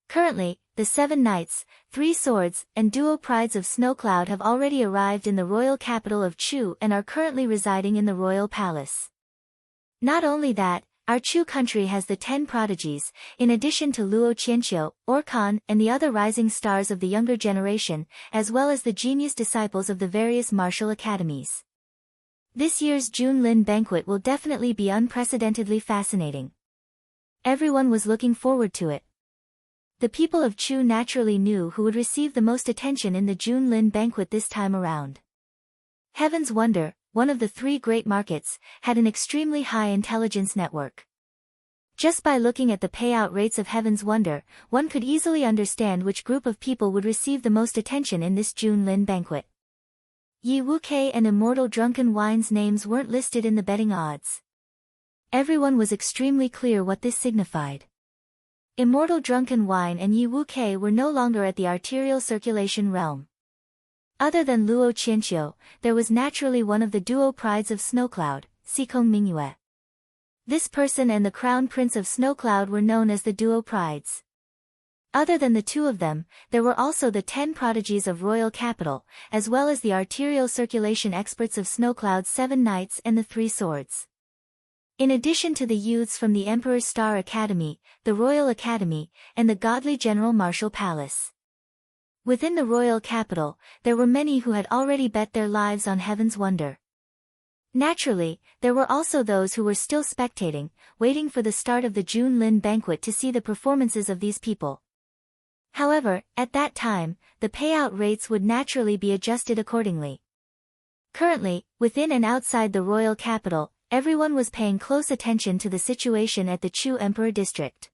Currently, the 7 knights, 3 swords, and duo prides of Snow Cloud have already arrived in the royal capital of Chu and are currently residing in the royal palace. Not only that, our Chu country has the 10 prodigies, in addition to Luo Qianqiu, Orkan, and the other rising stars of the younger generation, as well as the genius disciples of the various martial academies. This year's Junlin banquet will definitely be unprecedentedly fascinating. Everyone was looking forward to it. The people of Chu naturally knew who would receive the most attention in the Junlin banquet this time around. Heaven's Wonder, one of the 3 great markets, had an extremely high intelligence network. Just by looking at the payout rates of Heaven's Wonder, one could easily understand which group of people would receive the most attention in this Junlin banquet. Yi Wuke and Immortal Drunken Wine's names weren't listed in the betting odds. Everyone was extremely clear what this signified. Immortal Drunken Wine and Yi Wuke were no longer at the arterial circulation realm. Other than Luo Qianqiu, there was naturally one of the duo prides of Snow Cloud, Xikong Mingyue. This person and the crown prince of Snow Cloud were known as the duo prides. Other than the 2 of them, there were also the 10 prodigies of royal capital, as well as the arterial circulation experts of Snow Cloud's 7 knights and the 3 swords. In addition to the youths from the Emperor's Star Academy, the Royal Academy, and the Godly General Martial Palace. Within the royal capital, there were many who had already bet their lives on Heaven's Wonder. Naturally, there were also those who were still spectating, waiting for the start of the Junlin banquet to see the performances of these people. However, at that time, the payout rates would naturally be adjusted accordingly. Currently, within and outside the royal capital, everyone was paying close attention to the situation at the Chu Emperor District.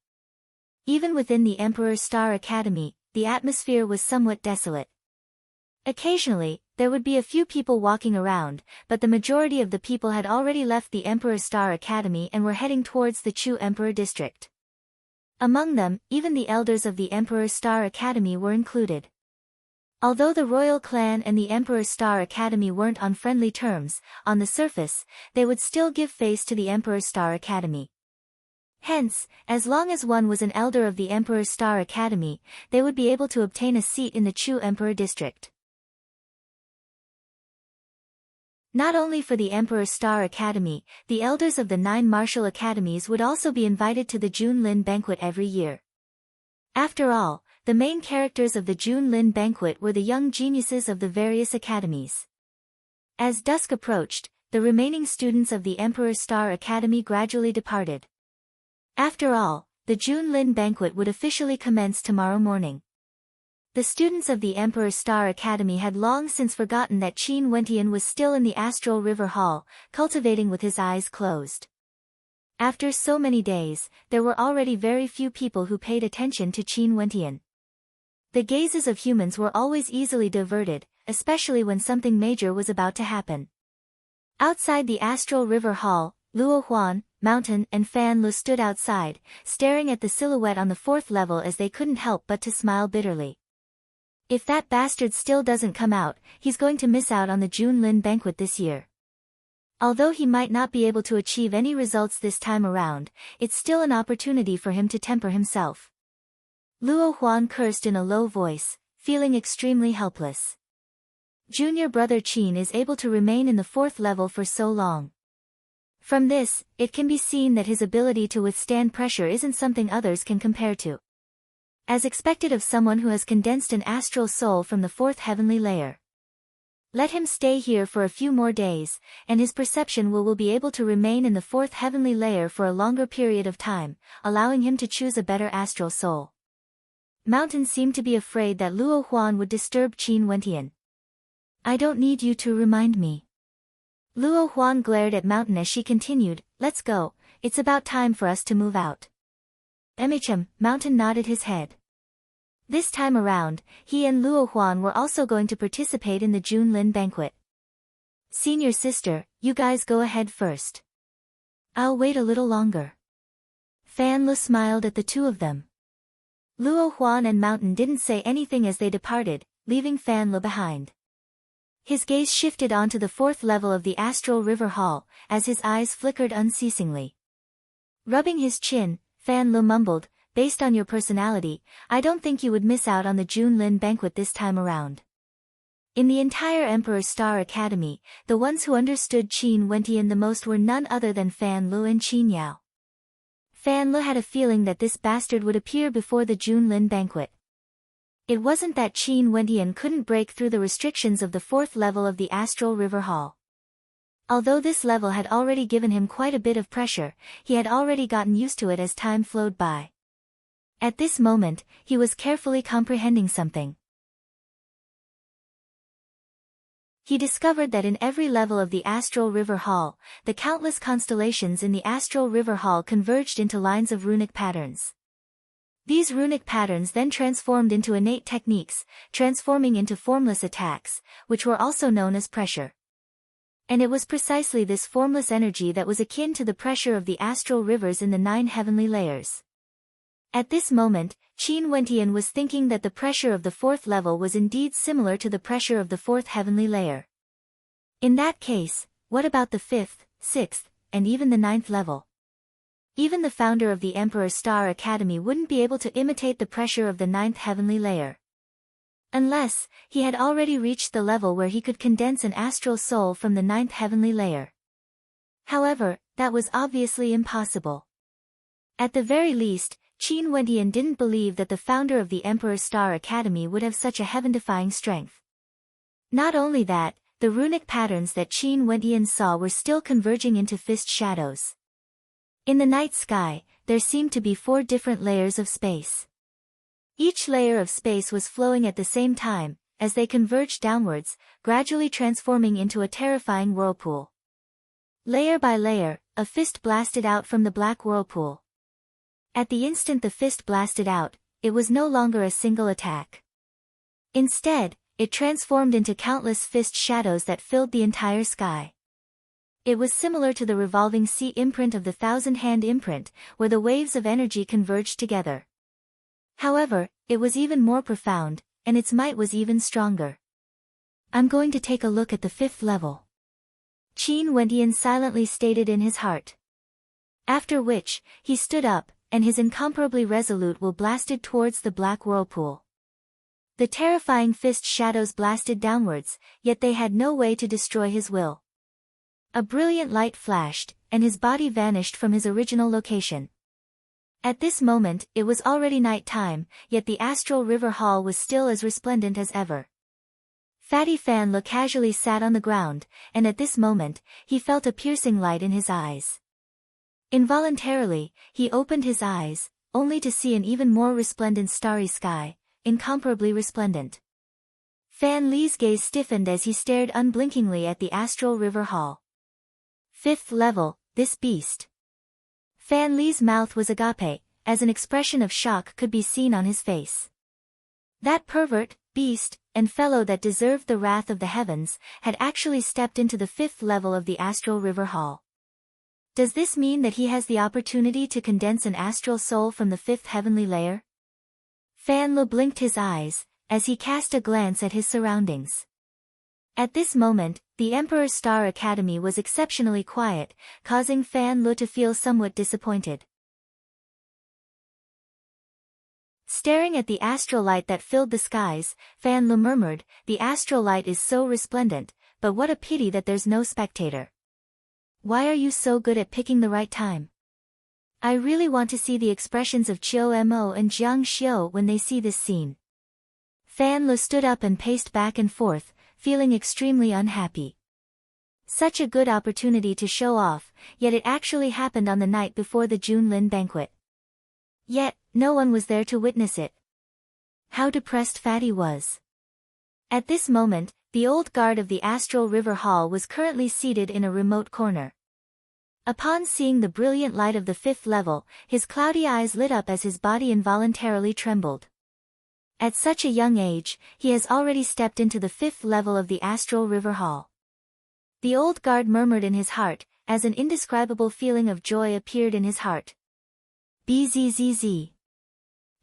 Even within the Emperor's Star Academy, the atmosphere was somewhat desolate. Occasionally, there would be a few people walking around, but the majority of the people had already left the Emperor's Star Academy and were heading towards the Chu Emperor District. Among them, even the elders of the Emperor's Star Academy were included. Although the royal clan and the Emperor's Star Academy weren't on friendly terms, on the surface, they would still give face to the Emperor's Star Academy. Hence, as long as one was an elder of the Emperor's Star Academy, they would be able to obtain a seat in the Chu Emperor District. Not only for the Emperor's Star Academy, the elders of the 9 martial academies would also be invited to the Junlin banquet every year. After all, the main characters of the Junlin banquet were the young geniuses of the various academies. As dusk approached, the remaining students of the Emperor's Star Academy gradually departed. After all, the Junlin banquet would officially commence tomorrow morning. The students of the Emperor's Star Academy had long since forgotten that Qin Wentian was still in the Astral River Hall, cultivating with his eyes closed. After so many days, there were already very few people who paid attention to Qin Wentian. The gazes of humans were always easily diverted, especially when something major was about to happen. Outside the Astral River Hall, Luo Huan, Mountain and Fan Lu stood outside, staring at the silhouette on the 4th level as they couldn't help but to smile bitterly. If that bastard still doesn't come out, he's going to miss out on the Junlin banquet this year. Although he might not be able to achieve any results this time around, it's still an opportunity for him to temper himself. Luo Huan cursed in a low voice, feeling extremely helpless. Junior brother Qin is able to remain in the 4th level for so long. From this, it can be seen that his ability to withstand pressure isn't something others can compare to. As expected of someone who has condensed an astral soul from the 4th heavenly layer. Let him stay here for a few more days, and his perception will be able to remain in the 4th heavenly layer for a longer period of time, allowing him to choose a better astral soul. Mountain seemed to be afraid that Luo Huan would disturb Qin Wentian. I don't need you to remind me. Luo Huan glared at Mountain as she continued, let's go, it's about time for us to move out. Mountain nodded his head. This time around, he and Luo Huan were also going to participate in the Junlin banquet. Senior sister, you guys go ahead first. I'll wait a little longer. Fan Lu smiled at the two of them. Luo Huan and Mountain didn't say anything as they departed, leaving Fan Lu behind. His gaze shifted onto the 4th level of the Astral River Hall, as his eyes flickered unceasingly. Rubbing his chin, Fan Lu mumbled, based on your personality, I don't think you would miss out on the Junlin banquet this time around. In the entire Emperor's Star Academy, the ones who understood Qin Wentian the most were none other than Fan Lu and Qin Yao. Fan Lu had a feeling that this bastard would appear before the Junlin banquet. It wasn't that Qin Wentian couldn't break through the restrictions of the 4th level of the Astral River Hall. Although this level had already given him quite a bit of pressure, he had already gotten used to it as time flowed by. At this moment, he was carefully comprehending something. He discovered that in every level of the Astral River Hall, the countless constellations in the Astral River Hall converged into lines of runic patterns. These runic patterns then transformed into innate techniques, transforming into formless attacks, which were also known as pressure. And it was precisely this formless energy that was akin to the pressure of the astral rivers in the 9 heavenly layers. At this moment, Qin Wentian was thinking that the pressure of the 4th level was indeed similar to the pressure of the 4th heavenly layer. In that case, what about the 5th, 6th, and even the 9th level? Even the founder of the Emperor's Star Academy wouldn't be able to imitate the pressure of the 9th heavenly layer. Unless, he had already reached the level where he could condense an astral soul from the 9th heavenly layer. However, that was obviously impossible. At the very least, Qin Wentian didn't believe that the founder of the Emperor's Star Academy would have such a heaven-defying strength. Not only that, the runic patterns that Qin Wentian saw were still converging into fist shadows. In the night sky, there seemed to be 4 different layers of space. Each layer of space was flowing at the same time, as they converged downwards, gradually transforming into a terrifying whirlpool. Layer by layer, a fist blasted out from the black whirlpool. At the instant the fist blasted out, it was no longer a single attack. Instead, it transformed into countless fist shadows that filled the entire sky. It was similar to the revolving sea imprint of the thousand-hand imprint, where the waves of energy converged together. However, it was even more profound, and its might was even stronger. I'm going to take a look at the 5th level. Qin Wendian silently stated in his heart. After which, he stood up, and his incomparably resolute will blasted towards the black whirlpool. The terrifying fist shadows blasted downwards, yet they had no way to destroy his will. A brilliant light flashed, and his body vanished from his original location. At this moment, it was already night time, yet the astral river hall was still as resplendent as ever. Fatty Fan Lu casually sat on the ground, and at this moment, he felt a piercing light in his eyes. Involuntarily, he opened his eyes, only to see an even more resplendent starry sky, incomparably resplendent. Fan Li's gaze stiffened as he stared unblinkingly at the astral river hall. 5th level, this beast. Fan Li's mouth was agape, as an expression of shock could be seen on his face. That pervert, beast, and fellow that deserved the wrath of the heavens, had actually stepped into the 5th level of the astral river hall. Does this mean that he has the opportunity to condense an astral soul from the 5th heavenly layer? Fan Lu blinked his eyes, as he cast a glance at his surroundings. At this moment, the Emperor's Star Academy was exceptionally quiet, causing Fan Lu to feel somewhat disappointed. Staring at the astral light that filled the skies, Fan Lu murmured, "The astral light is so resplendent, but what a pity that there's no spectator. Why are you so good at picking the right time? I really want to see the expressions of Chiu Mo and Jiang Xiu when they see this scene." Fan Lu stood up and paced back and forth, feeling extremely unhappy. Such a good opportunity to show off, yet it actually happened on the night before the Junlin banquet. Yet, no one was there to witness it. How depressed Fatty was. At this moment, the old guard of the Astral River Hall was currently seated in a remote corner. Upon seeing the brilliant light of the 5th level, his cloudy eyes lit up as his body involuntarily trembled. At such a young age, he has already stepped into the 5th level of the Astral River Hall. The old guard murmured in his heart, as an indescribable feeling of joy appeared in his heart. Bzzz.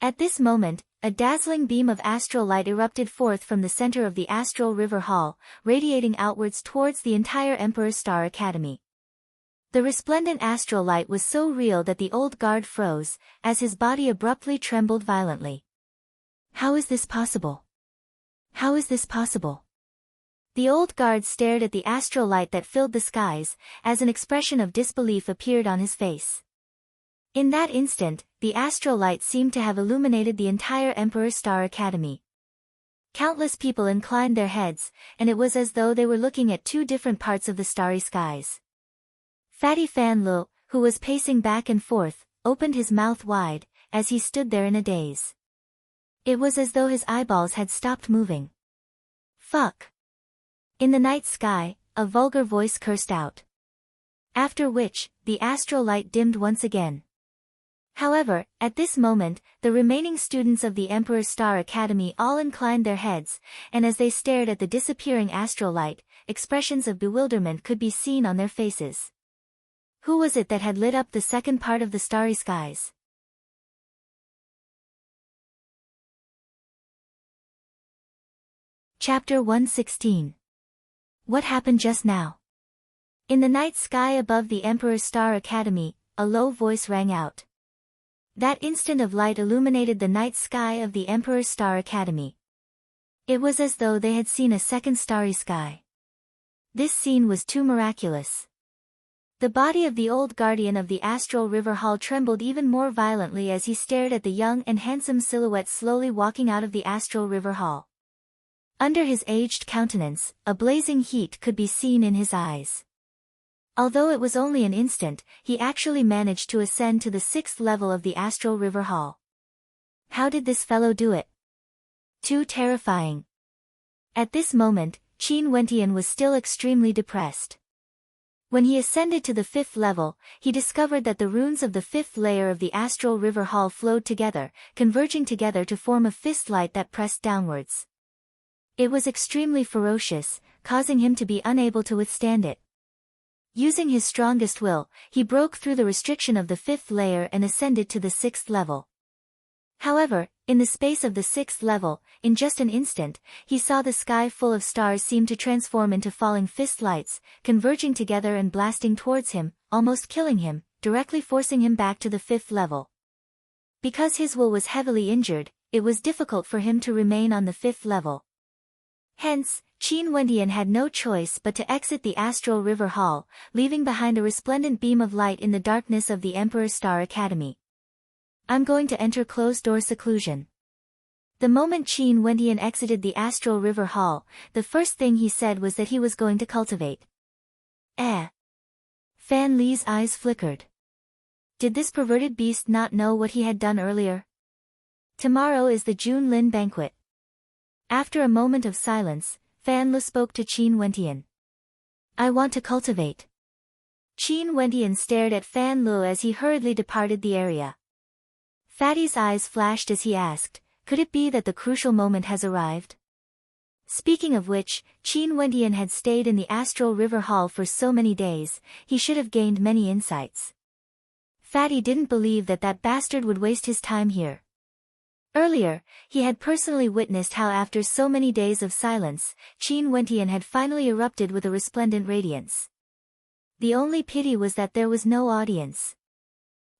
At this moment, a dazzling beam of astral light erupted forth from the center of the Astral River Hall, radiating outwards towards the entire Emperor's Star Academy. The resplendent astral light was so real that the old guard froze, as his body abruptly trembled violently. How is this possible? How is this possible? The old guard stared at the astral light that filled the skies, as an expression of disbelief appeared on his face. In that instant, the astral light seemed to have illuminated the entire Emperor's Star Academy. Countless people inclined their heads, and it was as though they were looking at two different parts of the starry skies. Fatty Fan Lu, who was pacing back and forth, opened his mouth wide, as he stood there in a daze. It was as though his eyeballs had stopped moving. Fuck. In the night sky, a vulgar voice cursed out. After which, the astral light dimmed once again. However, at this moment, the remaining students of the Emperor's Star Academy all inclined their heads, and as they stared at the disappearing astral light, expressions of bewilderment could be seen on their faces. Who was it that had lit up the second part of the starry skies? Chapter 116. What happened just now? In the night sky above the Emperor's Star Academy, a low voice rang out. That instant of light illuminated the night sky of the Emperor's Star Academy. It was as though they had seen a second starry sky. This scene was too miraculous. The body of the old guardian of the Astral River Hall trembled even more violently as he stared at the young and handsome silhouette slowly walking out of the Astral River Hall. Under his aged countenance, a blazing heat could be seen in his eyes. Although it was only an instant, he actually managed to ascend to the 6th level of the Astral River Hall. How did this fellow do it? Too terrifying. At this moment, Qin Wendian was still extremely depressed. When he ascended to the 5th level, he discovered that the runes of the 5th layer of the astral river hall flowed together, converging together to form a fist light that pressed downwards. It was extremely ferocious, causing him to be unable to withstand it. Using his strongest will, he broke through the restriction of the 5th layer and ascended to the 6th level. However, in the space of the 6th level, in just an instant, he saw the sky full of stars seem to transform into falling fist lights, converging together and blasting towards him, almost killing him, directly forcing him back to the 5th level. Because his will was heavily injured, it was difficult for him to remain on the 5th level. Hence, Qin Wendian had no choice but to exit the astral river hall, leaving behind a resplendent beam of light in the darkness of the Emperor Star Academy. I'm going to enter closed-door seclusion. The moment Qin Wendian exited the astral river hall, the first thing he said was that he was going to cultivate. Fan Li's eyes flickered. Did this perverted beast not know what he had done earlier? Tomorrow is the Junlin banquet. After a moment of silence, Fan Li spoke to Qin Wendian. I want to cultivate. Qin Wendian stared at Fan Li as he hurriedly departed the area. Fatty's eyes flashed as he asked, could it be that the crucial moment has arrived? Speaking of which, Qin Wendian had stayed in the astral river hall for so many days, he should have gained many insights. Fatty didn't believe that that bastard would waste his time here. Earlier, he had personally witnessed how after so many days of silence, Qin Wendian had finally erupted with a resplendent radiance. The only pity was that there was no audience.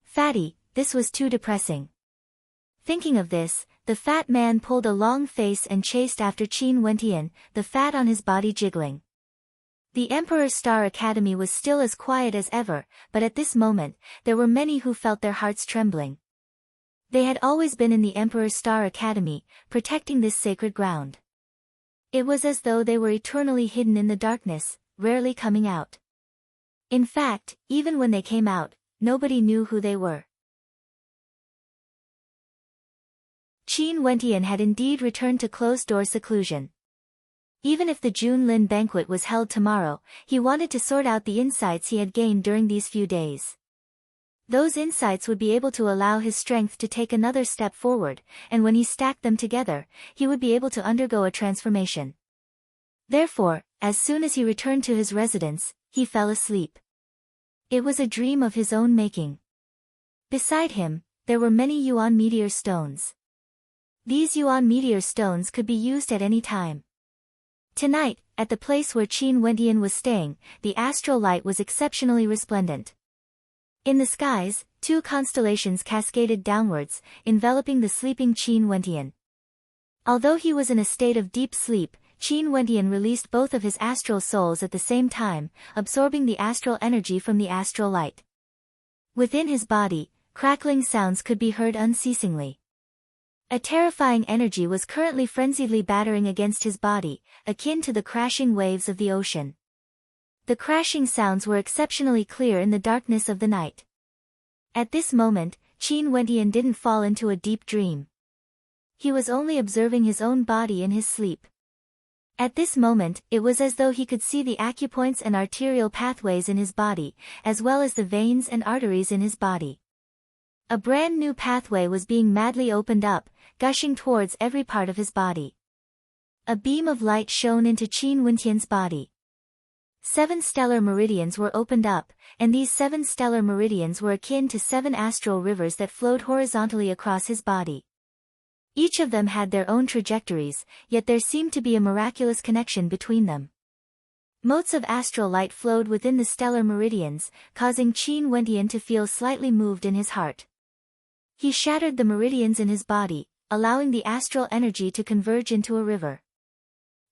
Fatty, this was too depressing. Thinking of this, the fat man pulled a long face and chased after Qin Wendian, the fat on his body jiggling. The Emperor Star Academy was still as quiet as ever, but at this moment, there were many who felt their hearts trembling. They had always been in the Emperor Star Academy, protecting this sacred ground. It was as though they were eternally hidden in the darkness, rarely coming out. In fact, even when they came out, nobody knew who they were. Qin Wendian had indeed returned to closed-door seclusion. Even if the Junlin banquet was held tomorrow, he wanted to sort out the insights he had gained during these few days. Those insights would be able to allow his strength to take another step forward, and when he stacked them together, he would be able to undergo a transformation. Therefore, as soon as he returned to his residence, he fell asleep. It was a dream of his own making. Beside him, there were many Yuan meteor stones. These Yuan meteor stones could be used at any time. Tonight, at the place where Qin Wendian was staying, the astral light was exceptionally resplendent. In the skies, 2 constellations cascaded downwards, enveloping the sleeping Qin Wendian. Although he was in a state of deep sleep, Qin Wendian released both of his astral souls at the same time, absorbing the astral energy from the astral light. Within his body, crackling sounds could be heard unceasingly. A terrifying energy was currently frenziedly battering against his body, akin to the crashing waves of the ocean. The crashing sounds were exceptionally clear in the darkness of the night. At this moment, Qin Wendian didn't fall into a deep dream. He was only observing his own body in his sleep. At this moment, it was as though he could see the acupoints and arterial pathways in his body, as well as the veins and arteries in his body. A brand new pathway was being madly opened up, gushing towards every part of his body. A beam of light shone into Qin Wendian's body. 7 stellar meridians were opened up, and these 7 stellar meridians were akin to 7 astral rivers that flowed horizontally across his body. Each of them had their own trajectories, yet there seemed to be a miraculous connection between them. Motes of astral light flowed within the stellar meridians, causing Qin Wendian to feel slightly moved in his heart. He shattered the meridians in his body, allowing the astral energy to converge into a river.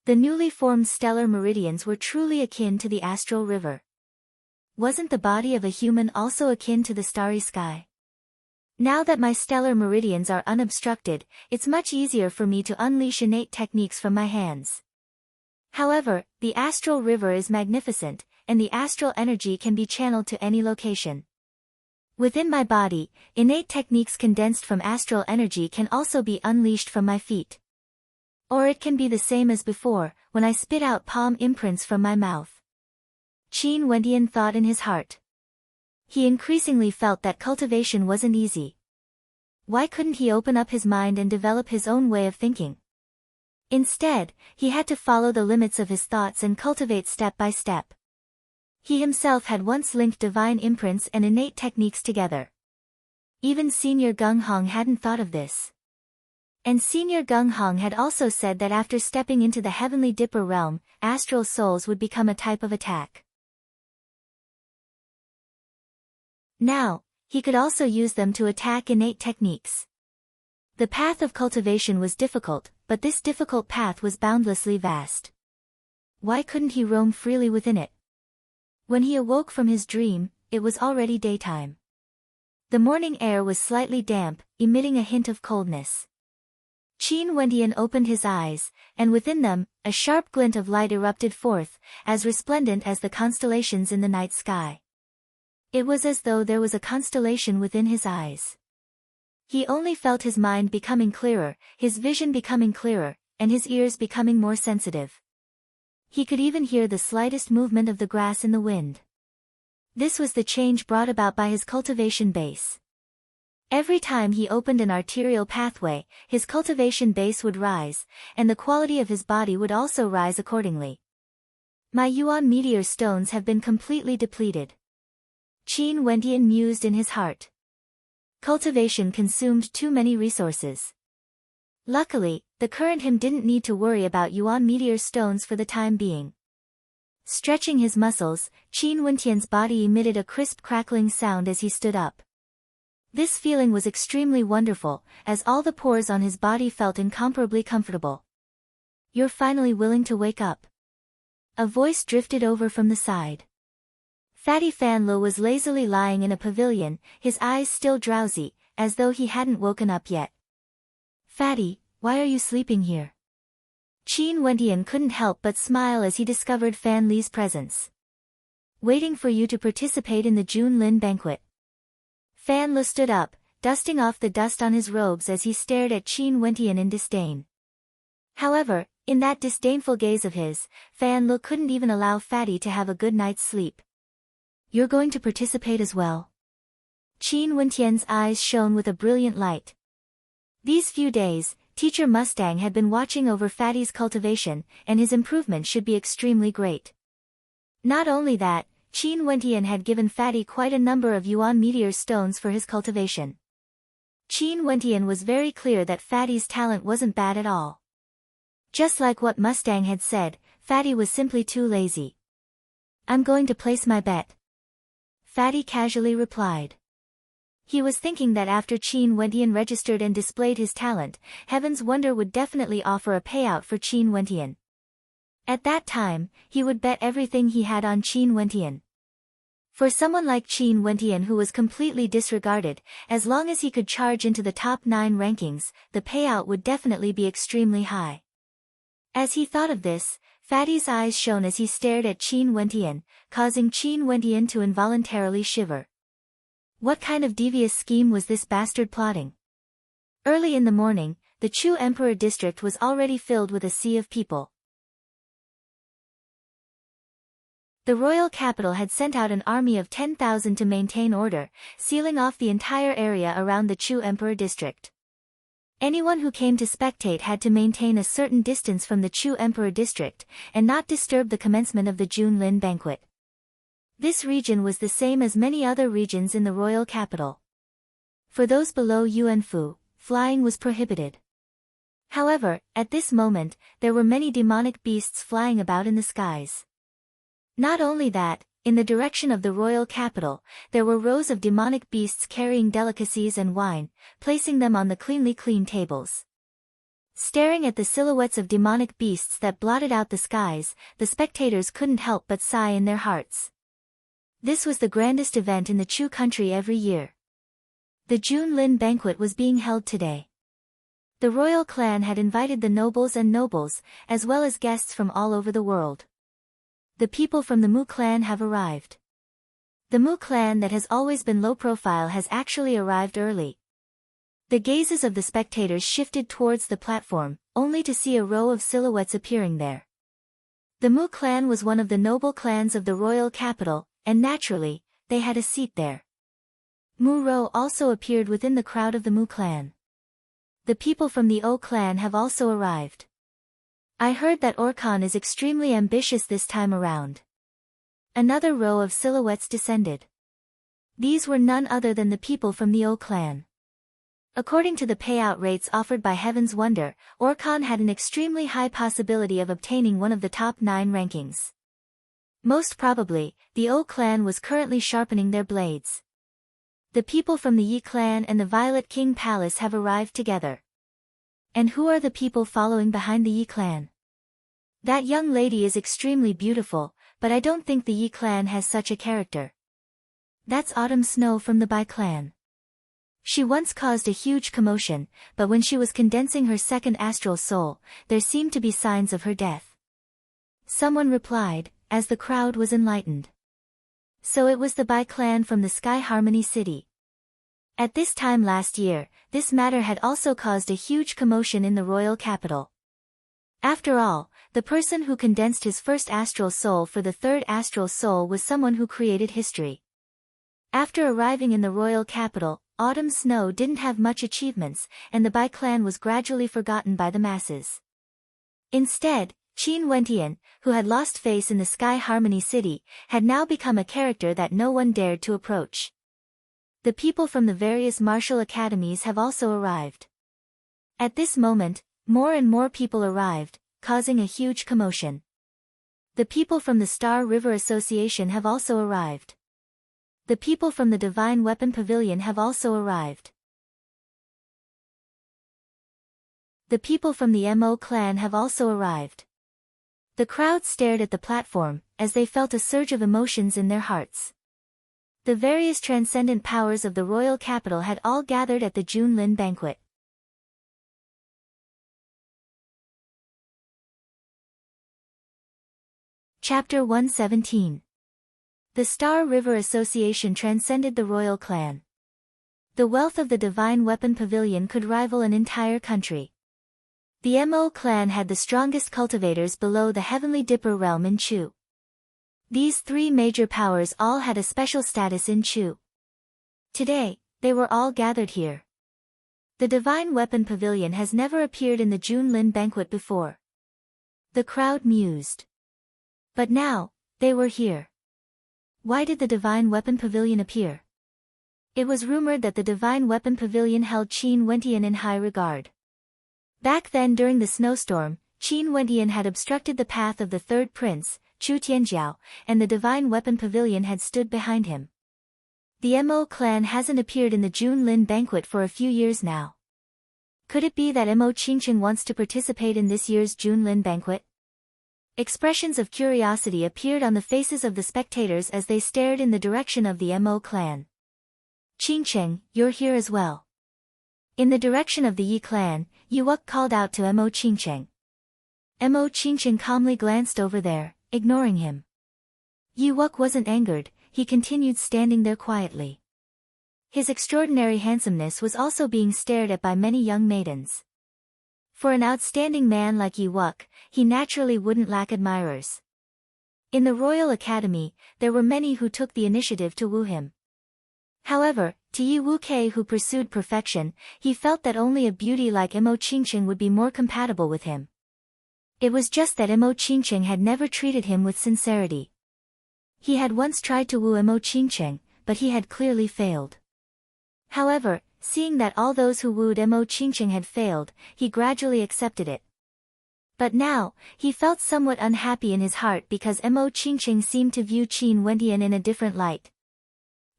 The newly formed stellar meridians were truly akin to the astral river. Wasn't the body of a human also akin to the starry sky? Now that my stellar meridians are unobstructed, it's much easier for me to unleash innate techniques from my hands. However, the astral river is magnificent, and the astral energy can be channeled to any location. Within my body, innate techniques condensed from astral energy can also be unleashed from my feet. Or it can be the same as before, when I spit out palm imprints from my mouth. Qin Wendian thought in his heart. He increasingly felt that cultivation wasn't easy. Why couldn't he open up his mind and develop his own way of thinking? Instead, he had to follow the limits of his thoughts and cultivate step by step. He himself had once linked divine imprints and innate techniques together. Even Senior Gung Hong hadn't thought of this. And Senior Gung Hong had also said that after stepping into the Heavenly Dipper realm, astral souls would become a type of attack. Now, he could also use them to attack innate techniques. The path of cultivation was difficult, but this difficult path was boundlessly vast. Why couldn't he roam freely within it? When he awoke from his dream, it was already daytime. The morning air was slightly damp, emitting a hint of coldness. Qin Wendian opened his eyes, and within them, a sharp glint of light erupted forth, as resplendent as the constellations in the night sky. It was as though there was a constellation within his eyes. He only felt his mind becoming clearer, his vision becoming clearer, and his ears becoming more sensitive. He could even hear the slightest movement of the grass in the wind. This was the change brought about by his cultivation base. Every time he opened an arterial pathway, his cultivation base would rise, and the quality of his body would also rise accordingly. My Yuan meteor stones have been completely depleted. Qin Wendian mused in his heart. Cultivation consumed too many resources. Luckily, the current him didn't need to worry about Yuan meteor stones for the time being. Stretching his muscles, Qin Wendian's body emitted a crisp crackling sound as he stood up. This feeling was extremely wonderful, as all the pores on his body felt incomparably comfortable. You're finally willing to wake up. A voice drifted over from the side. Fatty Fan Lo was lazily lying in a pavilion, his eyes still drowsy, as though he hadn't woken up yet. Fatty, why are you sleeping here? Qin Wendian couldn't help but smile as he discovered Fan Li's presence. Waiting for you to participate in the Jun Lin banquet. Fan Lo stood up, dusting off the dust on his robes as he stared at Qin Wendian in disdain. However, in that disdainful gaze of his, Fan Lo couldn't even allow Fatty to have a good night's sleep. You're going to participate as well? Qin Wendian's eyes shone with a brilliant light. These few days, Teacher Mustang had been watching over Fatty's cultivation, and his improvement should be extremely great. Not only that, Qin Wendian had given Fatty quite a number of Yuan meteor stones for his cultivation. Qin Wendian was very clear that Fatty's talent wasn't bad at all. Just like what Mustang had said, Fatty was simply too lazy. I'm going to place my bet. Fatty casually replied. He was thinking that after Qin Wendian registered and displayed his talent, Heaven's Wonder would definitely offer a payout for Qin Wendian. At that time, he would bet everything he had on Qin Wendian. For someone like Qin Wendian who was completely disregarded, as long as he could charge into the top 9 rankings, the payout would definitely be extremely high. As he thought of this, Fatty's eyes shone as he stared at Qin Wendian, causing Qin Wendian to involuntarily shiver. What kind of devious scheme was this bastard plotting? Early in the morning, the Chu Emperor district was already filled with a sea of people. The royal capital had sent out an army of 10,000 to maintain order, sealing off the entire area around the Chu Emperor district. Anyone who came to spectate had to maintain a certain distance from the Chu Emperor district, and not disturb the commencement of the Jun Lin banquet. This region was the same as many other regions in the royal capital. For those below Yuanfu, flying was prohibited. However, at this moment, there were many demonic beasts flying about in the skies. Not only that, in the direction of the royal capital, there were rows of demonic beasts carrying delicacies and wine, placing them on the cleanly clean tables. Staring at the silhouettes of demonic beasts that blotted out the skies, the spectators couldn't help but sigh in their hearts. This was the grandest event in the Chu country every year. The Jun Lin banquet was being held today. The royal clan had invited the nobles and nobles, as well as guests from all over the world. The people from the Mu clan have arrived. The Mu clan that has always been low profile has actually arrived early. The gazes of the spectators shifted towards the platform, only to see a row of silhouettes appearing there. The Mu clan was one of the noble clans of the royal capital, and naturally, they had a seat there. Mu Ro also appeared within the crowd of the Mu clan. The people from the O clan have also arrived. I heard that Orkan is extremely ambitious this time around. Another row of silhouettes descended. These were none other than the people from the O clan. According to the payout rates offered by Heaven's Wonder, Orkan had an extremely high possibility of obtaining one of the top 9 rankings. Most probably, the O clan was currently sharpening their blades. The people from the Yi clan and the Violet King Palace have arrived together. And who are the people following behind the Yi clan? That young lady is extremely beautiful, but I don't think the Yi clan has such a character. That's Autumn Snow from the Bai clan. She once caused a huge commotion, but when she was condensing her second astral soul, there seemed to be signs of her death. Someone replied, as the crowd was enlightened. So it was the Bai clan from the Sky Harmony City. At this time last year, this matter had also caused a huge commotion in the royal capital. After all, the person who condensed his first astral soul for the third astral soul was someone who created history. After arriving in the royal capital, Autumn Snow didn't have much achievements, and the Bai clan was gradually forgotten by the masses. Instead, Qin Wentian, who had lost face in the Sky Harmony City, had now become a character that no one dared to approach. The people from the various martial academies have also arrived. At this moment, more and more people arrived, causing a huge commotion. The people from the Star River Association have also arrived. The people from the Divine Weapon Pavilion have also arrived. The people from the Mo clan have also arrived. The crowd stared at the platform, as they felt a surge of emotions in their hearts. The various transcendent powers of the royal capital had all gathered at the Junlin banquet. Chapter 117. The Star River Association transcended the royal clan. The wealth of the Divine Weapon Pavilion could rival an entire country. The Mo clan had the strongest cultivators below the Heavenly Dipper realm in Chu. These 3 major powers all had a special status in Chu. Today, they were all gathered here. The Divine Weapon Pavilion has never appeared in the Junlin banquet before. The crowd mused. But now, they were here. Why did the Divine Weapon Pavilion appear? It was rumored that the Divine Weapon Pavilion held Qin Wentian in high regard. Back then during the snowstorm, Qin Wentian had obstructed the path of the third prince, Chu Tianjiao, and the Divine Weapon Pavilion had stood behind him. The Mo clan hasn't appeared in the Junlin banquet for a few years now. Could it be that Mo Qingqing wants to participate in this year's Junlin banquet? Expressions of curiosity appeared on the faces of the spectators as they stared in the direction of the Mo clan. Qingqing, you're here as well. In the direction of the Yi clan, Yuwuk called out to Mo Qingqing. Mo Qingqing calmly glanced over there, ignoring him. Yuwuk wasn't angered, he continued standing there quietly. His extraordinary handsomeness was also being stared at by many young maidens. For an outstanding man like Yuwuk, he naturally wouldn't lack admirers. In the Royal Academy, there were many who took the initiative to woo him. However, to Yi Wuke who pursued perfection, he felt that only a beauty like Mo Qingqing would be more compatible with him. It was just that Mo Qingqing had never treated him with sincerity. He had once tried to woo Mo Qingqing, but he had clearly failed. However, seeing that all those who wooed Mo Qingqing had failed, he gradually accepted it. But now, he felt somewhat unhappy in his heart because Mo Qingqing seemed to view Qin Wentian in a different light.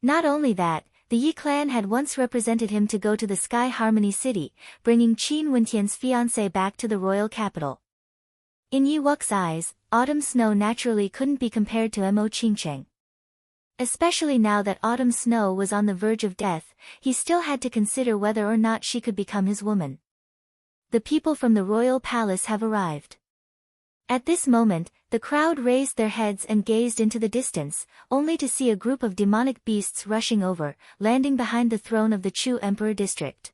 Not only that, the Yi clan had once represented him to go to the Sky Harmony City, bringing Qin Wentian's fiancée back to the royal capital. In Yuwuk's eyes, Autumn Snow naturally couldn't be compared to Mo Qingqing. Especially now that Autumn Snow was on the verge of death, he still had to consider whether or not she could become his woman. The people from the royal palace have arrived. At this moment, the crowd raised their heads and gazed into the distance, only to see a group of demonic beasts rushing over, landing behind the throne of the Chu Emperor district.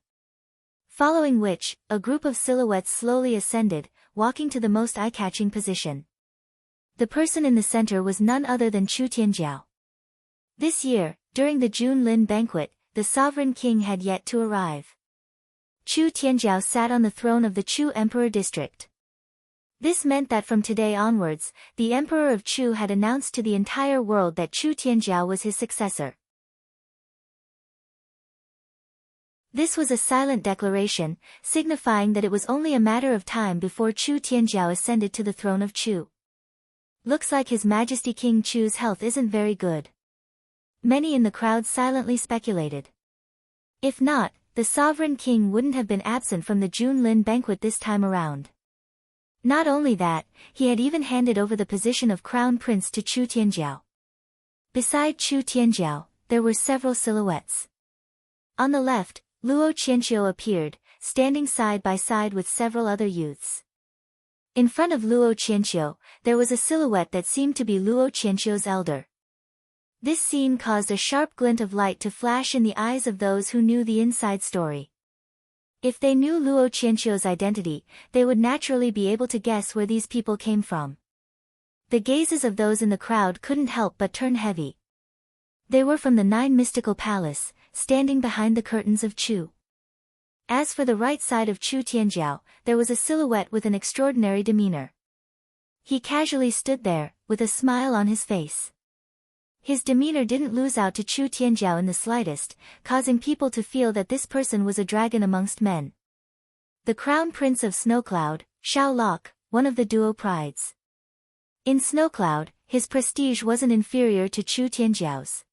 Following which, a group of silhouettes slowly ascended, walking to the most eye-catching position. The person in the center was none other than Chu Tianjiao. This year, during the Junlin banquet, the sovereign king had yet to arrive. Chu Tianjiao sat on the throne of the Chu Emperor district. This meant that from today onwards, the Emperor of Chu had announced to the entire world that Chu Tianjiao was his successor. This was a silent declaration, signifying that it was only a matter of time before Chu Tianjiao ascended to the throne of Chu. Looks like His Majesty King Chu's health isn't very good. Many in the crowd silently speculated. If not, the sovereign king wouldn't have been absent from the Junlin banquet this time around. Not only that, he had even handed over the position of crown prince to Chu Tianjiao. Beside Chu Tianjiao, there were several silhouettes. On the left, Luo Qianqiu appeared, standing side by side with several other youths. In front of Luo Qianqiu, there was a silhouette that seemed to be Luo Qianqiu's elder. This scene caused a sharp glint of light to flash in the eyes of those who knew the inside story. If they knew Luo Qianqiu's identity, they would naturally be able to guess where these people came from. The gazes of those in the crowd couldn't help but turn heavy. They were from the Nine Mystical Palace, standing behind the curtains of Chu. As for the right side of Chu Tianjiao, there was a silhouette with an extraordinary demeanor. He casually stood there, with a smile on his face. His demeanor didn't lose out to Chu Tianjiao in the slightest, causing people to feel that this person was a dragon amongst men. The Crown Prince of Snowcloud, Xiao Lok, one of the duo prides. In Snowcloud, his prestige wasn't inferior to Chu Tianjiao's.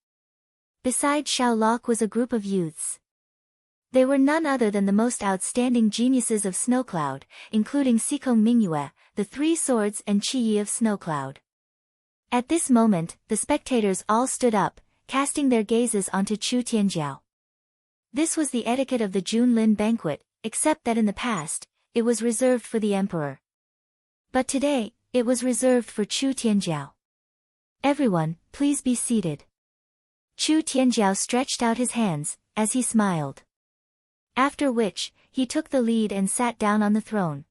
Beside Xiao Lok was a group of youths. They were none other than the most outstanding geniuses of Snowcloud, including Xikong Mingyue, the Three Swords and Qi Yi of Snowcloud. At this moment, the spectators all stood up, casting their gazes onto Chu Tianjiao. This was the etiquette of the Junlin banquet, except that in the past, it was reserved for the emperor. But today, it was reserved for Chu Tianjiao. Everyone, please be seated. Chu Tianjiao stretched out his hands, as he smiled. After which, he took the lead and sat down on the throne.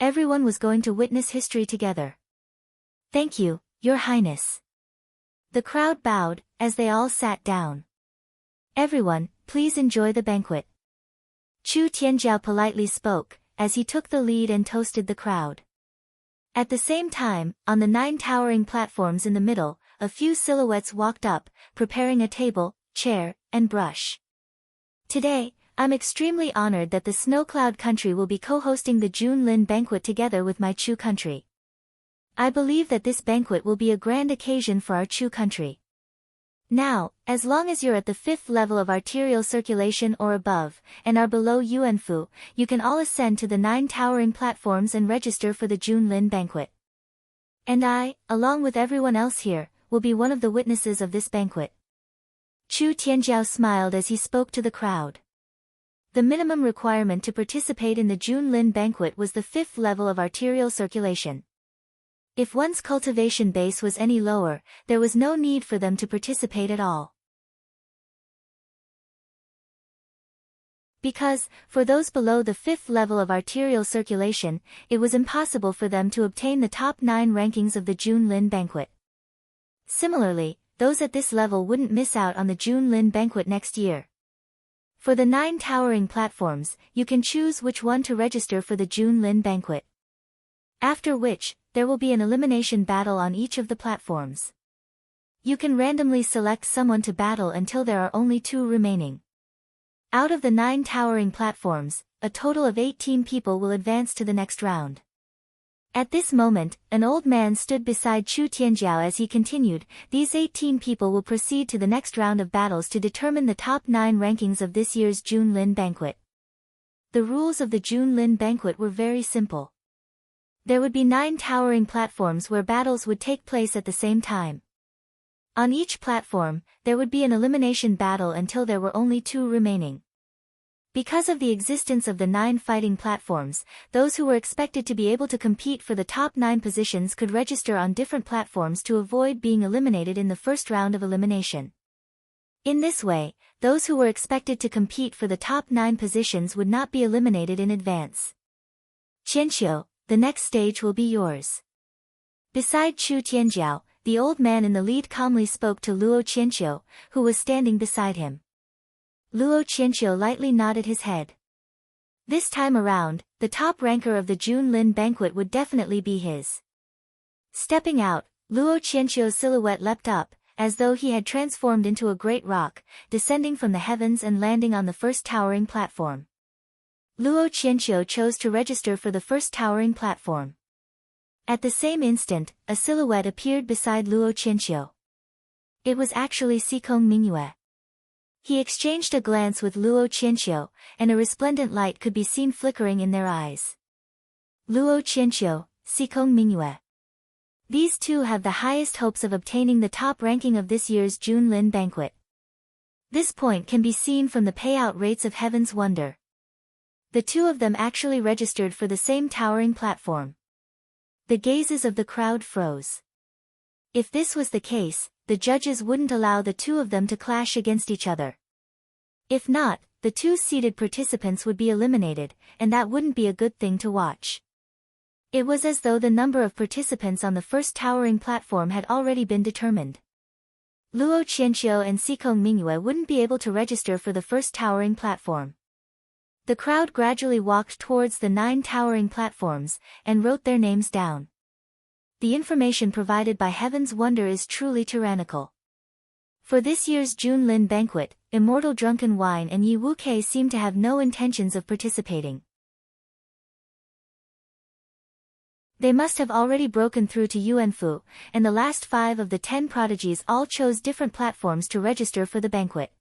Everyone was going to witness history together. Thank you, Your Highness. The crowd bowed, as they all sat down. Everyone, please enjoy the banquet. Chu Tianjiao politely spoke, as he took the lead and toasted the crowd. At the same time, on the 9 towering platforms in the middle, a few silhouettes walked up, preparing a table, chair, and brush. Today, I'm extremely honored that the Snowcloud country will be co-hosting the Junlin banquet together with my Chu country. I believe that this banquet will be a grand occasion for our Chu country. Now, as long as you're at the 5th level of arterial circulation or above, and are below Yuanfu, you can all ascend to the 9 towering platforms and register for the Junlin banquet. And I, along with everyone else here, will be one of the witnesses of this banquet. Chu Tianjiao smiled as he spoke to the crowd. The minimum requirement to participate in the Junlin banquet was the 5th level of arterial circulation. If one's cultivation base was any lower, there was no need for them to participate at all. Because, for those below the 5th level of arterial circulation, it was impossible for them to obtain the top 9 rankings of the Junlin banquet. Similarly, those at this level wouldn't miss out on the Junlin banquet next year. For the 9 towering platforms, you can choose which one to register for the Junlin banquet. After which, there will be an elimination battle on each of the platforms. You can randomly select someone to battle until there are only 2 remaining. Out of the 9 towering platforms, a total of 18 people will advance to the next round. At this moment, an old man stood beside Chu Tianjiao as he continued, these 18 people will proceed to the next round of battles to determine the top 9 rankings of this year's Junlin banquet. The rules of the Junlin banquet were very simple. There would be 9 towering platforms where battles would take place at the same time. On each platform, there would be an elimination battle until there were only 2 remaining. Because of the existence of the 9 fighting platforms, those who were expected to be able to compete for the top 9 positions could register on different platforms to avoid being eliminated in the first round of elimination. In this way, those who were expected to compete for the top 9 positions would not be eliminated in advance. Qianqiu, the next stage will be yours. Beside Chu Tianjiao, the old man in the lead calmly spoke to Luo Qianqiu, who was standing beside him. Luo Qianqiu lightly nodded his head. This time around, the top ranker of the Junlin banquet would definitely be his. Stepping out, Luo Qianqiu's silhouette leapt up, as though he had transformed into a great rock, descending from the heavens and landing on the first towering platform. Luo Qianqiu chose to register for the first towering platform. At the same instant, a silhouette appeared beside Luo Qianqiu. It was actually Sikong Mingyue. He exchanged a glance with Luo Qianqiu, and a resplendent light could be seen flickering in their eyes. Luo Qianqiu, Sikong Mingyue. These two have the highest hopes of obtaining the top ranking of this year's Junlin banquet. This point can be seen from the payout rates of Heaven's Wonder. The two of them actually registered for the same towering platform. The gazes of the crowd froze. If this was the case, the judges wouldn't allow the two of them to clash against each other. If not, the two seated participants would be eliminated, and that wouldn't be a good thing to watch. It was as though the number of participants on the first towering platform had already been determined. Luo Qianqiu and Sikong Mingyue wouldn't be able to register for the first towering platform. The crowd gradually walked towards the 9 towering platforms, and wrote their names down. The information provided by Heaven's Wonder is truly tyrannical. For this year's Junlin banquet, Immortal Drunken Wine and Yi Wuke seem to have no intentions of participating. They must have already broken through to Yuanfu, and the last 5 of the 10 prodigies all chose different platforms to register for the banquet.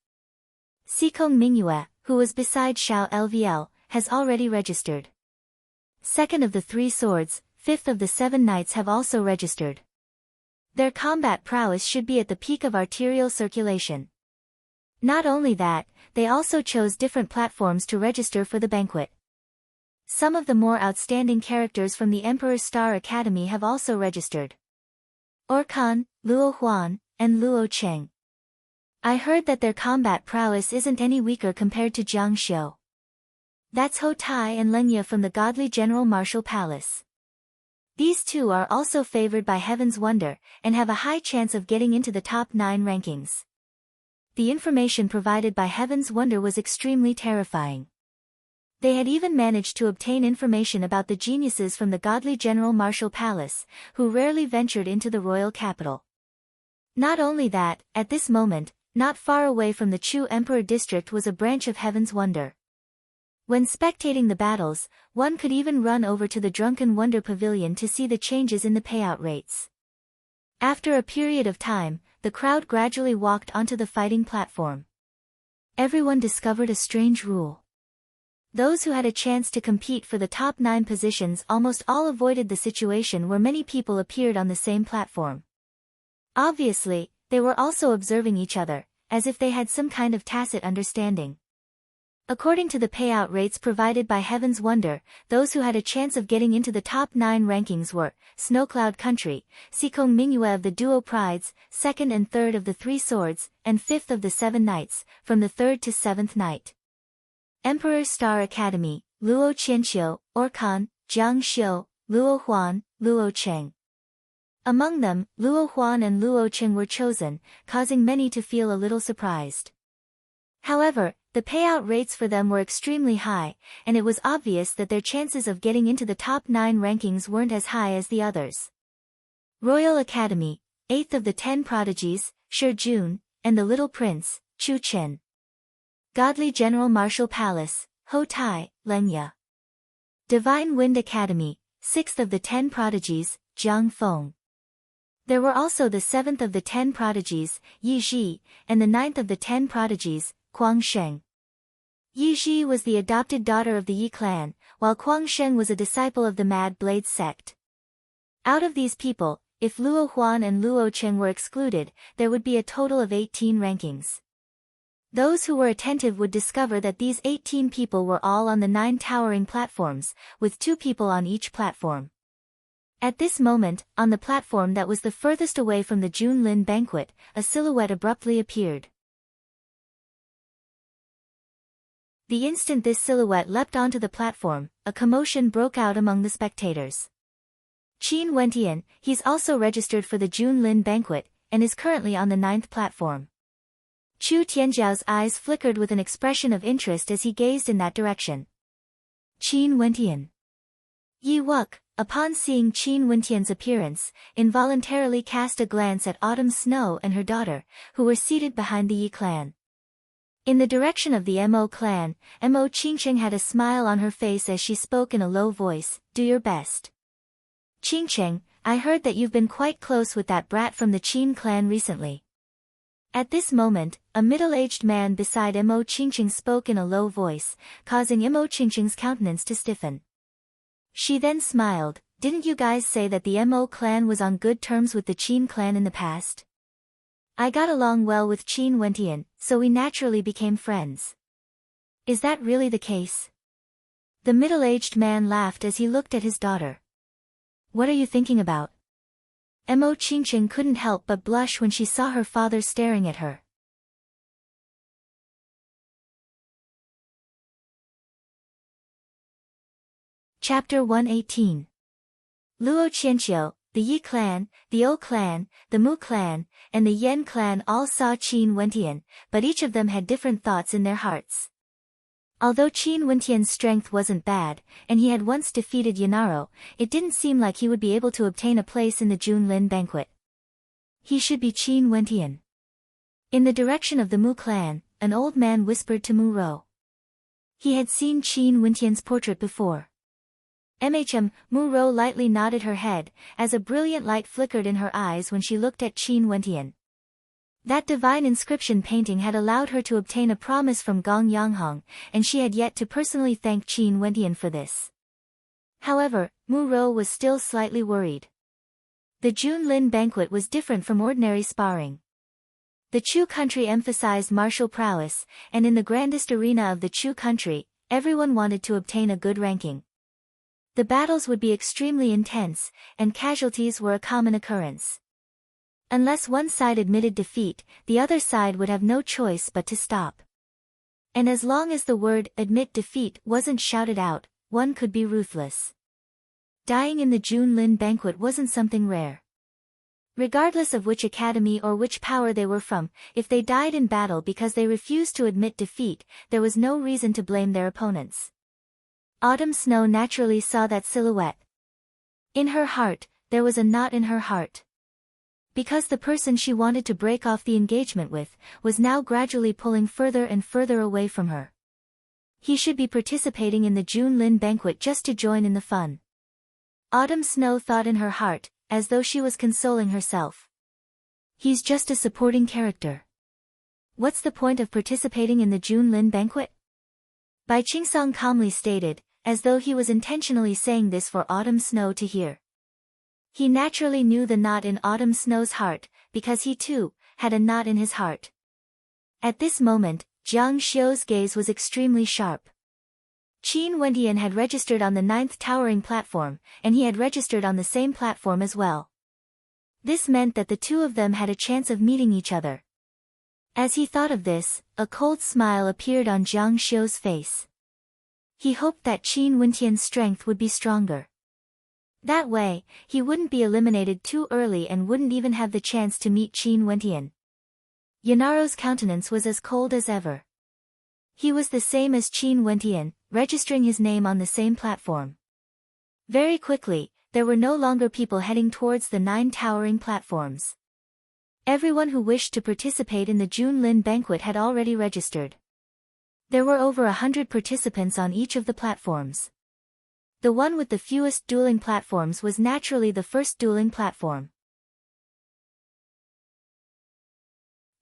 Sikong Mingyue, who was beside Xiao LVL, has already registered. 2nd of the 3 swords, 5th of the 7 knights have also registered. Their combat prowess should be at the peak of arterial circulation. Not only that, they also chose different platforms to register for the banquet. Some of the more outstanding characters from the Emperor's Star Academy have also registered. Orkan, Luo Huan, and Luo Cheng. I heard that their combat prowess isn't any weaker compared to Jiang Xiu. That's Ho Tai and Lenya from the godly General Martial Palace. These two are also favored by Heaven's Wonder, and have a high chance of getting into the top 9 rankings. The information provided by Heaven's Wonder was extremely terrifying. They had even managed to obtain information about the geniuses from the godly General Martial Palace, who rarely ventured into the royal capital. Not only that, at this moment, not far away from the Chu Emperor district was a branch of Heaven's Wonder. When spectating the battles, one could even run over to the Drunken Wonder Pavilion to see the changes in the payout rates. After a period of time, the crowd gradually walked onto the fighting platform. Everyone discovered a strange rule. Those who had a chance to compete for the top 9 positions almost all avoided the situation where many people appeared on the same platform. Obviously, they were also observing each other, as if they had some kind of tacit understanding. According to the payout rates provided by Heaven's Wonder, those who had a chance of getting into the top 9 rankings were Snowcloud Country, Sikong Mingyue of the Duo Prides, 2nd and 3rd of the 3 Swords, and 5th of the 7 Knights, from the 3rd to 7th Knight. Emperor's Star Academy, Luo Qianqiu, Orkan, Jiang Xiu, Luo Huan, Luo Cheng. Among them, Luo Huan and Luo Cheng were chosen, causing many to feel a little surprised. However, the payout rates for them were extremely high, and it was obvious that their chances of getting into the top 9 rankings weren't as high as the others. Royal Academy, 8th of the 10 prodigies, Shi Jun, and the Little Prince, Chu Chen. Godly General Martial Palace, Ho Tai, Lenya. Divine Wind Academy, 6th of the 10 prodigies, Jiang Feng. There were also the 7th of the 10 prodigies, Yi Zhi, and the 9th of the 10 prodigies, Kuang Sheng. Yi Zhi was the adopted daughter of the Yi clan, while Kuang Sheng was a disciple of the Mad Blade sect. Out of these people, if Luo Huan and Luo Cheng were excluded, there would be a total of 18 rankings. Those who were attentive would discover that these 18 people were all on the 9 towering platforms, with 2 people on each platform. At this moment, on the platform that was the furthest away from the Junlin banquet, a silhouette abruptly appeared. The instant this silhouette leapt onto the platform, a commotion broke out among the spectators. Qin Wentian, he's also registered for the Junlin banquet, and is currently on the 9th platform. Chu Tianjiao's eyes flickered with an expression of interest as he gazed in that direction. Qin Wentian. Yi Wuk, upon seeing Qin Wentian's appearance, involuntarily cast a glance at Autumn Snow and her daughter, who were seated behind the Yi clan. In the direction of the Mo clan, Mo Qingcheng had a smile on her face as she spoke in a low voice, "Do your best. Qingcheng, I heard that you've been quite close with that brat from the Qin clan recently." At this moment, a middle-aged man beside Mo Qingcheng spoke in a low voice, causing Mo Qingcheng's countenance to stiffen. She then smiled, "Didn't you guys say that the Mo clan was on good terms with the Qin clan in the past? I got along well with Qin Wentian, so we naturally became friends. Is that really the case?" The middle-aged man laughed as he looked at his daughter. "What are you thinking about?" Mo Qingcheng couldn't help but blush when she saw her father staring at her. Chapter 118. Luo Qianqiu, the Yi clan, the O clan, the Mu clan, and the Yan clan all saw Qin Wentian, but each of them had different thoughts in their hearts. Although Qin Wentian's strength wasn't bad, and he had once defeated Yanaro, it didn't seem like he would be able to obtain a place in the Junlin banquet. He should be Qin Wentian. In the direction of the Mu clan, an old man whispered to Mu Rou. He had seen Qin Wentian's portrait before. Mu Rou lightly nodded her head, as a brilliant light flickered in her eyes when she looked at Qin Wentian. That divine inscription painting had allowed her to obtain a promise from Gong Yanghong, and she had yet to personally thank Qin Wentian for this. However, Mu Rou was still slightly worried. The Junlin banquet was different from ordinary sparring. The Chu country emphasized martial prowess, and in the grandest arena of the Chu country, everyone wanted to obtain a good ranking. The battles would be extremely intense, and casualties were a common occurrence. Unless one side admitted defeat, the other side would have no choice but to stop. And as long as the word "admit defeat" wasn't shouted out, one could be ruthless. Dying in the Junlin banquet wasn't something rare. Regardless of which academy or which power they were from, if they died in battle because they refused to admit defeat, there was no reason to blame their opponents. Autumn Snow naturally saw that silhouette. In her heart, there was a knot in her heart. Because the person she wanted to break off the engagement with, was now gradually pulling further and further away from her. He should be participating in the Junlin banquet just to join in the fun. Autumn Snow thought in her heart, as though she was consoling herself. He's just a supporting character. What's the point of participating in the Junlin banquet? Bai Qingsong calmly stated, as though he was intentionally saying this for Autumn Snow to hear. He naturally knew the knot in Autumn Snow's heart, because he too had a knot in his heart. At this moment, Jiang Xiu's gaze was extremely sharp. Qin Wentian had registered on the 9th towering platform, and he had registered on the same platform as well. This meant that the two of them had a chance of meeting each other. As he thought of this, a cold smile appeared on Jiang Xiu's face. He hoped that Qin Wentian's strength would be stronger. That way, he wouldn't be eliminated too early and wouldn't even have the chance to meet Qin Wentian. Yanaro's countenance was as cold as ever. He was the same as Qin Wentian, registering his name on the same platform. Very quickly, there were no longer people heading towards the 9 towering platforms. Everyone who wished to participate in the Junlin banquet had already registered. There were over 100 participants on each of the platforms. The one with the fewest dueling platforms was naturally the first dueling platform.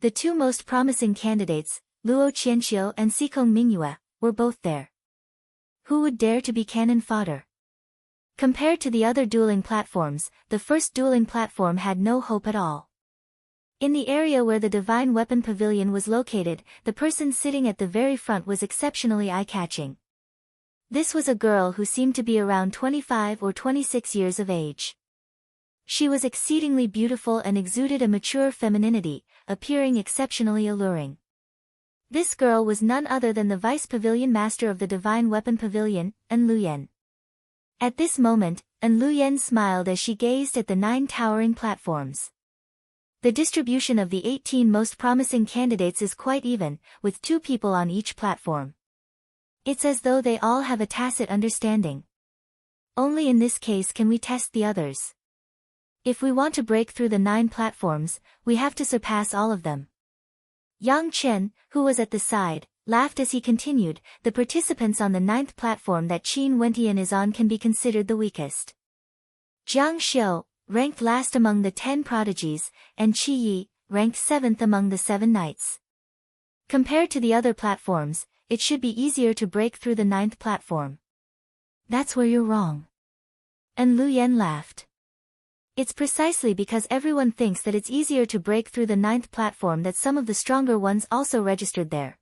The two most promising candidates, Luo Qianqiu and Xikong Mingyue, were both there. Who would dare to be cannon fodder? Compared to the other dueling platforms, the first dueling platform had no hope at all. In the area where the Divine Weapon Pavilion was located, the person sitting at the very front was exceptionally eye-catching. This was a girl who seemed to be around 25 or 26 years of age. She was exceedingly beautiful and exuded a mature femininity, appearing exceptionally alluring. This girl was none other than the Vice Pavilion Master of the Divine Weapon Pavilion, An Luyan. At this moment, and Lu Yan smiled as she gazed at the 9 towering platforms. The distribution of the 18 most promising candidates is quite even, with 2 people on each platform. It's as though they all have a tacit understanding. Only in this case can we test the others. If we want to break through the 9 platforms, we have to surpass all of them. Yang Chen, who was at the side, laughed as he continued, the participants on the 9th platform that Qin Wentian is on can be considered the weakest. Jiang Xiu, ranked last among the 10 prodigies, and Qi Yi, ranked 7th among the 7 knights. Compared to the other platforms, it should be easier to break through the 9th platform. That's where you're wrong. And Lu Yan laughed. It's precisely because everyone thinks that it's easier to break through the 9th platform that some of the stronger ones also registered there.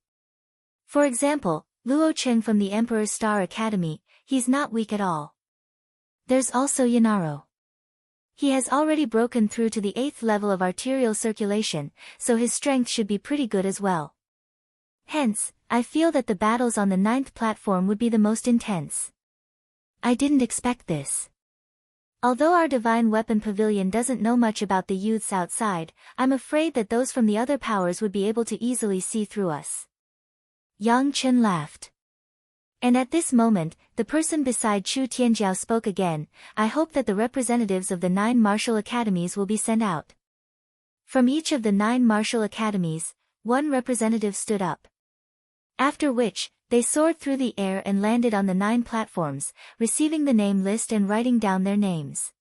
For example, Luo Cheng from the Emperor's Star Academy, he's not weak at all. There's also Yanaro. He has already broken through to the 8th level of arterial circulation, so his strength should be pretty good as well. Hence, I feel that the battles on the 9th platform would be the most intense. I didn't expect this. Although our Divine Weapon Pavilion doesn't know much about the youths outside, I'm afraid that those from the other powers would be able to easily see through us. Yang Chen laughed. And at this moment, the person beside Chu Tianjiao spoke again, I hope that the representatives of the 9 martial academies will be sent out. From each of the 9 martial academies, 1 representative stood up. After which, they soared through the air and landed on the 9 platforms, receiving the name list and writing down their names.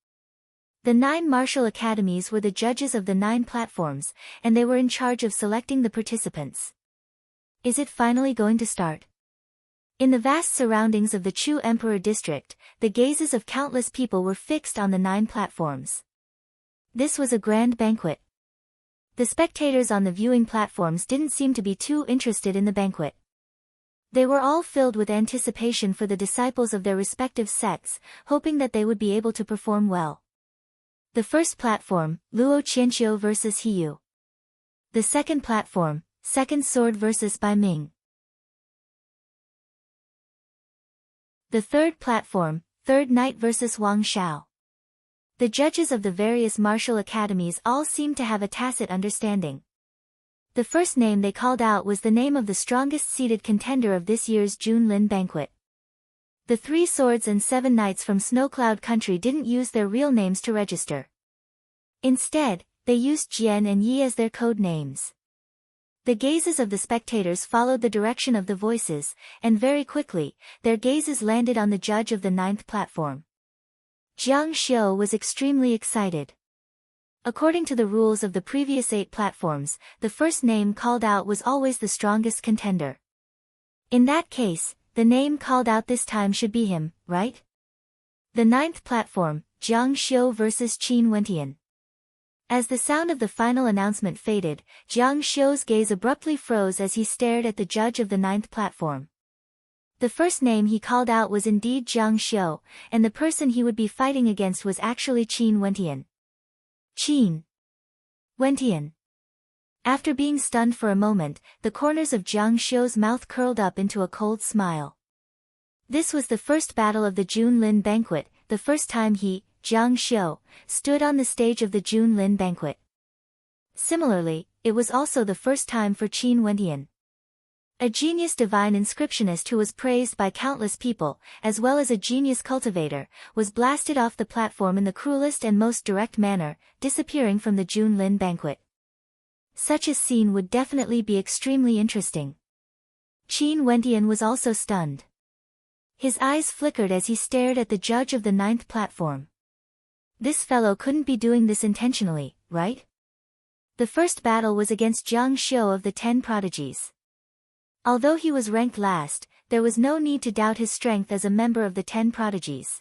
The 9 martial academies were the judges of the 9 platforms, and they were in charge of selecting the participants. Is it finally going to start? In the vast surroundings of the Chu Emperor district, the gazes of countless people were fixed on the 9 platforms. This was a grand banquet. The spectators on the viewing platforms didn't seem to be too interested in the banquet. They were all filled with anticipation for the disciples of their respective sects, hoping that they would be able to perform well. The first platform, Luo Qianqiu vs. Hiyu. The second platform, Second Sword vs. Bai Ming. The third platform, Third Knight vs. Wang Shao. The judges of the various martial academies all seemed to have a tacit understanding. The first name they called out was the name of the strongest seeded contender of this year's Junlin banquet. The 3 swords and 7 knights from Snowcloud Country didn't use their real names to register. Instead, they used Jian and Yi as their code names. The gazes of the spectators followed the direction of the voices, and very quickly, their gazes landed on the judge of the 9th platform. Jiang Xiu was extremely excited. According to the rules of the previous 8 platforms, the first name called out was always the strongest contender. In that case, the name called out this time should be him, right? The 9th platform, Jiang Xiu vs. Qin Wentian. As the sound of the final announcement faded, Jiang Xiu's gaze abruptly froze as he stared at the judge of the 9th platform. The first name he called out was indeed Jiang Xiu, and the person he would be fighting against was actually Qin Wentian. Qin Wentian. After being stunned for a moment, the corners of Jiang Xiu's mouth curled up into a cold smile. This was the first battle of the Junlin banquet, the first time he, Jiang Xiu, stood on the stage of the Junlin banquet. Similarly, it was also the first time for Qin Wentian. A genius divine inscriptionist who was praised by countless people, as well as a genius cultivator, was blasted off the platform in the cruelest and most direct manner, disappearing from the Junlin banquet. Such a scene would definitely be extremely interesting. Qin Wentian was also stunned. His eyes flickered as he stared at the judge of the 9th platform. This fellow couldn't be doing this intentionally, right? The first battle was against Jiang Xiu of the 10 prodigies. Although he was ranked last, there was no need to doubt his strength as a member of the 10 prodigies.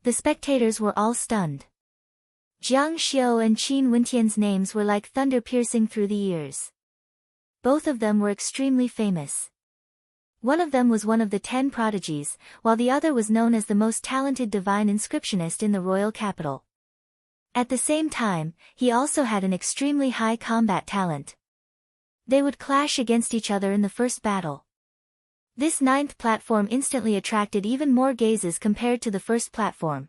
The spectators were all stunned. Jiang Xiu and Qin Wentian's names were like thunder piercing through the ears. Both of them were extremely famous. One of them was one of the 10 prodigies, while the other was known as the most talented divine inscriptionist in the royal capital. At the same time, he also had an extremely high combat talent. They would clash against each other in the first battle. This 9th platform instantly attracted even more gazes compared to the first platform.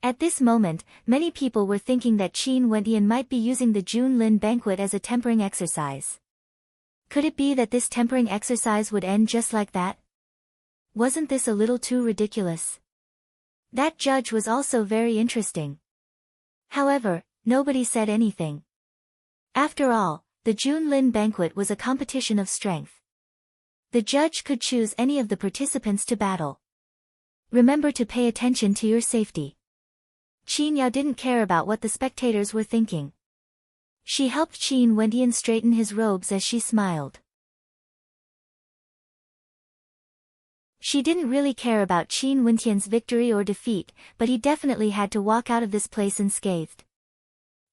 At this moment, many people were thinking that Qin Wentian might be using the Junlin banquet as a tempering exercise. Could it be that this tempering exercise would end just like that? Wasn't this a little too ridiculous? That judge was also very interesting. However, nobody said anything. After all, the Junlin banquet was a competition of strength. The judge could choose any of the participants to battle. Remember to pay attention to your safety. Qin Yao didn't care about what the spectators were thinking. She helped Qin Wentian straighten his robes as she smiled. She didn't really care about Qin Wentian's victory or defeat, but he definitely had to walk out of this place unscathed.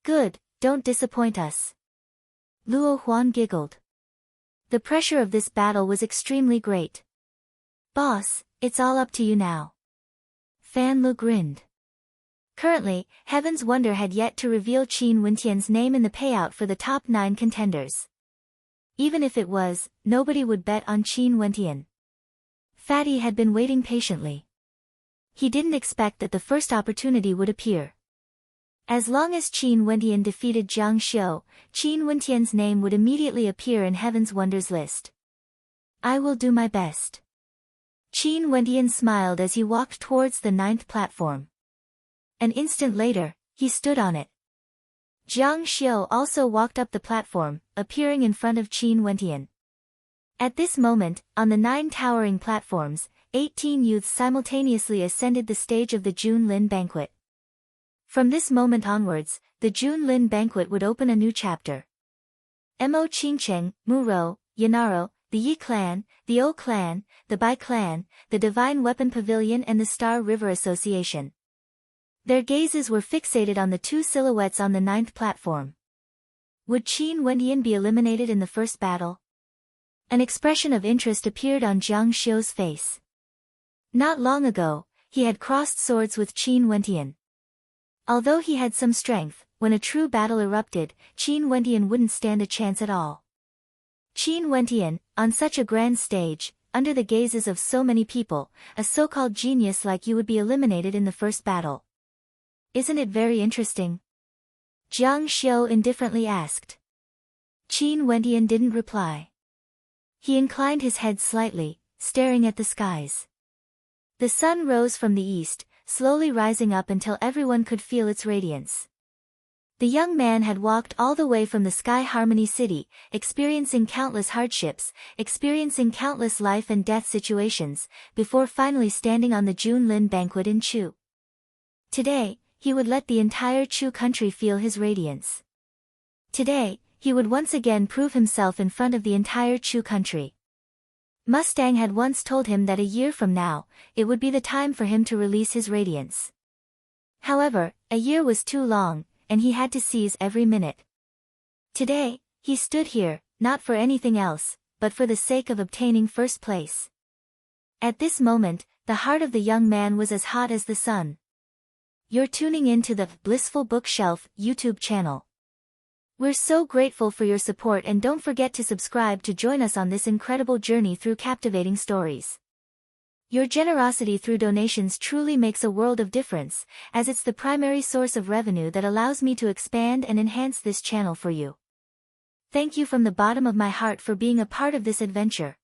Good, don't disappoint us. Luo Huan giggled. The pressure of this battle was extremely great. Boss, it's all up to you now. Fan Lu grinned. Currently, Heaven's Wonder had yet to reveal Qin Wentian's name in the payout for the top 9 contenders. Even if it was, nobody would bet on Qin Wentian. Fatty had been waiting patiently. He didn't expect that the first opportunity would appear. As long as Qin Wentian defeated Jiang Xiu, Qin Wentian's name would immediately appear in Heaven's Wonders list. I will do my best. Qin Wentian smiled as he walked towards the 9th platform. An instant later, he stood on it. Jiang Xiu also walked up the platform, appearing in front of Qin Wentian. At this moment, on the 9 towering platforms, 18 youths simultaneously ascended the stage of the Junlin banquet. From this moment onwards, the Junlin banquet would open a new chapter. Mo Qingcheng, Muro, Yanaro, the Yi clan, the O clan, the Bai clan, the Divine Weapon Pavilion and the Star River Association. Their gazes were fixated on the 2 silhouettes on the 9th platform. Would Qin Wentian be eliminated in the first battle? An expression of interest appeared on Jiang Xiu's face. Not long ago, he had crossed swords with Qin Wentian. Although he had some strength, when a true battle erupted, Qin Wentian wouldn't stand a chance at all. Qin Wentian, on such a grand stage, under the gazes of so many people, a so-called genius like you would be eliminated in the first battle. Isn't it very interesting? Jiang Xiu indifferently asked. Qin Wentian didn't reply. He inclined his head slightly, staring at the skies. The sun rose from the east, slowly rising up until everyone could feel its radiance. The young man had walked all the way from the Sky Harmony City, experiencing countless hardships, experiencing countless life and death situations, before finally standing on the Junlin banquet in Chu. Today, he would let the entire Chu country feel his radiance. Today, he would once again prove himself in front of the entire Chu country. Mustang had once told him that a year from now, it would be the time for him to release his radiance. However, a year was too long, and he had to seize every minute. Today, he stood here, not for anything else, but for the sake of obtaining first place. At this moment, the heart of the young man was as hot as the sun. You're tuning in to the Blissful Bookshelf YouTube channel. We're so grateful for your support and don't forget to subscribe to join us on this incredible journey through captivating stories. Your generosity through donations truly makes a world of difference, as it's the primary source of revenue that allows me to expand and enhance this channel for you. Thank you from the bottom of my heart for being a part of this adventure.